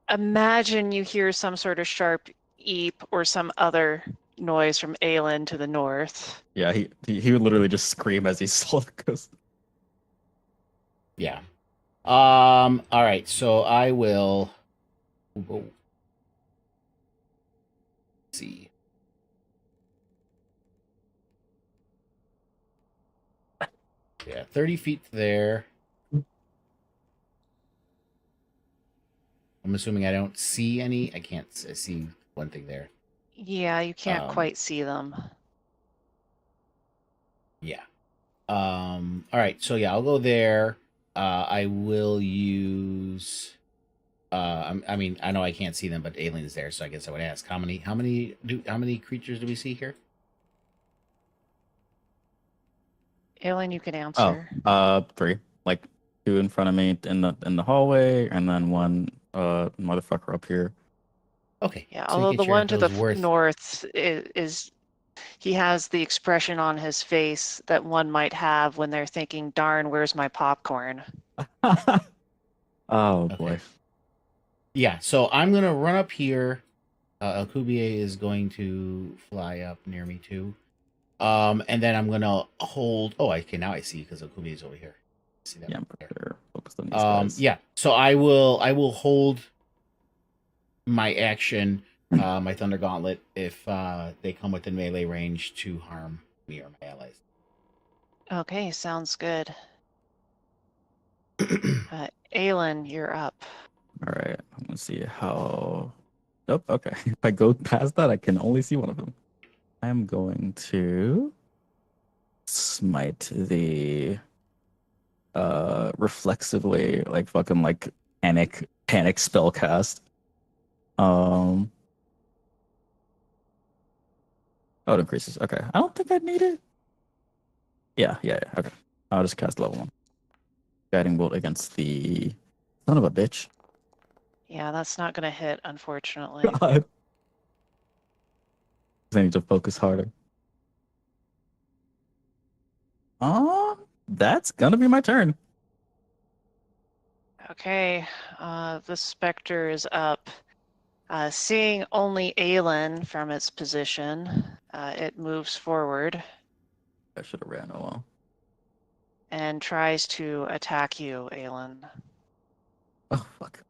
imagine you hear some sort of sharp eep or some other noise from Aelin to the north. Yeah, he would literally just scream as he saw the ghost. Yeah. All right. So I will. Let's see. Yeah, 30 feet there. I'm assuming I don't see any. I can't see one thing there. Yeah, you can't Um, quite see them. Yeah. All right. So yeah, I'll go there. I will use. I mean, I know I can't see them, but Ailen's there, so I guess I would ask how many creatures do we see here? Aelin, you can answer. 3. Like 2 in front of me in the hallway, and then one motherfucker up here. Okay. Yeah, so although you the get one to the those north is he has the expression on his face that one might have when they're thinking, darn, where's my popcorn? Oh Okay. boy. Yeah. So I'm gonna run up here. Alcubierre is going to fly up near me too. And then I'm gonna hold. Oh, now I see because Alcubierre is over here. See that? Yeah, I'm There. pretty focused on these guys. Yeah. So I will hold my action, my Thunder Gauntlet, if they come within melee range to harm me or my allies. Okay, sounds good. Aelin, you're up. All right, I'm gonna see how. Nope. Okay, if I go past that, I can only see one of them. I'm going to smite the reflexively, like fucking like panic spell cast. Oh, it increases. Okay, I don't think I need it. Yeah. Okay, I'll just cast level 1 guiding bolt against the son of a bitch. Yeah, that's not gonna hit, unfortunately. God. I need to focus harder. That's gonna be my turn. Okay, the specter is up. Seeing only Aelin from its position, it moves forward I should have ran. Oh well. and tries to attack you, Aelin. Oh fuck.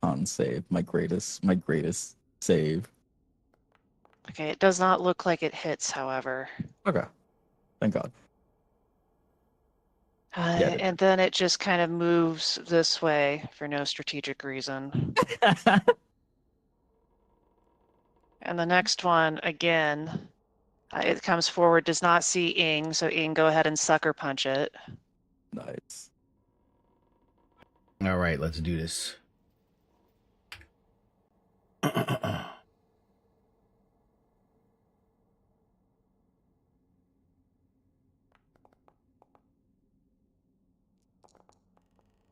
On save. My greatest save. Okay, it does not look like it hits, however. Okay. Thank God. Yeah, it And then it just kind of moves this way for no strategic reason. And the next one, again, it comes forward, does not see Ing, so Ing, go ahead and sucker punch it. Nice. All right, let's do this.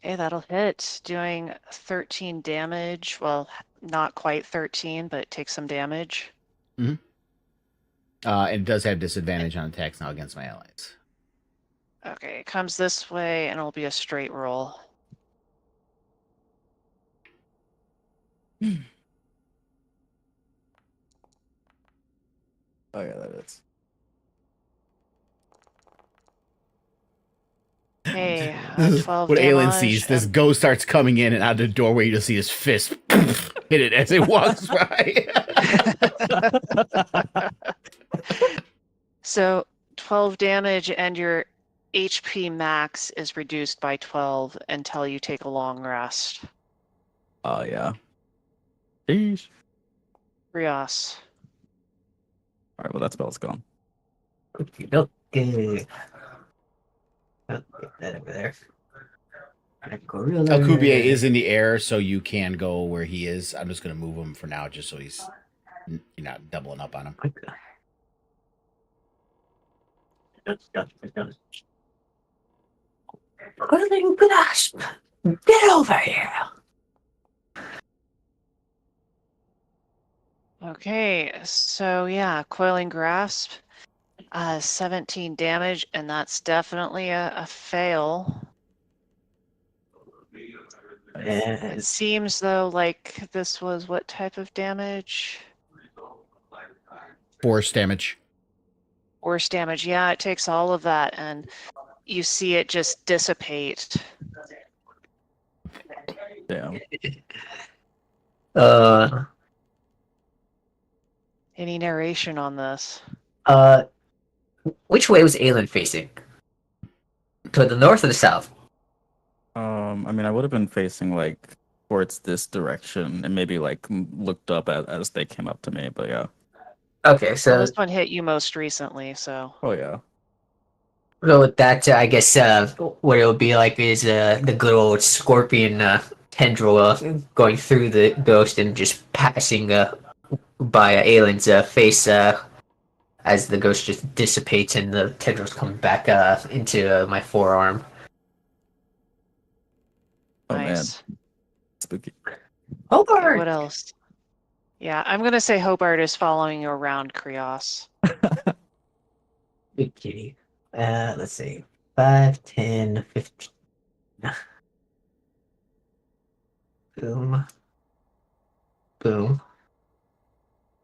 Okay, that'll hit, doing 13 damage. Well, not quite 13, but it takes some damage. It does have disadvantage on attacks now against my allies. Okay, it comes this way and it'll be a straight roll. Oh yeah, that is. Okay, This is 12 what Aelin damage. sees. This ghost starts coming in, and out the doorway, you just see his fist hit it as it walks by. So 12 damage and your HP max is reduced by 12 until you take a long rest. Oh yeah. Sheesh. Rios. All right, well that spell's gone. Okay. Okay. Oh, get that over there. Alcubierre is in the air, so you can go where he is. I'm just going to move him for now, just so you're not doubling up on him. Coiling grasp! Get over here! Okay, so yeah, coiling grasp, 17 damage, and that's definitely a fail. It seems though like this was what type of damage? Force damage. Force damage. Yeah, it takes all of that, and you see it just dissipate. Damn. Any narration on this? Which way was Aelin facing? To the north or the south? I mean, I would have been facing like towards this direction and maybe like looked up as they came up to me, but yeah. Okay, Well, so this one hit you most recently, so. Oh yeah. with that, I guess what it would be like is the good old scorpion tendril going through the ghost and just passing by Aelin's face as the ghost just dissipates and the tendrils come back into my forearm. Oh man. Nice. Spooky. Hobart! Okay, what else? Yeah, I'm gonna say Hobart is following you around, Krios. Big kitty. Let's see. 5, 10, 15. Boom. Boom.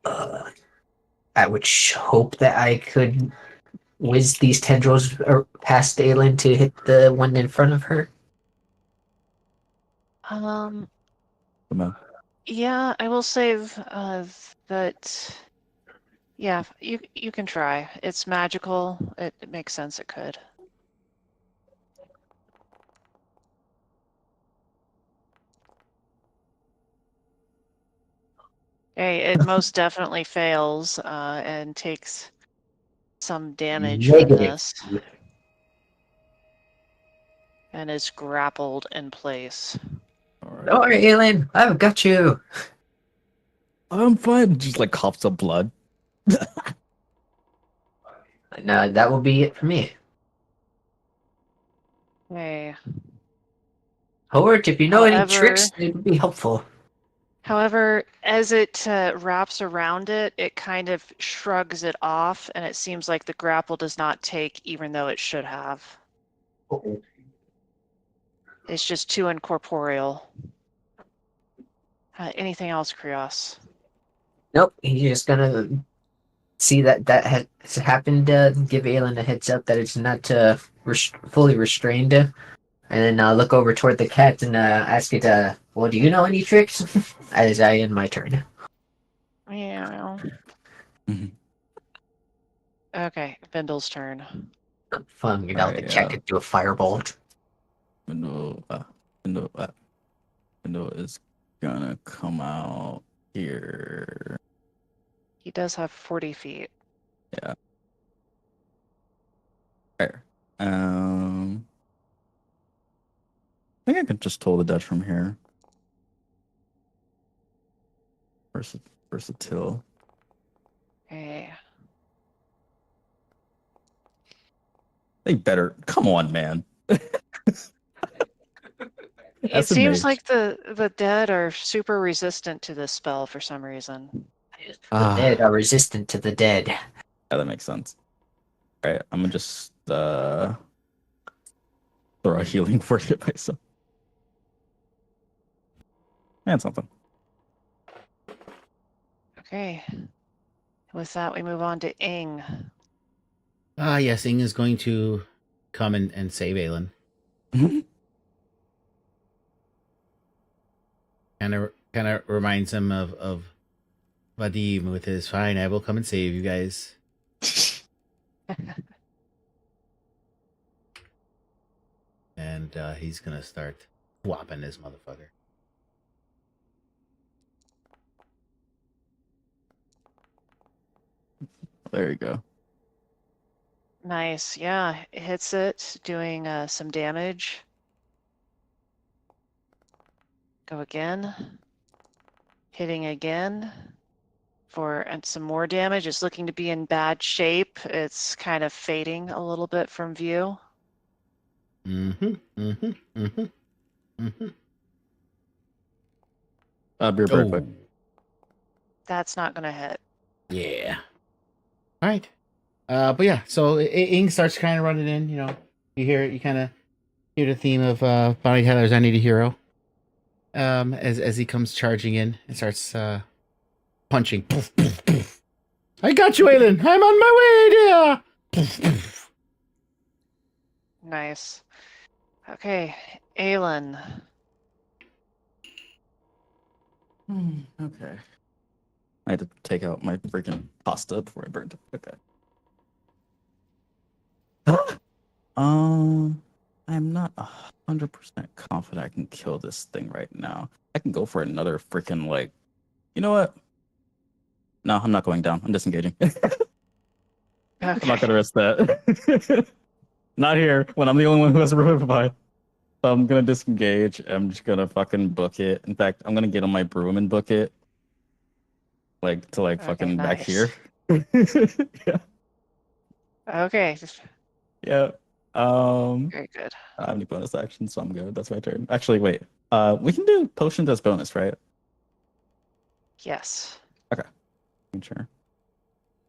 I would hope that I could whiz these tendrils past Aelin to hit the one in front of her. Um, Come on. yeah, I will say that. Yeah, you can try. It's magical. It makes sense. It could. Hey, it most definitely fails and takes some damage from Negative. this and is grappled in place. All right. Don't worry, Aelin. I've got you. I'm fine. Just like coughs up blood. No, that will be it for me. Hey. Howard, if you know any However, tricks, it would be helpful. as it wraps around it, it kind of shrugs it off, and it seems like the grapple does not take, even though it should have. Uh-oh. It's just too incorporeal. Anything else, Krios? Nope, he's just gonna see that has happened. Give Aelin a heads up that it's not fully restrained, and then look over toward the cat and ask it, "Well, do you know any tricks?" As I end my turn. Yeah. Mhm. Okay, Bindle's turn. Fun, the Alright, cat could do a firebolt. Window, window is gonna come out here. He does have 40 feet. Yeah. There. I think I could just toll the Dutch from here. Versatile. Okay. They better. Come on, man. It seems SMH. like the dead are super resistant to this spell for some reason. The dead are resistant to the dead. Yeah, that makes sense. All right, I'm gonna just throw a healing word at myself. And something. Okay. With that, we move on to Ing. Yes, Ing is going to come and save Aelin. Kind of reminds him of Vadim with his fine. I will come and save you guys. And he's gonna start whopping this motherfucker. There you go. Nice. Yeah, it hits it, doing some damage. Go again. Hitting again for some more damage. It's looking to be in bad shape. It's kind of fading a little bit from view. I'll be right back. That's not going to hit. Yeah. All right. But yeah, so Ing starts kind of running in. You know, you kind of hear the theme of Bounty Tyler's "I Need a Hero." As he comes charging in and starts punching. Poof, poof, poof. I got you, Aelin. I'm on my way, dear. Poof, poof. Nice. Okay, Aelin. Okay. I had to take out my freaking pasta before I burned it. Okay. I'm not 100% confident I can kill this thing right now. I can go for another freaking like. You know what? No, I'm not going down. I'm disengaging. I'm not gonna risk that. Not here when I'm the only one who has a revivify. So I'm gonna disengage. I'm just gonna fucking book it. In fact, I'm gonna get on my broom and book it. Like to like Okay, fucking back nice. here. Yeah. Okay, Yeah. very good. I don't have any bonus actions, so I'm good. That's my turn. Actually, wait. We can do potions as bonus, right? Yes. Sure.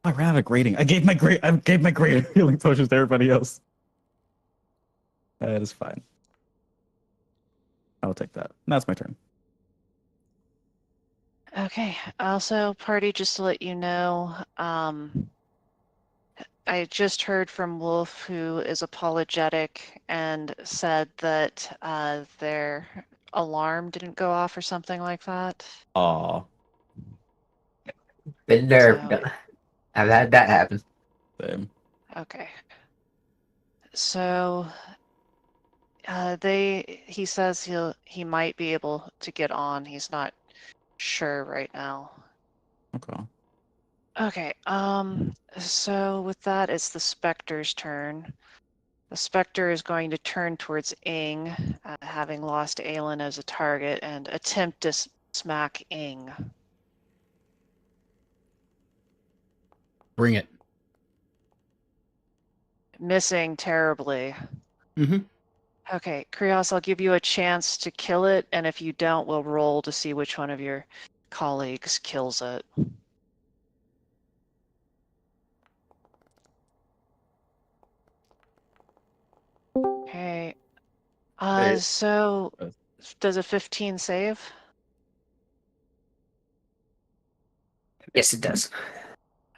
I ran out of grading. I gave my great healing potions to everybody else. That is fine. I'll take that. And that's my turn. Okay. Also, party, just to let you know, I just heard from Wolf, who is apologetic and said that their alarm didn't go off or something like that. Aw, Been there. So, I've had that happen. same. okay. So, he says he might be able to get on. He's not sure right now. Okay. Okay, so with that, it's the Spectre's turn. The Spectre is going to turn towards Ing, having lost Aelin as a target, and attempt to smack Ing. Bring it. Missing terribly. Mm-hmm. Okay, Krios, I'll give you a chance to kill it, and if you don't, we'll roll to see which one of your colleagues kills it. Okay. Hey. So does a 15 save? Yes, it does.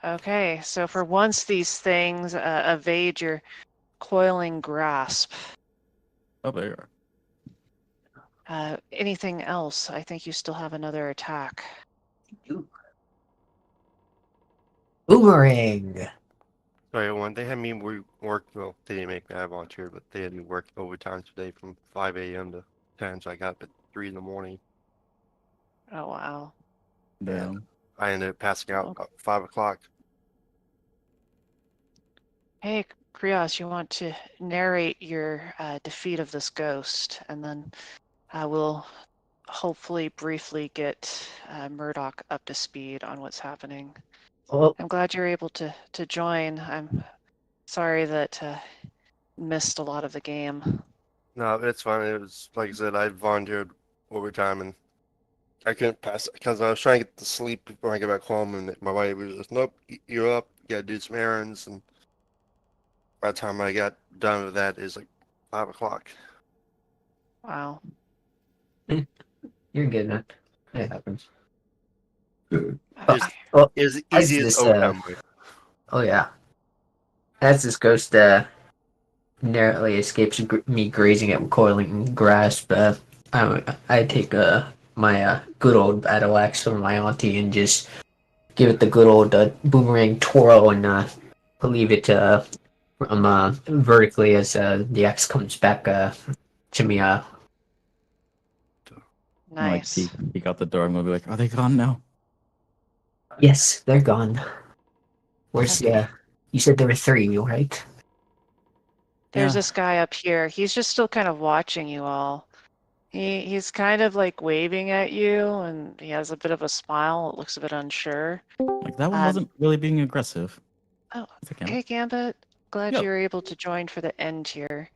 Okay, so for once these things evade your coiling grasp. Oh, there you are. Anything else? I think you still have another attack. Boomerang. Sorry, one. They had me work. Well, they didn't make me. I volunteered, but they had me work overtime today from 5 a.m. to 10. So I got up at 3 in the morning. Oh, wow. Damn. I ended up passing out Okay. at 5 o'clock. Hey, Krios, you want to narrate your defeat of this ghost, and then we'll hopefully briefly get Murdoch up to speed on what's happening. Well, I'm glad you're able to join. I'm sorry that missed a lot of the game. No, it's fine. It was like I said. I volunteered overtime, and I couldn't pass it because I was trying to get to sleep before I get back home, and my wife was just, "Nope, you're up. You gotta do some errands." And by the time I got done with that, it's like 5 o'clock. Wow. you're good, man. It happens. Okay. Well, It was as easy as this, overtime. oh yeah, as this ghost narrowly escapes me grazing at coiling grasp, I take my good old battle axe from my auntie and just give it the good old boomerang twirl and leave it from vertically as the axe comes back to me. Like, Nice. peek out the door. I'm gonna be like, are they gone now? Yes, they're gone. Where's Okay. You said there were three, right? There's Yeah. this guy up here. He's just still kind of watching you all. He's kind of like waving at you, and he has a bit of a smile. It looks a bit unsure. Like, that one wasn't really being aggressive. Oh, It's okay. hey Gambit. Glad Yep. you were able to join for the end here.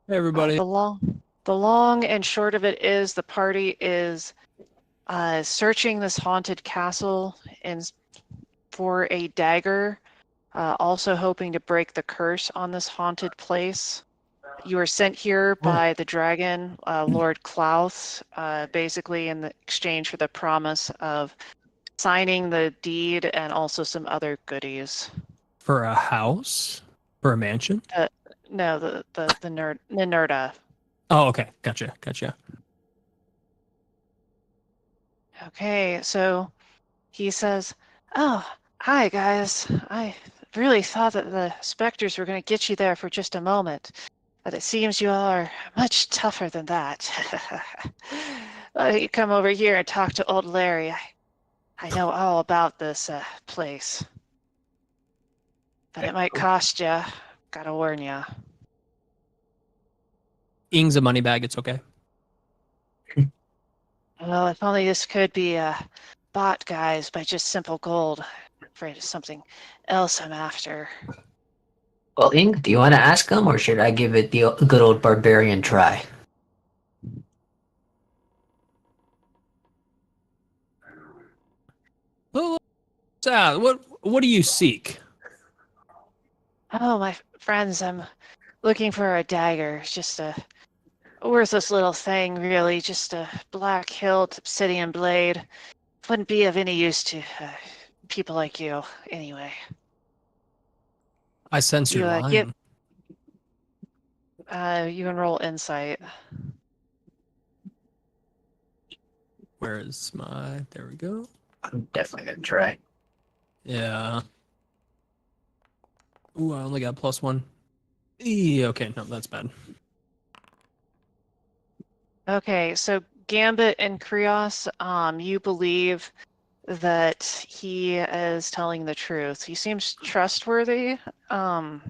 Hey, everybody. The long and short of it is the party is searching this haunted castle for a dagger, also hoping to break the curse on this haunted place. You were sent here by the dragon, Lord Klaus, basically in the exchange for the promise of signing the deed and also some other goodies. For a house? For a mansion? No, the Nerda. Oh, okay. Gotcha. Okay, so he says, "Oh, hi guys. I really thought that the specters were going to get you there for just a moment, but it seems you all are much tougher than that. Why don't you come over here and talk to old Larry? I know all about this place, but it might cost you. Gotta warn you." Ing's a money bag. It's okay. Well, if only this could be bought, guys, by just simple gold. I'm afraid it's something else I'm after. Well, Ing, do you want to ask him, or should I give it the good old barbarian try? Well, what do you seek? Oh, my friends, I'm looking for a dagger. It's just a worthless little thing, really. Just a black hilt obsidian blade wouldn't be of any use to people like you, anyway. I sense you're You lying. you can roll insight. Where is my? There we go. I'm definitely gonna try. Yeah. Ooh, I only got +1. Okay, no, that's bad. Okay, so Gambit and Krios, you believe that he is telling the truth. He seems trustworthy. I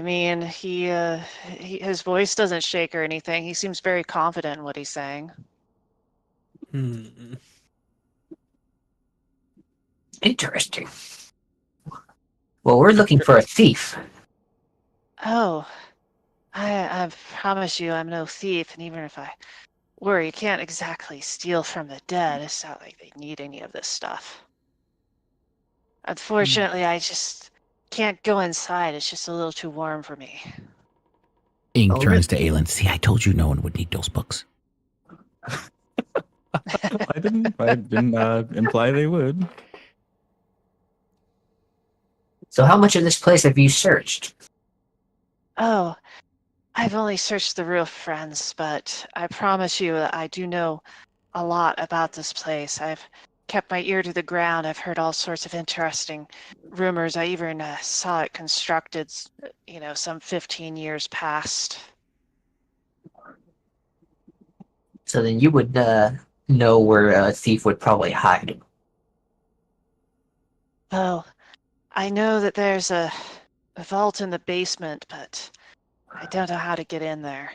mean, his voice doesn't shake or anything. He seems very confident in what he's saying. Interesting. Well, we're looking for a thief. Oh, I promise you I'm no thief, and even if I were, you can't exactly steal from the dead. It's not like they need any of this stuff. Unfortunately, I just can't go inside. It's just a little too warm for me. Ing Oh, turns to Aelin. See, I told you no one would need those books. I didn't imply they would. So how much of this place have you searched? Oh, I've only searched the roof, friends, but I promise you that I do know a lot about this place. I've kept my ear to the ground. I've heard all sorts of interesting rumors. I even saw it constructed, some 15 years past. So then you would know where a thief would probably hide. Well, I know that there's a vault in the basement, but I don't know how to get in there.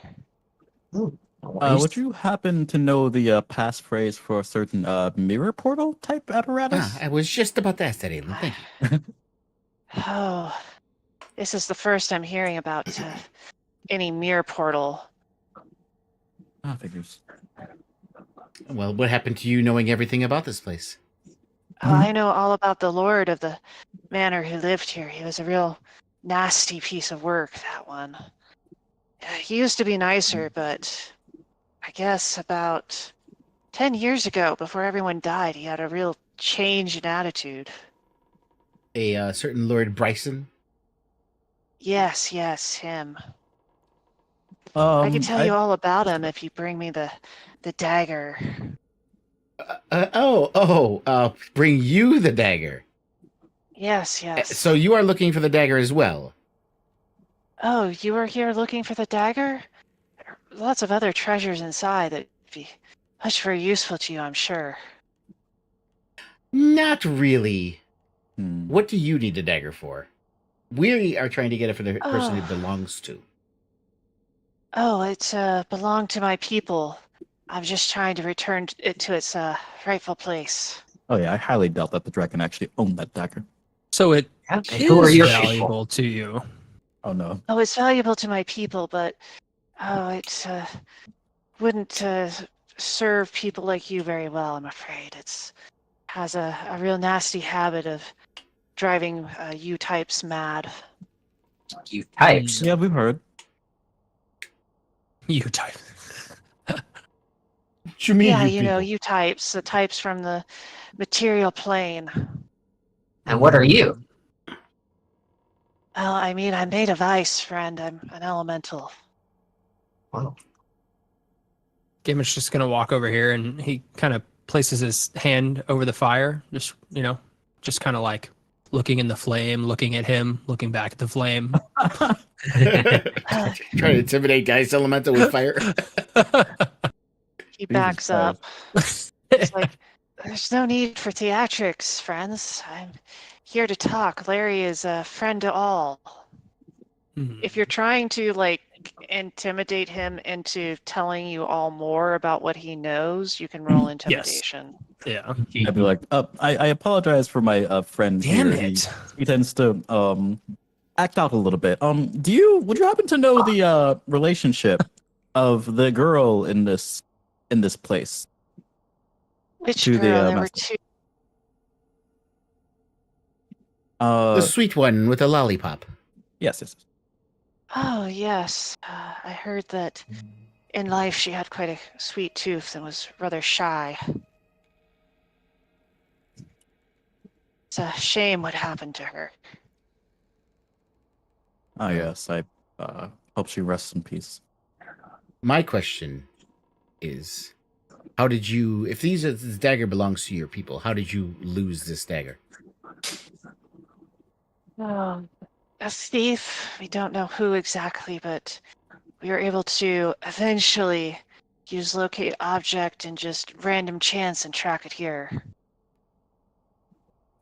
Would you happen to know the passphrase for a certain mirror portal type apparatus? I was just about to ask that, Aelin. Thank you. Oh, this is the first I'm hearing about any mirror portal. Figures. Well, what happened to you knowing everything about this place? Oh, I know all about the lord of the manor who lived here. He was a real nasty piece of work, that one. He used to be nicer, but I guess about 10 years ago, before everyone died, he had a real change in attitude. A certain Lord Bryson? Yes, him. I can tell you all about him if you bring me the dagger. Bring you the dagger. Yes. So you are looking for the dagger as well? Oh, you were here looking for the dagger? There are lots of other treasures inside that would be much very useful to you, I'm sure. Not really. Hmm. What do you need the dagger for? We are trying to get it for the person it belongs to. Oh, it belonged to my people. I'm just trying to return it to its rightful place. Oh yeah, I highly doubt that the dragon actually owned that dagger. So it Okay, who are is your valuable to you. Oh no. Oh, it's valuable to my people, but it wouldn't serve people like you very well, I'm afraid. It has a real nasty habit of driving you types mad. You types. Yeah, we've heard. You type. What you mean, Yeah, you people? you types, the types from the material plane. And what are you? Well, I mean, I'm made of ice, friend. I'm an elemental. Wow. Gimmick's just gonna walk over here and he kind of places his hand over the fire, just kind of like looking in the flame, looking at him, looking back at the flame. Trying to intimidate guys elemental with fire. He backs up. It's like, there's no need for theatrics, friends. I'm here to talk. Larry is a friend to all. If you're trying to, intimidate him into telling you all more about what he knows, you can roll intimidation. Yeah. I'd be like, I apologize for my friend Damn here. it. He tends to act out a little bit. Would you happen to know the relationship of the girl in this place? Which To the, girl? There were master. two. The sweet one with a lollipop. Yes. Oh, yes. I heard that in life she had quite a sweet tooth and was rather shy. It's a shame what happened to her. Oh yes, I hope she rests in peace. My question is, how did you? If this dagger belongs to your people, how did you lose this dagger? Oh, a thief. We don't know who exactly, but we were able to eventually use locate object and just random chance and track it here.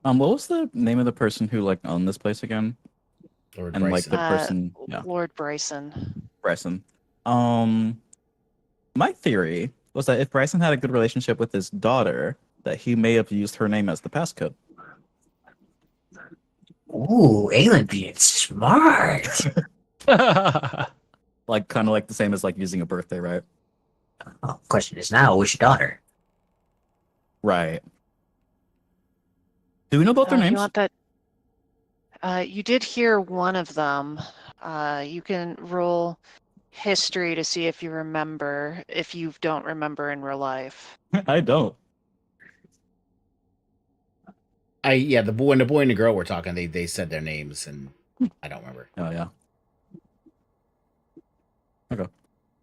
What was the name of the person who like owned this place again? Lord And like Bryson. the person, yeah, Lord Bryson. Bryson. My theory was that if Bryson had a good relationship with his daughter, that he may have used her name as the passcode. Ooh, Aelin being smart. Like kind of like the same as like using a birthday, right? Oh, question is now, which daughter? Right. Do we know both their You names? want that? You did hear one of them. You can roll history to see if you remember, if you don't remember in real life. I don't. The boy and the girl were talking. They said their names, and I don't remember. Oh yeah.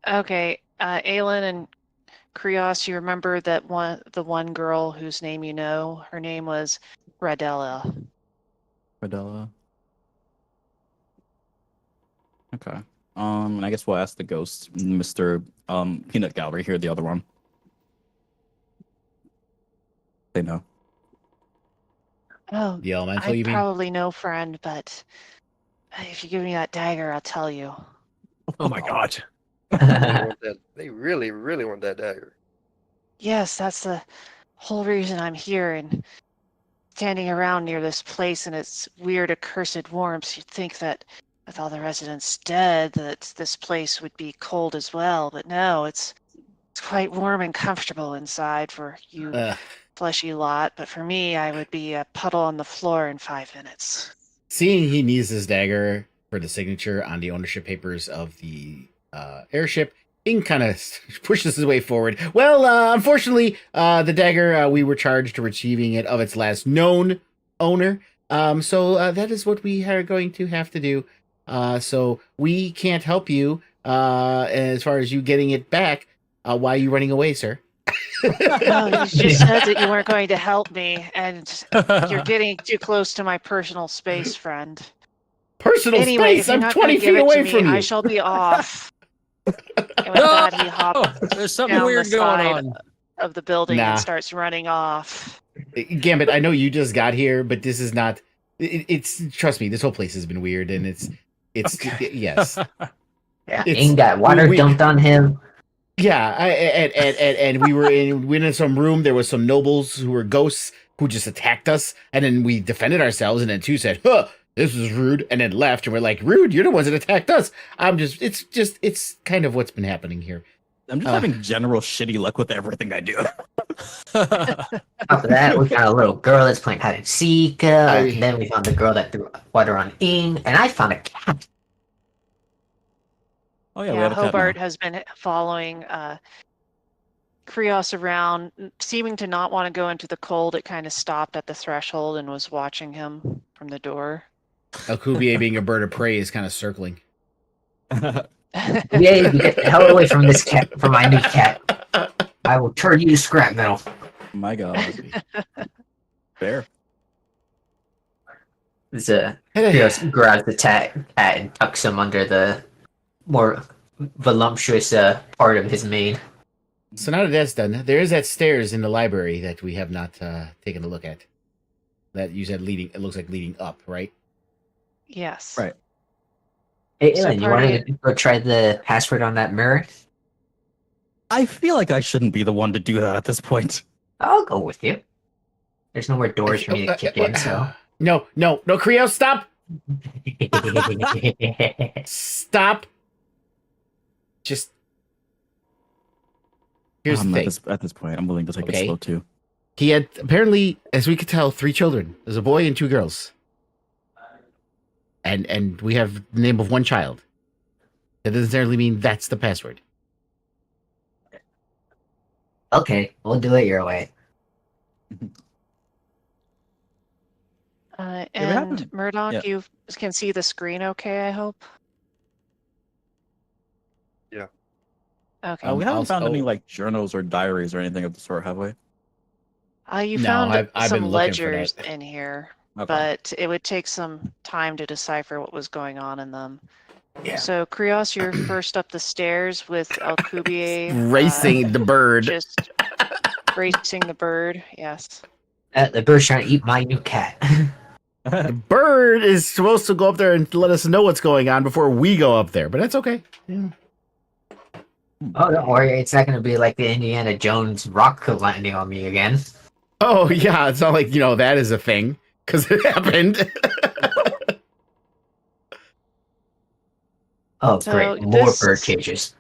Okay, Aelin and Krios, you remember the one girl whose name you know? Her name was Radella. Radella. Okay. And I guess we'll ask the ghost, Mr. Peanut Gallery here, the other one. They know. Oh, The elemental, I you mean? probably know, friend, but if you give me that dagger, I'll tell you. Oh my god. They really, really want that dagger. Yes, that's the whole reason I'm here and standing around near this place and its weird accursed warmth. You'd think that with all the residents dead, that this place would be cold as well, but no, it's quite warm and comfortable inside for you fleshy lot, but for me, I would be a puddle on the floor in 5 minutes. Seeing he needs this dagger for the signature on the ownership papers of the airship, Ing kind of pushes his way forward. Well, unfortunately, the dagger, we were charged to retrieving it of its last known owner. So that is what we are going to have to do. So we can't help you as far as you getting it back. Why are you running away, sir? No, you just said that you weren't going to help me, and you're getting too close to my personal space, friend. Personal Anyway, space? if you're I'm not 20 going to give feet it away to me, from you. I shall be off. And with No! that, he hopped There's something down weird the going side on. of the building Nah. and starts running off. Gambit, I know you just got here, but this is not. It's trust me, this whole place has been weird, and it's yes, Yeah, It's- Aang got water we- dumped on him. yeah. And we were in some room. There was some nobles who were ghosts who just attacked us, and then we defended ourselves, and then two said, "Huh, this was rude," and then left, and we're like, "Rude, you're the ones that attacked us." It's kind of what's been happening here. I'm just having general shitty luck with everything I do. After that, we found a little girl that's playing hide and seek. I- And then we found the girl that threw water on Aang, and I found a cat. Oh yeah, we Yeah, have a cat Hobart now. has been following Krios around, seeming to not want to go into the cold. It kind of stopped at the threshold and was watching him from the door. Alcubierre, being a bird of prey, is kind of circling. Yay, you get the hell away from this cat, from my new cat. I will turn you to scrap metal. My God. Fair. Krios grabs the cat and tucks him under the more voluptuous part of his mane. So now that that's done, there is that stairs in the library that we have not taken a look at. That you said leading. It looks like leading up, right? Yes. Right. Hey, So Aelin, you part of want to go try the password on that mirror? I feel like I shouldn't be the one to do that at this point. I'll go with you. There's no more doors for me to kick in, so. No, Krios, stop! Stop! Just here's the thing. At this point, I'm willing to take it Okay. slow too. He had apparently, as we could tell, 3 children. There's a boy and 2 girls. And we have the name of 1 child. That doesn't necessarily mean that's the password. Okay, we'll do it your way. we And haven't- Murdoch, yeah. you can see the screen okay, I hope? Yeah. Okay. We haven't I'll- found any oh. like journals or diaries or anything of the sort, have we? You No, found I've some been looking for ledgers that. in here, Okay. but it would take some time to decipher what was going on in them. Yeah. So, Krios, you're first up the stairs with Alcubierre Racing the bird. just racing the bird. Yes. The bird's trying to eat my new cat. The bird is supposed to go up there and let us know what's going on before we go up there, but that's okay. Yeah. Oh, don't worry. It's not going to be like the Indiana Jones rock landing on me again. Oh yeah, it's not like that is a thing because it happened. Oh, So great. More this- bird cages.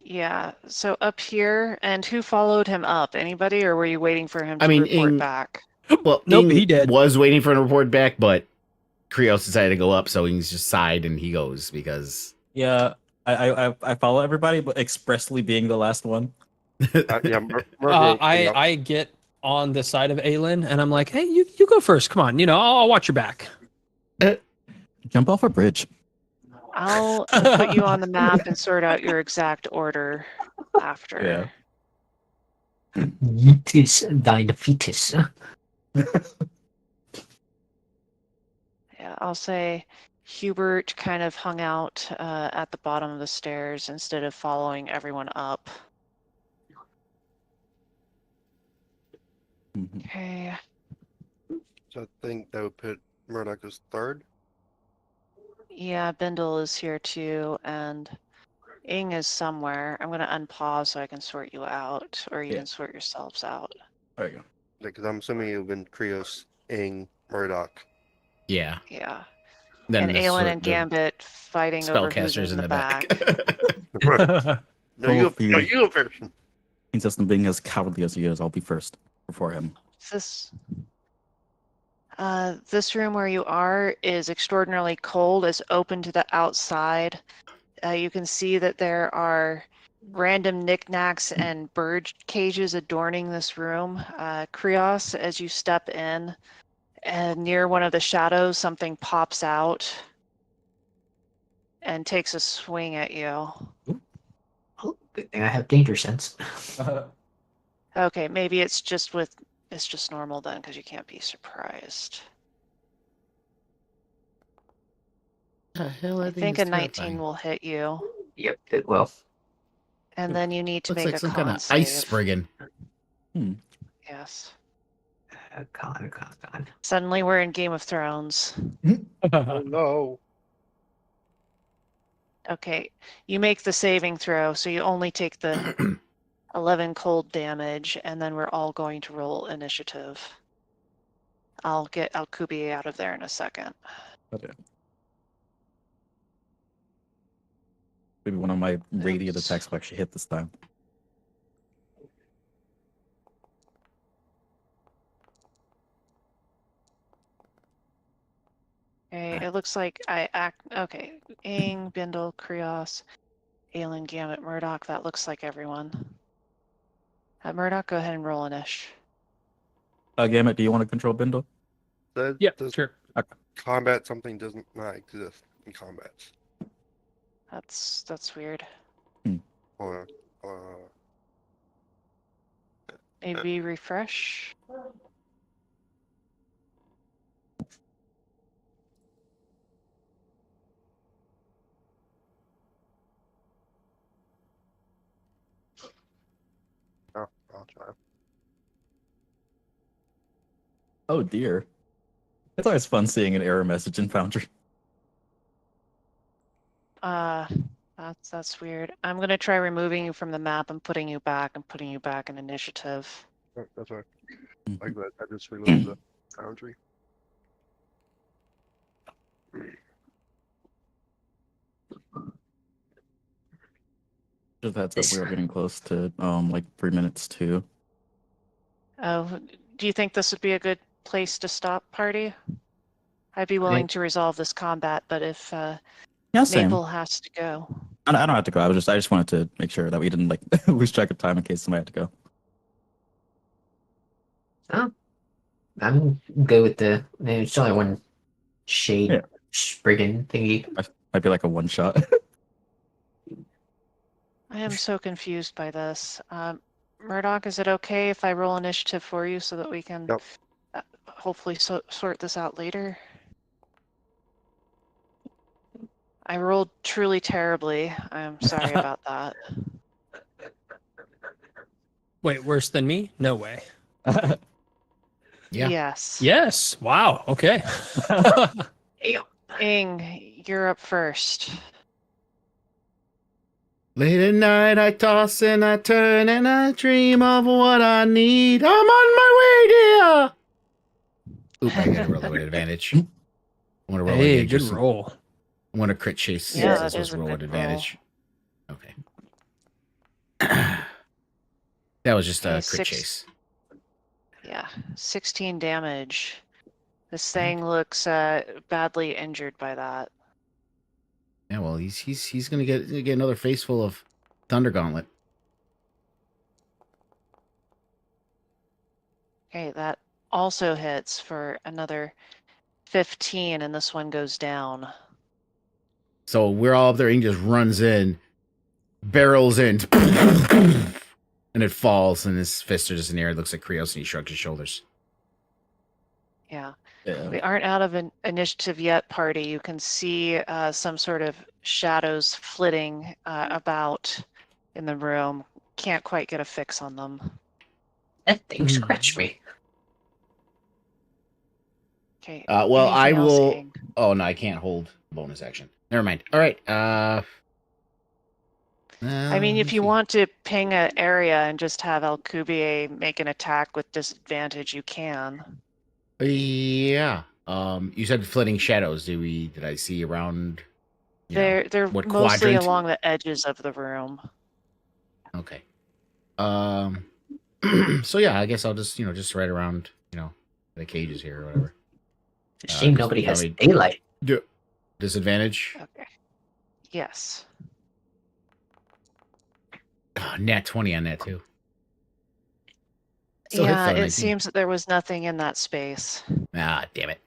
Yeah. So up here, and who followed him up? Anybody, or were you waiting for him to I mean, report back? Well, Nope, Ing he did. was waiting for a report back, but Krios decided to go up, so Ing's just sighed and he goes because Yeah, I follow everybody, but expressly being the last one. Yeah, Murdoch, I get on the side of Aelin and I'm like, hey, you go first. Come on, I'll watch your back. Jump off a bridge. I'll put you on the map and sort out your exact order after. Yeah. Yeetus thine fetus. Yeah, I'll say Hubert kind of hung out at the bottom of the stairs instead of following everyone up. Mhm. Okay. So I think that would put Murdoch as third. Yeah, Bindle is here too, and Ing is somewhere. I'm gonna unpause so I can sort you out, or you Yeah. can sort yourselves out. There you go. Because I'm assuming it would have been Krios, Ing, Murdoch. yeah. Yeah. Then And the Aelin sort- and the Gambit fighting over who's spellcasters in the back. No, you Full go first. Insistent being as cowardly as he is, I'll be first before him. This room where you are is extraordinarily cold. It's open to the outside. You can see that there are random knickknacks and bird cages adorning this room. Krios, as you step in, and near one of the shadows, something pops out and takes a swing at you. Oh, good thing I have danger sense. Okay, maybe it's just normal then, because you can't be surprised. I think a 19 will hit you, Yep, it will. and then you need to Looks make like a some con kind of ice save. spriggan. Yes. Con. Suddenly we're in Game of Thrones. Oh no. Okay, you make the saving throw, so you only take the 11 cold damage, and then we're all going to roll initiative. I'll get Alcubierre out of there in a second. Okay. Maybe one of my radiant Oops. attacks will actually hit this time. Okay, it looks like okay, Ing, Bindle, Krios, Aelin, Gambit, Murdoch, that looks like everyone. Murdoch, go ahead and roll an ish. Gamut, do you want to control Bindle? Yeah, Does sure. combat something doesn't not exist in combat. That's weird. Hold on. Maybe refresh. Oh, I'll try. Oh dear. It's always fun seeing an error message in Foundry. That's weird. I'm gonna try removing you from the map and putting you back in initiative. Oh, that's right. Like that. I just reloaded the foundry. Just heads up, we are getting close to like 3 minutes too. Oh, do you think this would be a good place to stop, party? I'd be willing to resolve this combat, but if Yeah, same. Maple has to go. I don't have to go. I just wanted to make sure that we didn't like lose track of time in case somebody had to go. I'm good with the. It's only one shade Yeah. sprigging thingy. Might be like a one shot. I am so confused by this. Murdoch, is it okay if I roll initiative for you so that we can Yep. hopefully sort this out later? I rolled truly terribly. I'm sorry about that. Wait, worse than me? No way. Yeah. Yes. Yes. Wow. Okay. Damn. Ing, you're up first. Late at night, I toss and I turn and I dream of what I need. I'm on my way, dear. Oop, I gotta roll with advantage. I want to roll Hey, again. good Just roll. I want to crit chase. Yeah, This that was is a roll good with advantage. roll. Okay. That was just Okay, a crit chase. Yeah, 16 damage. This thing looks badly injured by that. Yeah, well, he's gonna get another face full of Thunder Gauntlet. Okay, that also hits for another 15, and this one goes down. So we're all up there. He just runs in, barrels in, and it falls, and his fists are just in the air. It looks like Krios, and he shrugs his shoulders. Yeah. Yeah. We aren't out of an initiative yet, party. You can see some sort of shadows flitting about in the room. Can't quite get a fix on them. That thing scratched me. Okay. Well, I anything else, will. Ing? Oh no, I can't hold bonus action. Never mind. All right. I mean, if you want to ping an area and just have Alcubierre make an attack with disadvantage, you can. Yeah. You said flitting shadows. Did I see around? They're what mostly quadrant? along the edges of the room. Okay. So yeah, I guess I'll just right around the cages here or whatever. Shame nobody has daylight. Disadvantage. Okay. Yes. Oh, nat 20 on that too. Still Yeah, hits, though, it 19. seems that there was nothing in that space. Ah, damn it.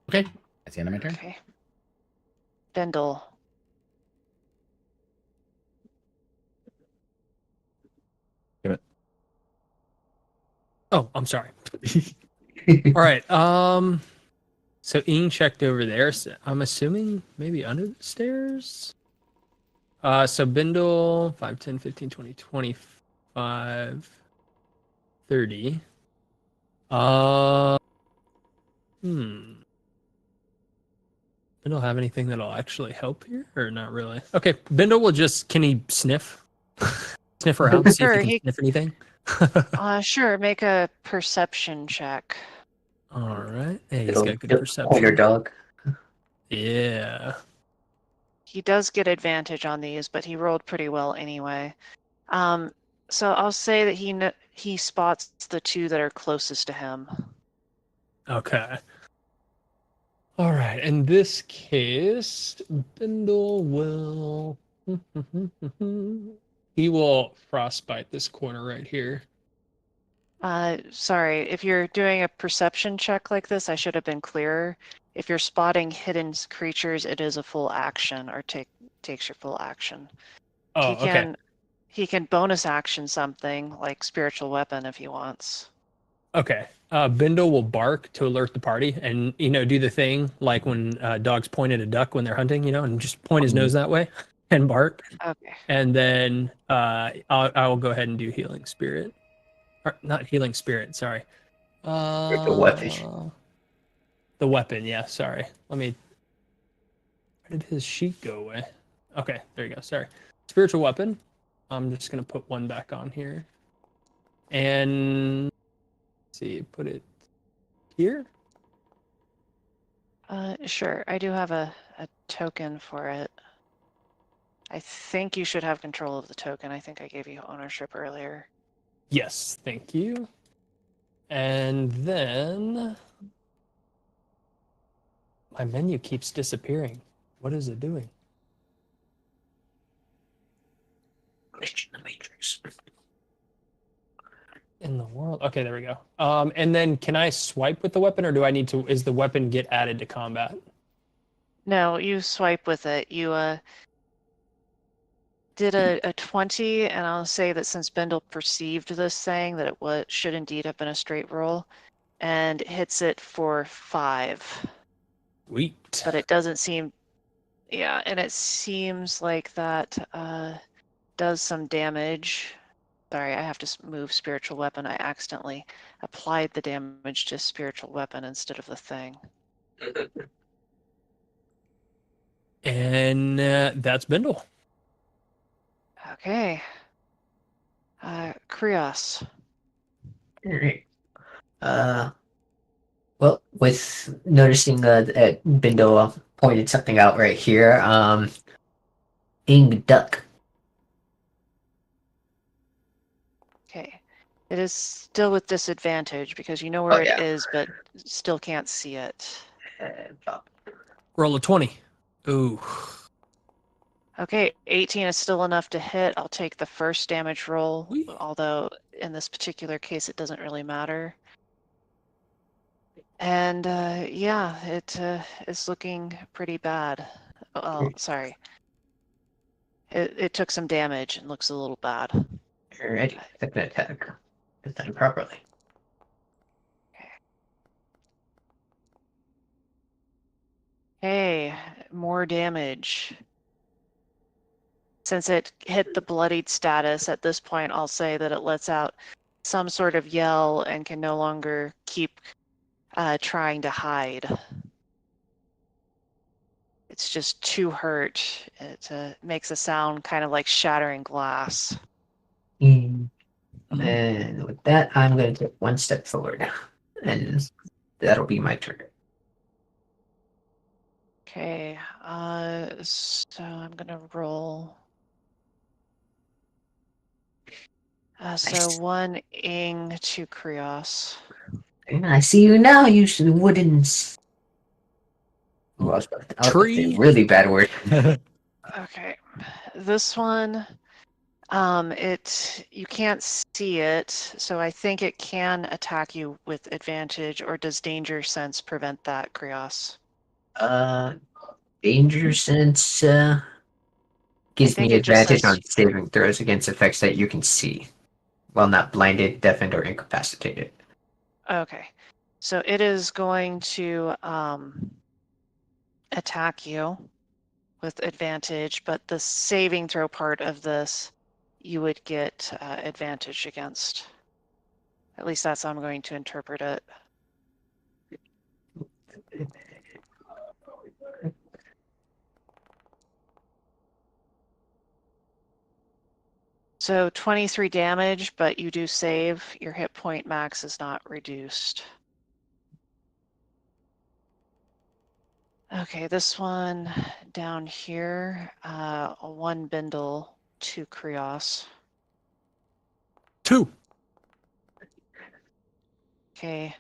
Okay, that's the end of my turn. Okay. Bendel. Oh, I'm sorry. All right. So Ing checked over there. So I'm assuming maybe under the stairs. So Bindle 5, 10, 15, 20, 25, 30. Bindle have anything that'll actually help here or not really? Okay, Bindle will just can he sniff? Sniff around, see if Sure, he can sniff anything. Sure, make a perception check. All right. Hey, he's Little got good pointer perception. dog. Yeah. He does get advantage on these, but he rolled pretty well anyway. So I'll say that he spots the two that are closest to him. Okay. All right. In this case, Bindle will he will frostbite this corner right here. Sorry, if you're doing a perception check like this, I should have been clearer. If you're spotting hidden creatures, it is a full action or takes your full action. Oh, okay. He can bonus action something like spiritual weapon if he wants. Okay. Bindle will bark to alert the party and, do the thing like when dogs point at a duck when they're hunting, and just point his nose that way and bark. Okay. And then I will go ahead and do healing spirit. Or not healing spirit, sorry. The weapon. The weapon, yeah, sorry. Where did his sheet go away? Okay, there you go, sorry. Spiritual weapon. I'm just going to put one back on here. And let's see, put it here. Sure, I do have a token for it. I think you should have control of the token. I think I gave you ownership earlier. Yes, thank you. And then my menu keeps disappearing. What is it doing? Glitch in the matrix. in the world? Okay, there we go. And then can I swipe with the weapon, or do I need to? Is the weapon get added to combat? No, you swipe with it. You did a 20, and I'll say that since Bendel perceived this thing, that it should indeed have been a straight roll, and hits it for 5. Sweet. But it doesn't seem, yeah, and it seems like that does some damage. Sorry, I have to move spiritual weapon. I accidentally applied the damage to spiritual weapon instead of the thing. And that's Bindle. Okay. Krios. Alright. Well, with noticing that Bindle pointed something out right here, Ing Duck. Okay. It is still with disadvantage because you know where yeah. it is, but still can't see it. Roll a 20. Ooh. Okay, 18 is still enough to hit. I'll take the first damage roll, Whee! although in this particular case it doesn't really matter. And yeah, it is looking pretty bad. Oh, sorry. It took some damage and looks a little bad. Alrighty, second attack. It's done properly. Hey, more damage. Since it hit the bloodied status, at this point I'll say that it lets out some sort of yell and can no longer keep trying to hide. It's just too hurt. It makes a sound kind of like shattering glass. And with that, I'm going to take one step forward. And that'll be my turn. Okay, so I'm gonna roll. So Nice. 1 ing to Krios. And I see you now, you wooden. Ooh, I was about to say Tree. a really bad word. Okay, this one, you can't see it, so I think it can attack you with advantage, or does danger sense prevent that, Krios? Danger sense gives think me it just advantage says- on saving throws against effects that you can see, while not blinded, deafened, or incapacitated. Okay, so it is going to attack you with advantage, but the saving throw part of this you would get advantage against. At least that's how I'm going to interpret it. So 23 damage, but you do save. Your hit point max is not reduced. Okay, this one down here, 1 Bindle, 2 Krios. 2. Okay,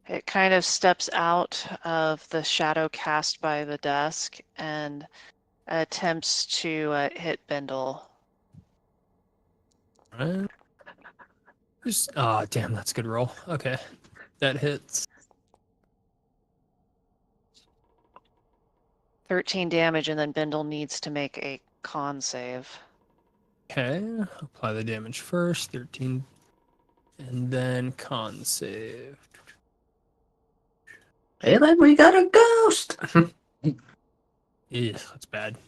it kind of steps out of the shadow cast by the desk and attempts to hit Bindle. Damn, that's a good roll. Okay. That hits. 13 damage, and then Bindle needs to make a con save. Okay. Apply the damage first. 13. And then con save. Hey, like we got a ghost! Ew, that's bad.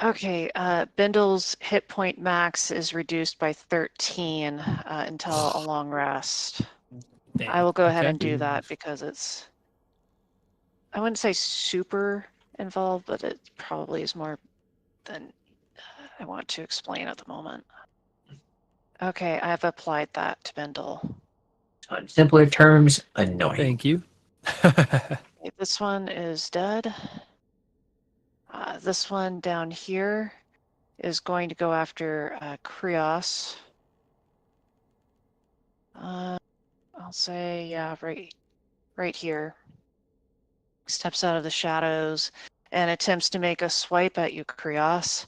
Okay, Bindle's hit point max is reduced by 13 until a long rest. Damn. I will go ahead Okay. and do that because it's, I wouldn't say super involved, but it probably is more than I want to explain at the moment. Okay, I've applied that to Bindle. In simpler terms, annoying. Thank you. Okay, this one is dead. This one down here is going to go after Krios. I'll say, yeah, right here. Steps out of the shadows and attempts to make a swipe at you, Krios.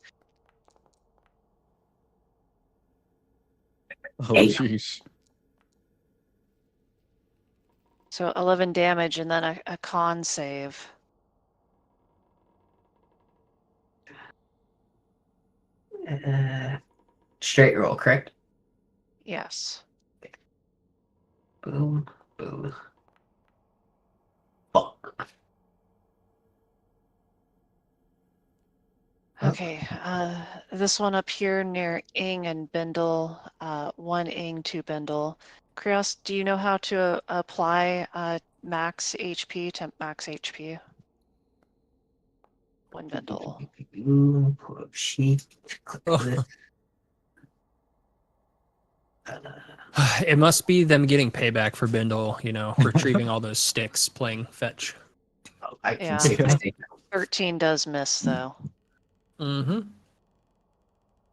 Oh, Hey. sheesh. So 11 damage and then a con save. Straight roll, correct? Yes. Boom, boom. Fuck. Okay, this one up here near Ing and Bindle, 1 Ing, 2 Bindle. Krios, do you know how to apply max HP, temp max HP? 1 Bindle. Boom, pull up sheet. Click Oh. it. It must be them getting payback for Bindle, retrieving all those sticks, playing fetch. Oh, I can Yeah. see the mistake. 13 does miss though. Mm-hmm.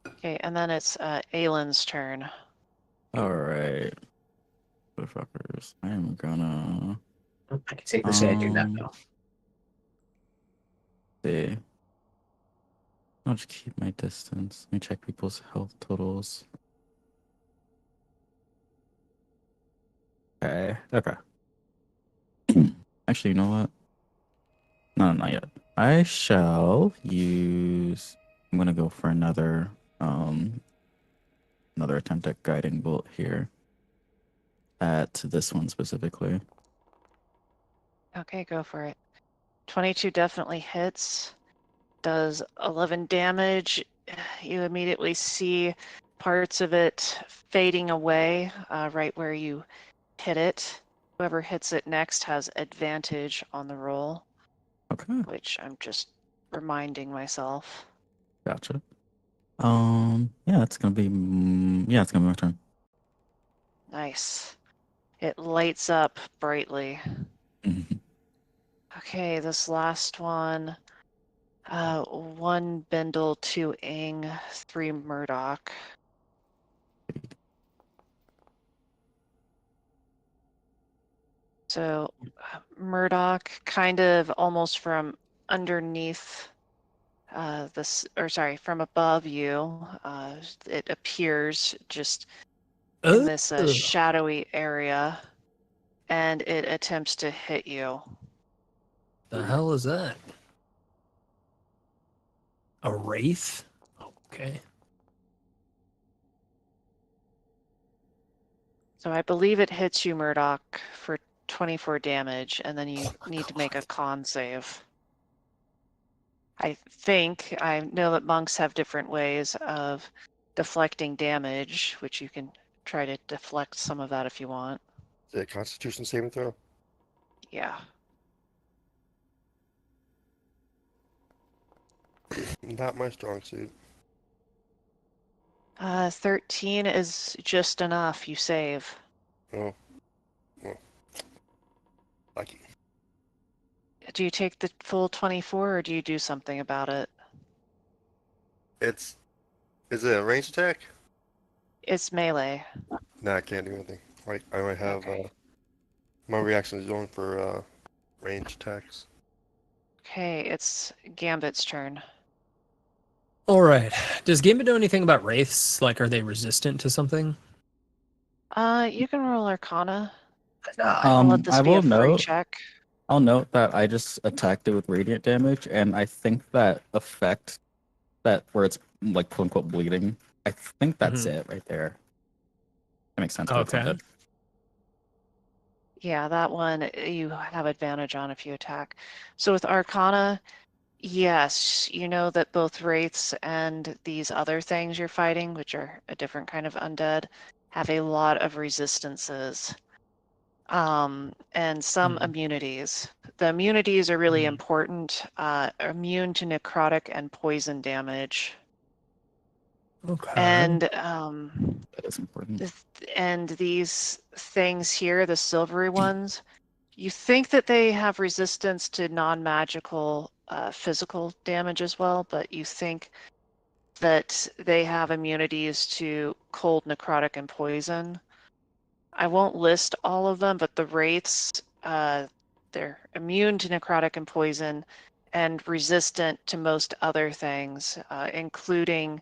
Okay, and then it's Aylin's turn. All right. Motherfuckers. I am gonna I can safely say I do not know. see. I'll just keep my distance. Let me check people's health totals. Okay. Okay. Actually, you know what? No, not yet. I shall use. I'm gonna go for another attempt at guiding bolt here. At this one specifically. Okay, go for it. 22 definitely hits. Does 11 damage. You immediately see parts of it fading away right where you hit it. Whoever hits it next has advantage on the roll, Okay. which I'm just reminding myself. Gotcha. Yeah, it's gonna be. Yeah, it's gonna be my turn. Nice. It lights up brightly. Mhm. Okay, this last one. 1 Bindle, 2 Ing, 3 Murdoch. So Murdoch kind of almost from underneath this, or sorry, from above you, it appears just in this Oh, shadowy area, and it attempts to hit you. the hell is that? A wraith? Okay. So I believe it hits you, Murdoch, for 24 damage, and then you need to make a con save. I know that monks have different ways of deflecting damage, which you can try to deflect some of that if you want. Is it a Constitution saving throw? Yeah. Not my strong suit. 13 is just enough. You save. Oh, well, lucky. Do you take the full 24 or do you do something about it? Is it a ranged attack? It's melee. Nah, I can't do anything. I might have Okay. my reaction is going for ranged attacks. Okay, it's Gambit's turn. All right. Does Gambit know anything about wraiths? Like, are they resistant to something? You can roll Arcana. Nah, I'll let this I be a will free note. check. I'll note that I just attacked it with radiant damage, and I think that effect, that where it's like quote unquote bleeding, I think that's it right there. That makes sense. 'Cause it's Okay. undead. Yeah, that one you have advantage on if you attack. So with Arcana, yes, you know that both wraiths and these other things you're fighting, which are a different kind of undead, have a lot of resistances. And some immunities. The immunities are really important. Immune to necrotic and poison damage. Okay. And That is important. and these things here, the silvery ones, you think that they have resistance to non-magical physical damage as well, but you think that they have immunities to cold, necrotic, and poison. I won't list all of them, but the wraiths, they're immune to necrotic and poison and resistant to most other things, including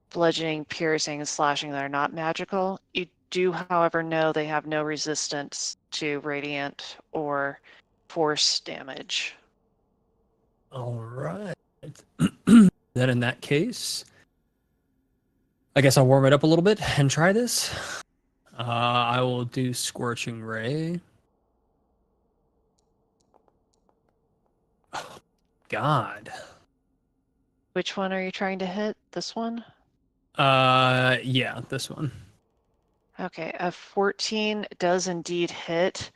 bludgeoning, piercing, and slashing that are not magical. You do, however, know they have no resistance to radiant or force damage. All right. Then in that case, I guess I'll warm it up a little bit and try this. I will do Scorching Ray. Oh, God. Which one are you trying to hit? This one? Yeah, this one. Okay, a 14 does indeed hit.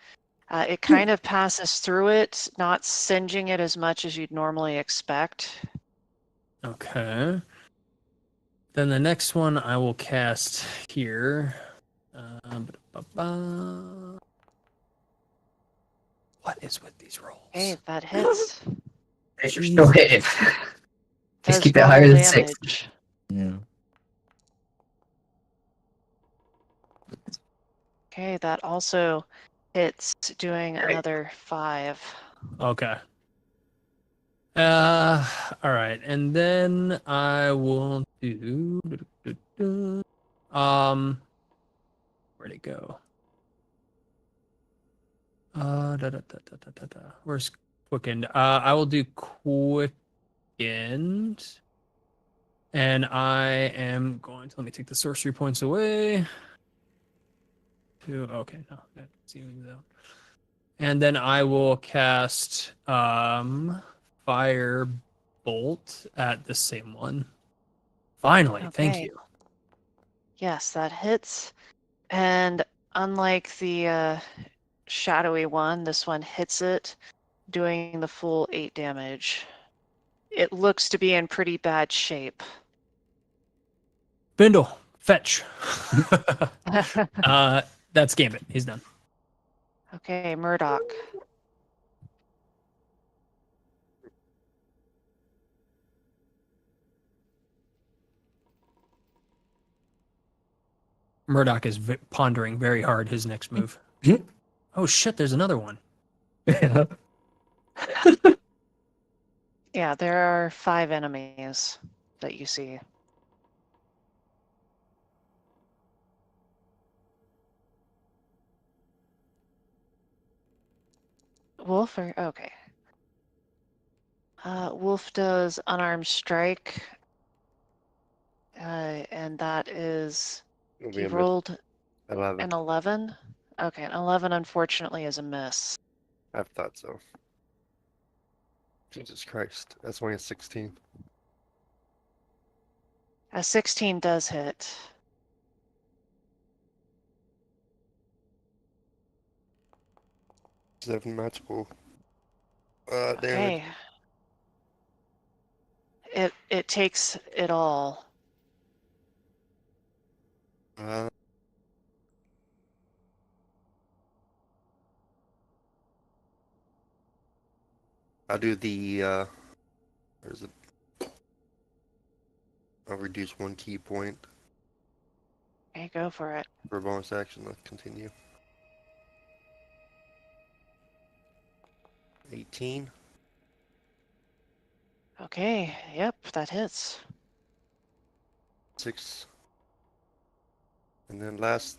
It kind of passes through it, not singeing it as much as you'd normally expect. Okay. Then the next one I will cast here. What is with these rolls? Hey, that hits. You're still hitting. Does Just keep it normal higher than 6. damage. Yeah. Okay, that also hits, doing another 5. Okay. All right, and then I will do. Where'd it go? Where's Quickened? I will do Quickened, and I am going to let me take the sorcery points away. Okay, no, that's even though. And then I will cast Fire Bolt at the same one. Finally, thank Okay. you. Yes, that hits. And unlike the shadowy one, this one hits it, doing the full 8 damage. It looks to be in pretty bad shape. Bindle, fetch. That's Gambit. He's done. Okay, Murdoch. Murdoch is pondering very hard his next move. Oh shit, there's another one. Yeah, there are 5 enemies that you see. Wolf, okay. Wolf does unarmed strike, and that is, It'll be he a miss. rolled 11. an 11. Okay, an 11 unfortunately is a miss. I thought so. Jesus Christ. That's only a 16. A 16 does hit. Seven magical damage. Okay. It takes it all. I'll do the where's it? I'll reduce 1 key point Okay, go for it. for a bonus action. Let's continue. 18. Okay, yep, that hits. 6. And then last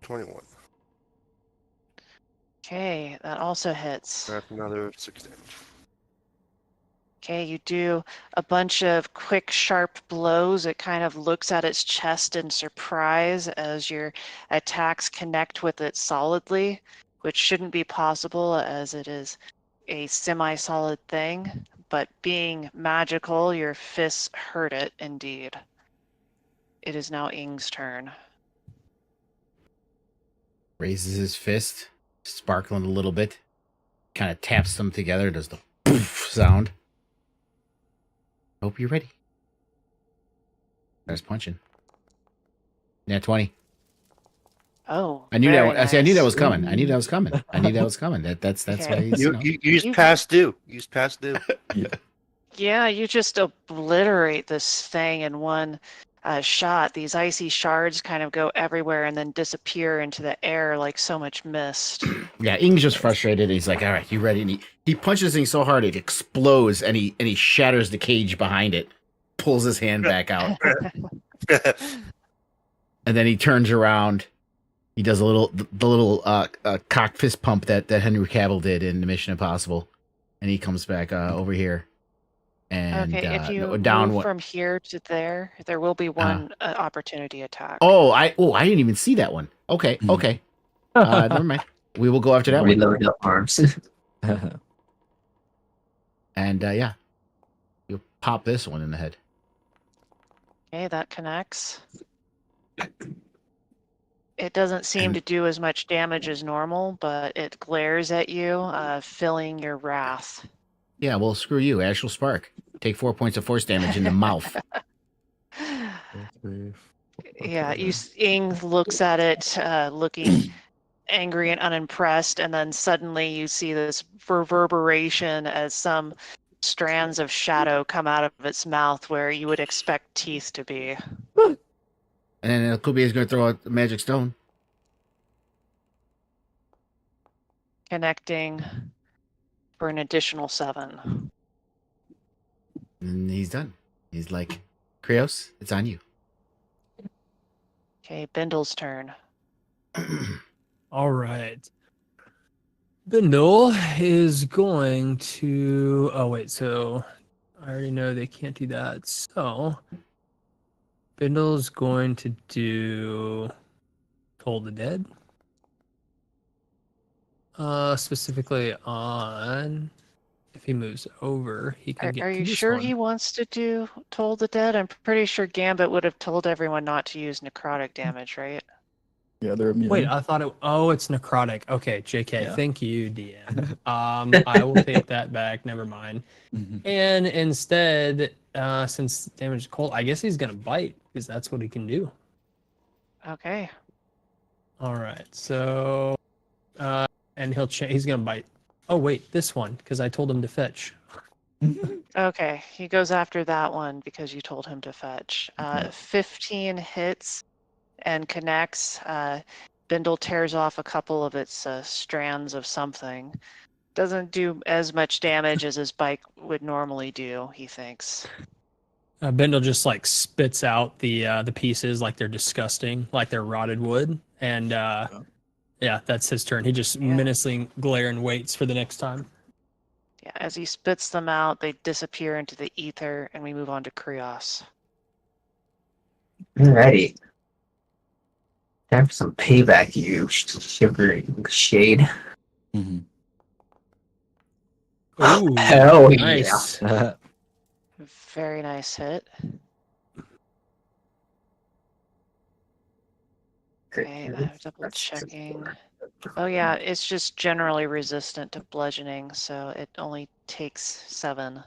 21. Okay, that also hits. That's another 6 damage. Okay, you do a bunch of quick, sharp blows. It kind of looks at its chest in surprise as your attacks connect with it solidly, which shouldn't be possible as it is a semi-solid thing. But being magical, your fists hurt it indeed. It is now Ing's turn. Raises his fist, sparkling a little bit, kind of taps them together, does the poof sound. Hope you're ready. Starts punching. Yeah, 20. Oh, I knew very that. I knew that nice. was coming. I knew that was coming. I knew that was coming. That's Okay. why he's. You use past due. Use past due. Yeah, you just obliterate this thing in one shot. These icy shards kind of go everywhere and then disappear into the air like so much mist. Yeah, Ing's just frustrated. He's like, "All right, you ready?" And he punches the thing so hard it explodes, and he shatters the cage behind it, pulls his hand back out, and then he turns around He does the little cock fist pump that Henry Cavill did in the Mission Impossible, and he comes back over here and Okay, if you down move one. from here to there, there will be one opportunity attack. I didn't even see that one. Okay, okay. Never mind. We will go after that one. Reload up arms. And yeah, you'll pop this one in the head. Okay, that connects. It doesn't seem to do as much damage as normal, but it glares at you, filling your wrath. Yeah, well, screw you. Astral Spark. Take 4 points of force damage in the mouth. Yeah, Ing looks at it, looking angry and unimpressed, and then suddenly you see this reverberation as some strands of shadow come out of its mouth where you would expect teeth to be. And then Kubi is going to throw out the magic stone. Connecting for an additional 7. And he's done. He's like, Krios, it's on you. Okay, Bindle's turn. All right. Bindle is going to. Oh, wait. So I already know they can't do that. So Bindle's going to do Toll the Dead. Specifically on. If he moves over, he can get Are to you this sure one. he wants to do Toll the Dead? I'm pretty sure Gambit would have told everyone not to use necrotic damage, right? Yeah, they're immune. Wait, I thought it. Oh, it's necrotic. Okay, JK. Yeah. Thank you, DM. I will take that back. Never mind. And instead, since damage is cold, I guess he's gonna bite because that's what he can do. Okay. All right. So, and he's gonna bite. Oh wait, this one because I told him to fetch. Okay, he goes after that one because you told him to fetch. 15 hits and connects. Bindle tears off a couple of its strands of something. Doesn't do as much damage as his bike would normally do, he thinks. Bendel just like spits out the pieces like they're disgusting, like they're rotted wood, and yeah, that's his turn. He just menacingly glare and waits for the next time. Yeah, as he spits them out, they disappear into the ether, and we move on to Krios. Alrighty. Time for some payback, you shivering shade. Ooh, Hell nice. yeah. Very nice hit. Okay, I'm double checking. Oh yeah, it's just generally resistant to bludgeoning, so it only takes 7.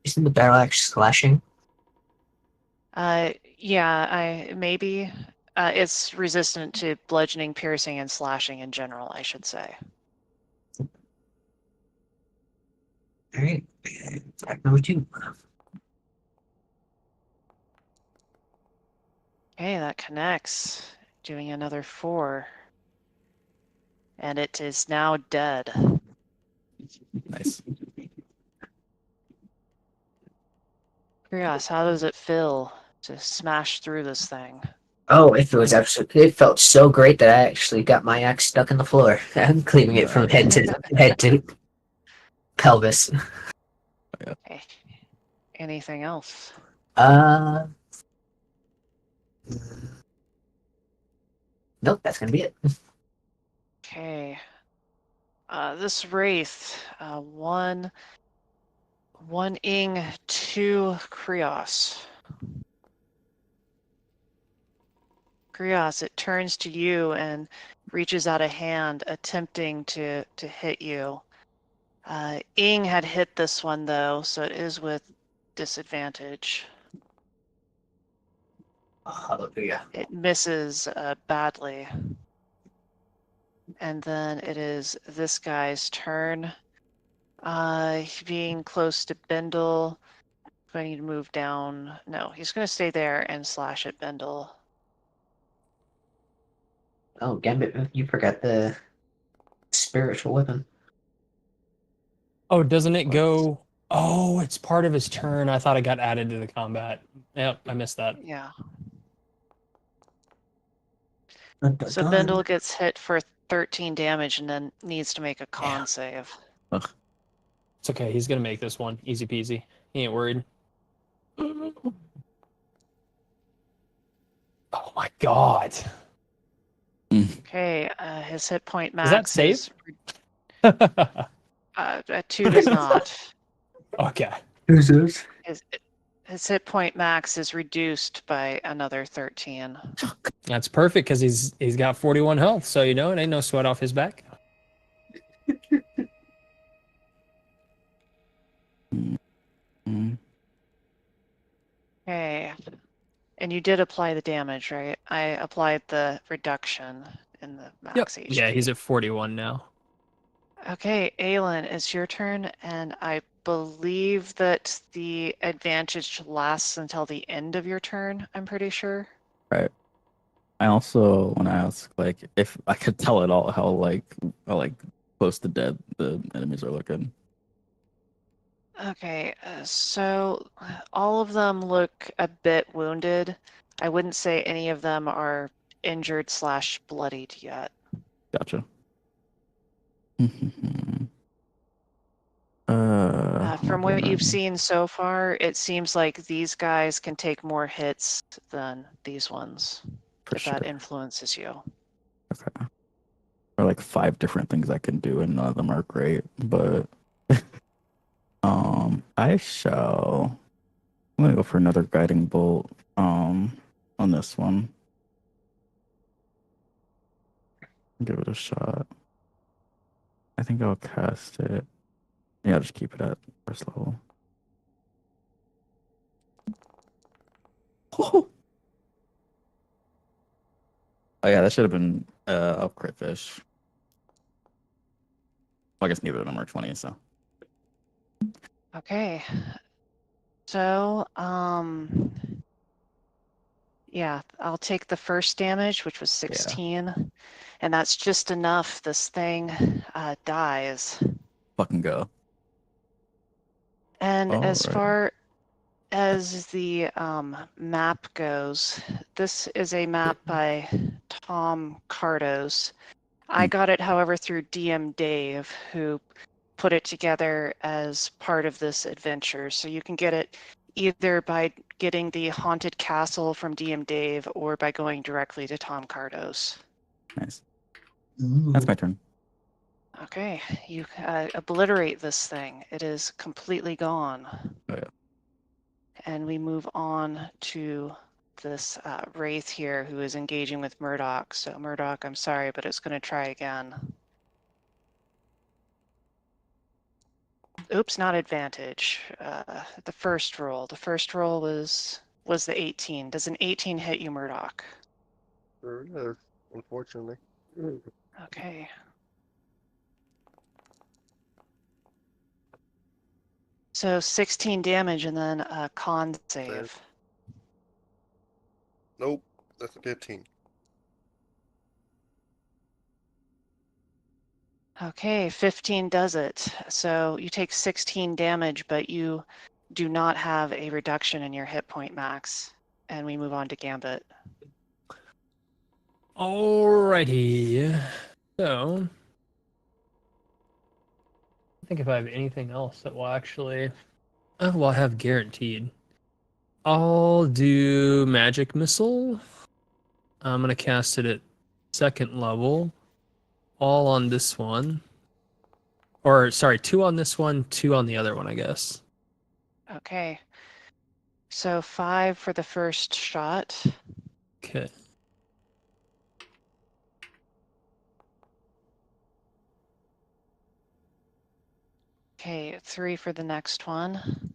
Isn't the battle axe slashing? Yeah, maybe. It's resistant to bludgeoning, piercing, and slashing in general, I should say. Alright. Attack number 2. Okay, that connects, doing another 4. And it is now dead. Nice. Krios, how does it feel to smash through this thing? Oh, it felt so great that I actually got my axe stuck in the floor. I'm cleaving it from head to pelvis. Okay. Anything else? Nope, that's gonna be it. Okay. This wraith, 1 Ing, 2 Krios. Krios, it turns to you and reaches out a hand, attempting to hit you. Ing had hit this one though, so it is with disadvantage. Hallelujah. It misses badly. And then it is this guy's turn. Being close to Bindle, going to move down. No, he's going to stay there and slash at Bindle. Oh, Gambit, you forgot the spiritual weapon. Oh, doesn't it go? Oh, it's part of his turn. I thought it got added to the combat. Yep, I missed that. Yeah. Dun, dun, So dun. Bindle gets hit for 13 damage and then needs to make a con save. Ugh. It's okay. He's gonna make this one easy peasy. He ain't worried. Oh my god! Okay, his hit point Does that max save? is a 2 does not. Okay. Who's this? His hit point max is reduced by another 13. That's perfect because he's got 41 health, so you know it ain't no sweat off his back. Mm. Okay. And you did apply the damage, right? I applied the reduction in the max HP. Yeah, he's at 41 now. Okay, Aelin, it's your turn, and I believe that the advantage lasts until the end of your turn, I'm pretty sure. Right. I also want to ask, like, if I could tell at all how close to dead the enemies are looking. Okay, so all of them look a bit wounded. I wouldn't say any of them are injured slash bloodied yet. Gotcha. From what you've seen so far, it seems like these guys can take more hits than these ones, For if that sure. influences you. Okay. There are like 5 different things I can do, and none of them are great. But I shall. I'm gonna go for another guiding bolt. On this one. Give it a shot. I think I'll cast it. Yeah, I'll just keep it at first level. Oh yeah, that should have been a crit fish. Well, I guess neither of them are 20, so. Okay. So, yeah, I'll take the first damage, which was 16, and that's just enough. This thing dies. Fucking go. And as Alright. far as the map goes, this is a map by Tom Cardos. I got it, however, through DM Dave, who put it together as part of this adventure. So you can get it either by getting the Haunted Castle from DM Dave or by going directly to Tom Cardos. Nice. That's my turn. Okay, you obliterate this thing. It is completely gone. Oh, yeah. And we move on to this wraith here who is engaging with Murdoch. So Murdoch, I'm sorry, but it's going to try again. Oops, not advantage. The first roll. The first roll was the 18. Does an 18 hit you, Murdoch? Sure does, unfortunately. Okay. So 16 damage and then a con save. Nope, that's a 15. Okay, 15 does it. So you take 16 damage, but you do not have a reduction in your hit point max. And we move on to Gambit. Alrighty. So, I think if I have anything else that will actually, well, I have guaranteed. I'll do magic missile. I'm gonna cast it at 2nd level. All on this one. Or sorry, 2 on this one, 2 on the other one, I guess. Okay. So 5 for the first shot. Okay. Okay, 3 for the next one.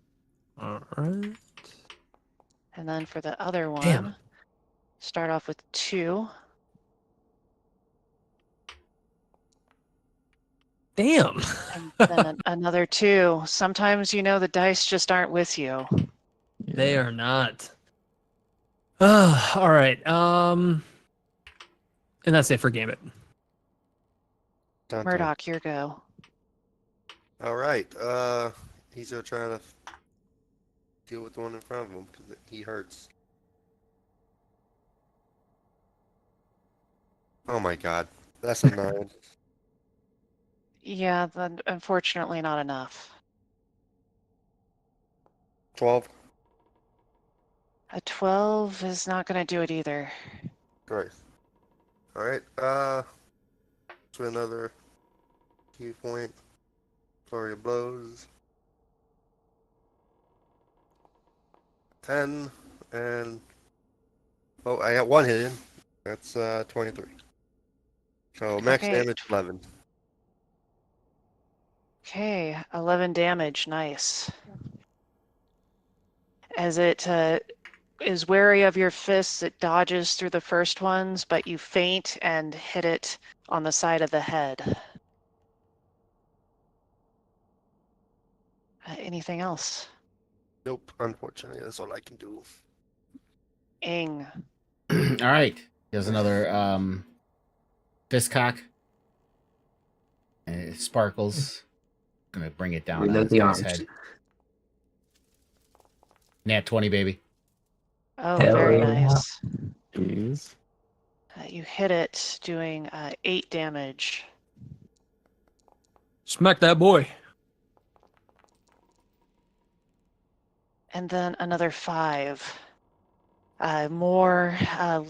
All right. And then for the other one, Damn. start off with 2. Damn. And then another 2. Sometimes, you know, the dice just aren't with you. They are not. All right. And that's it for Gambit. Dun, dun. Murdoch, your go. All right. he's still trying to deal with the one in front of him because he hurts. Oh my god, that's a 9. Yeah, then unfortunately not enough. 12. A 12 is not going to do it either. Great. All right. To another key point. Flurry of blows. 10 and I got one hit in. That's 23. So max Okay. damage 11. Okay, 11 damage. Nice. As it is wary of your fists, it dodges through the first ones, but you feint and hit it on the side of the head. Anything else? Nope. Unfortunately, that's all I can do. Ing. All right. Here's another fist cock. And it sparkles. Gonna bring it down on Reload this the guy's arms. head. Nat 20, baby. Oh, Hell very yeah. nice. Jeez. You hit it, doing 8 damage. Smack that boy. And then another 5. More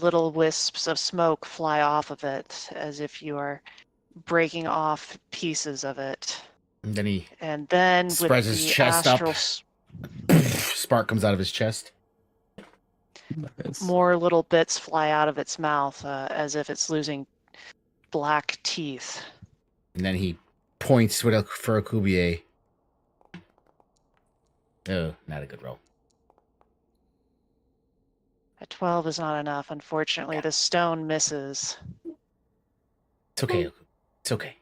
little wisps of smoke fly off of it, as if you are breaking off pieces of it. And then he And then with spreads his the chest up. astral, Spark comes out of his chest. Nice. more little bits fly out of its mouth, as if it's losing black teeth. And then he points with for a Kubier. Oh, not a good roll. A 12 is not enough. Unfortunately, the stone misses. It's okay. It's okay.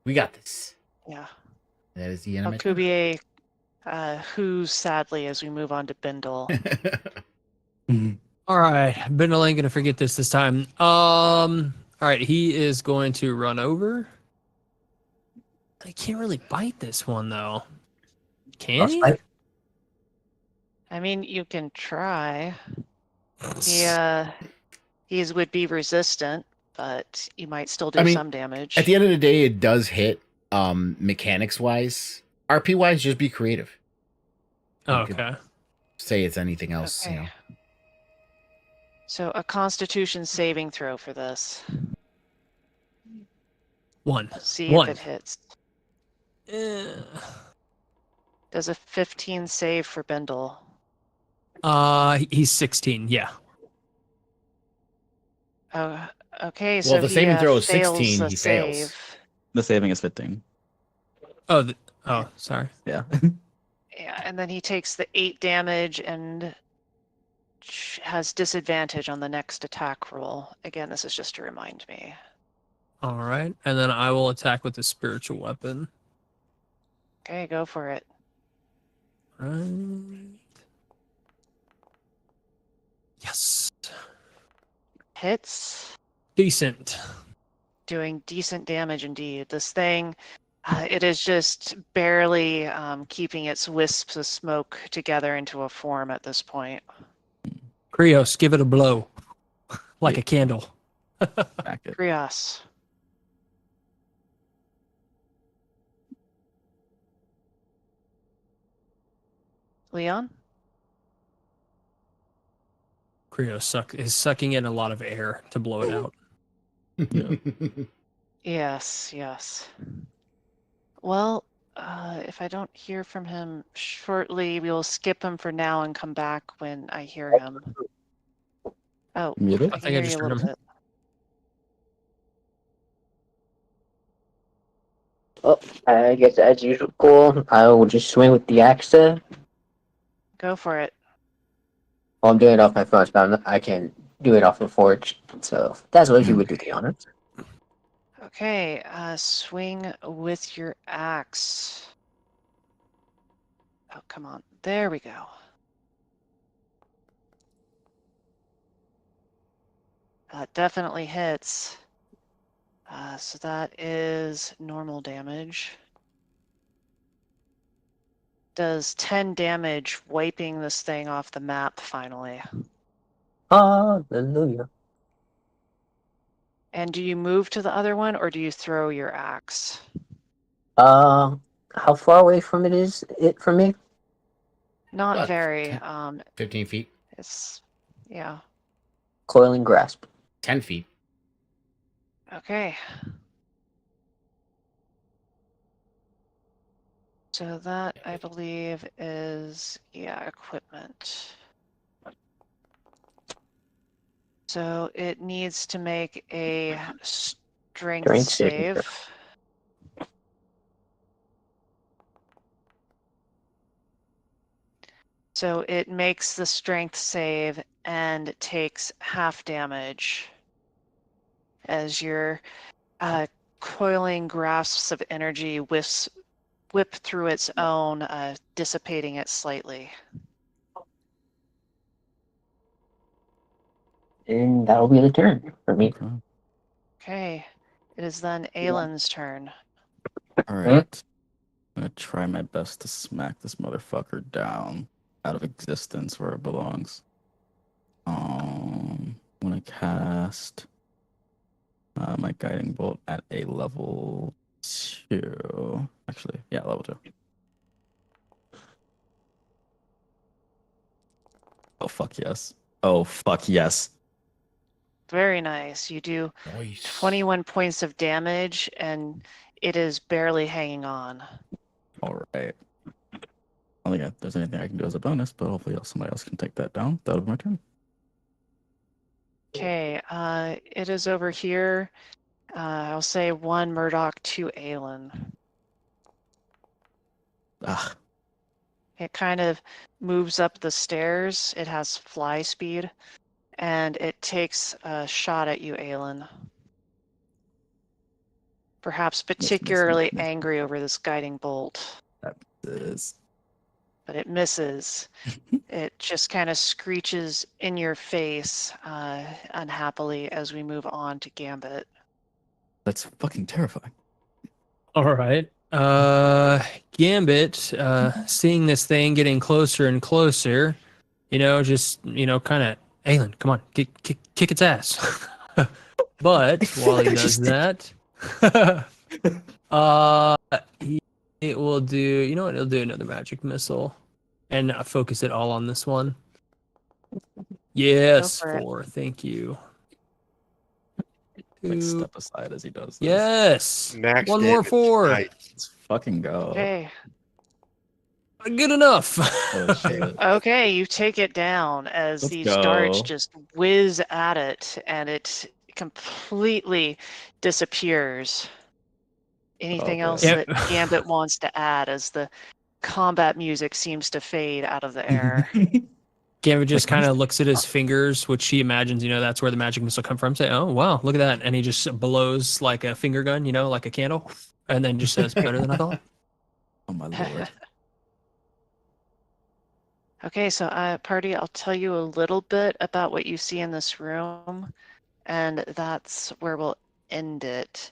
We got this. Yeah. That is the enemy. Alcubier whoos sadly as we move on to Bindle. All right, Bindle ain't gonna forget this time. All right, he is going to run over. I can't really bite this one though. Can he? Frostbite? I mean, you can try. He would be resistant, but you might still do I mean, some damage. At the end of the day, it does hit. Mechanics wise, RP wise, just be creative. You could Okay. say it's anything else, Okay. you know. So a Constitution saving throw for this. One. See One. if it hits. Eh. Does a 15 save for Bindle? He's 16. Yeah. Oh, okay. Well, So the he saving throw is fails 16, the he fails. save. The saving is 15. Oh, sorry. Yeah. Yeah, and then he takes the 8 damage and has disadvantage on the next attack roll. Again, this is just to remind me. All right, and then I will attack with the spiritual weapon. Okay, go for it. Right. Yes. Hits. Decent. Doing decent damage indeed. This thing, it is just barely keeping its wisps of smoke together into a form at this point. Krios, give it a blow. Like Yeah. a candle. Back it. Krios. Leon? Krios is sucking in a lot of air to blow it out. Yes, yes. Well, if I don't hear from him shortly, we will skip him for now and come back when I hear him. Oh, Muted? I I can think I hear just you a heard little him. bit. Oh, I guess as usual, I will just swing with the axe. Well, Go for it. I'm doing it off my phone, but I can do it off the forge. So that's what you would do the honors. Okay, swing with your axe. Oh, come on. There we go. Definitely hits. So that is normal damage. does 10 damage, wiping this thing off the map finally. Hallelujah. And do you move to the other one, or do you throw your axe? How far away from it from me? Not What, very. 15 feet? It's yeah. Coiling grasp. 10 feet. Okay. So that, I believe, is, equipment. So it needs to make a strength Strength saving save. So it makes the strength save and takes half damage as your coiling grasps of energy whip through its own, dissipating it slightly. And that'll be the turn for me. Okay. Okay, it is then Aylin's turn. All right. I'm gonna try my best to smack this motherfucker down out of existence where it belongs. I'm gonna cast my guiding bolt at a level 2. Actually, yeah, level 2. Oh fuck yes. Oh fuck yes. Very nice. You do Nice. 21 points of damage, and it is barely hanging on. All right. I don't think there's anything I can do as a bonus, but hopefully somebody else can take that down. That'll be my turn. Okay, it is over here. I'll say 1 Murdoch, 2 Aylin. Ah, It kind of moves up the stairs. It has fly speed, and it takes a shot at you, Aylin. Perhaps particularly miss. angry over this guiding bolt, That is. but it misses. It just kind of screeches in your face unhappily as we move on to Gambit. That's fucking terrifying. All right. Gambit, seeing this thing getting closer and closer, kind of, Aelin, come on, kick its ass. But while he does that, it will do. You know what? It'll do another magic missile, and focus it all on this one. Yes, Go for it. 4. Thank you. Like 2. step aside as he does this. Yes. Max 1 more damage. 4. Nice. Let's fucking go. Okay. Good enough. Oh shit. Okay, you take it down as Let's these darts go. just whiz at it, and it completely disappears. Anything boy. else Yep. that Gambit wants to add as the combat music seems to fade out of the air? Gambit just Like, kind of looks at his fingers, which he imagines, that's where the magic missile come from. Say, oh, wow, look at that. And he just blows like a finger gun, like a candle. And then just says, better than I thought. Oh my lord. Okay, so party, I'll tell you a little bit about what you see in this room, and that's where we'll end it.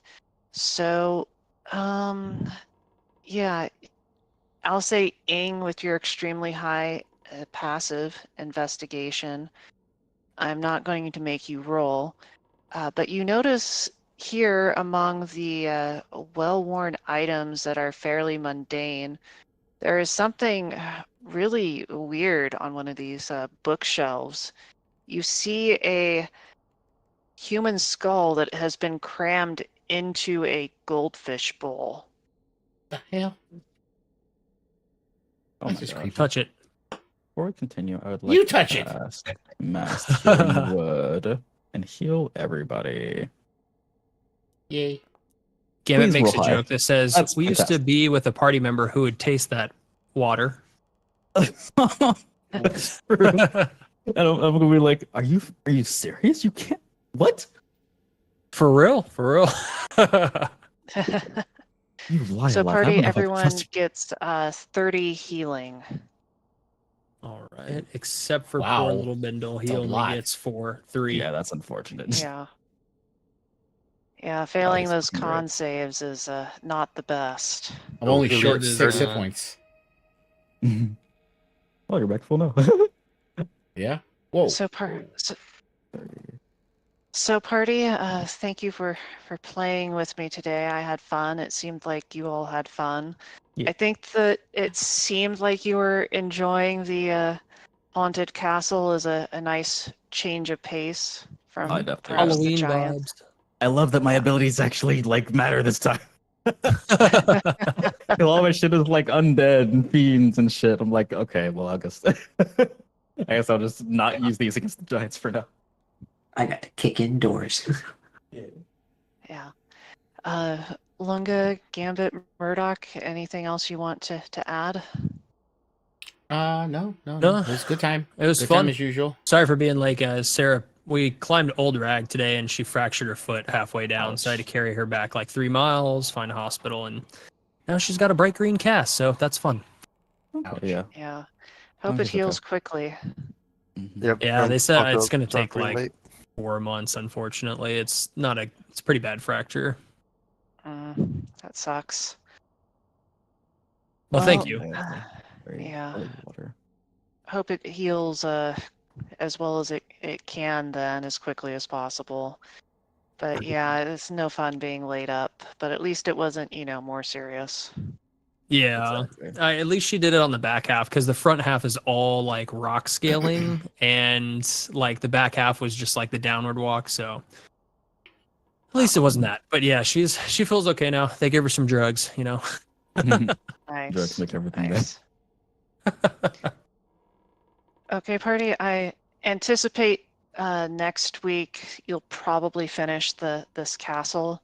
So, yeah, I'll say Ing with your extremely high passive investigation. I'm not going to make you roll, but you notice here among the well-worn items that are fairly mundane, there is something really weird on one of these bookshelves. You see a human skull that has been crammed into a goldfish bowl. The hell? Oh That's my just god. creepy. Touch it. Before we continue, I would like You to touch it. cast Mass Healing Wood and heal everybody. Yay. Gambit Please makes a roll high. joke that says, That's we used to fantastic. be with a party member who would taste that water. That's true. And I'm gonna be like, are you serious? You can't. What? For real? For real? You lie. So Life. I party, don't know if I everyone trust you. gets 30 healing. All right. Except for Wow. poor little Bindle. He That's a only lot. gets 3. Yeah, that's unfortunate. Yeah. Yeah, failing he's those fucking con great. saves is not the best. I'm Oh, only really? short It is 6 hit not. points. Oh, you're back full now. Yeah. Whoa. So party, thank you for playing with me today. I had fun. It seemed like you all had fun. Yeah. I think that it seemed like you were enjoying the haunted castle as a nice change of pace from I definitely perhaps the Halloween giants. vibes. I love that my abilities actually like matter this time. All my shit is like undead and fiends and shit. I'm like, okay, well, I guess I'll just not use these against the giants for now. I got to kick in doors. Yeah. Lunga, Gambit, Murdoch, anything else you want to add? No. No. It was a good time. It was Good fun time as usual. Sorry for being late, guys. Sarah, we climbed Old Rag today, and she fractured her foot halfway down. So I had to carry her back like 3 miles, find a hospital, and now she's got a bright green cast. So that's fun. Okay, yeah. Yeah. Long Hope as it it's okay. heals quickly. Yep. Yeah, they said Also, it's going to take pretty like late. 4 months. Unfortunately, it's not a. It's a pretty bad fracture. That sucks. Well, thank Well, you. Yeah. Water. Hope it heals as well as it can then as quickly as possible. But yeah, it's no fun being laid up, but at least it wasn't, more serious. Yeah, Exactly. at least she did it on the back half because the front half is all like rock scaling, and like the back half was just like the downward walk. So at least it wasn't that. But yeah, she feels okay now. They gave her some drugs. Nice. Drugs make everything Nice. Okay, party. I anticipate next week you'll probably finish this castle,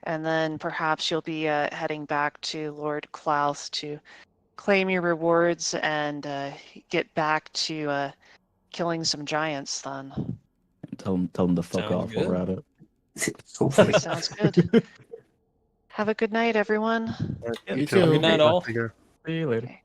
and then perhaps you'll be heading back to Lord Klaus to claim your rewards and get back to killing some giants then. Tell them to fuck Sounds off while we're at it. Hopefully. Sounds good. Have a good night, everyone. Yeah, You too. Good night, all. Take care. See you later. Okay.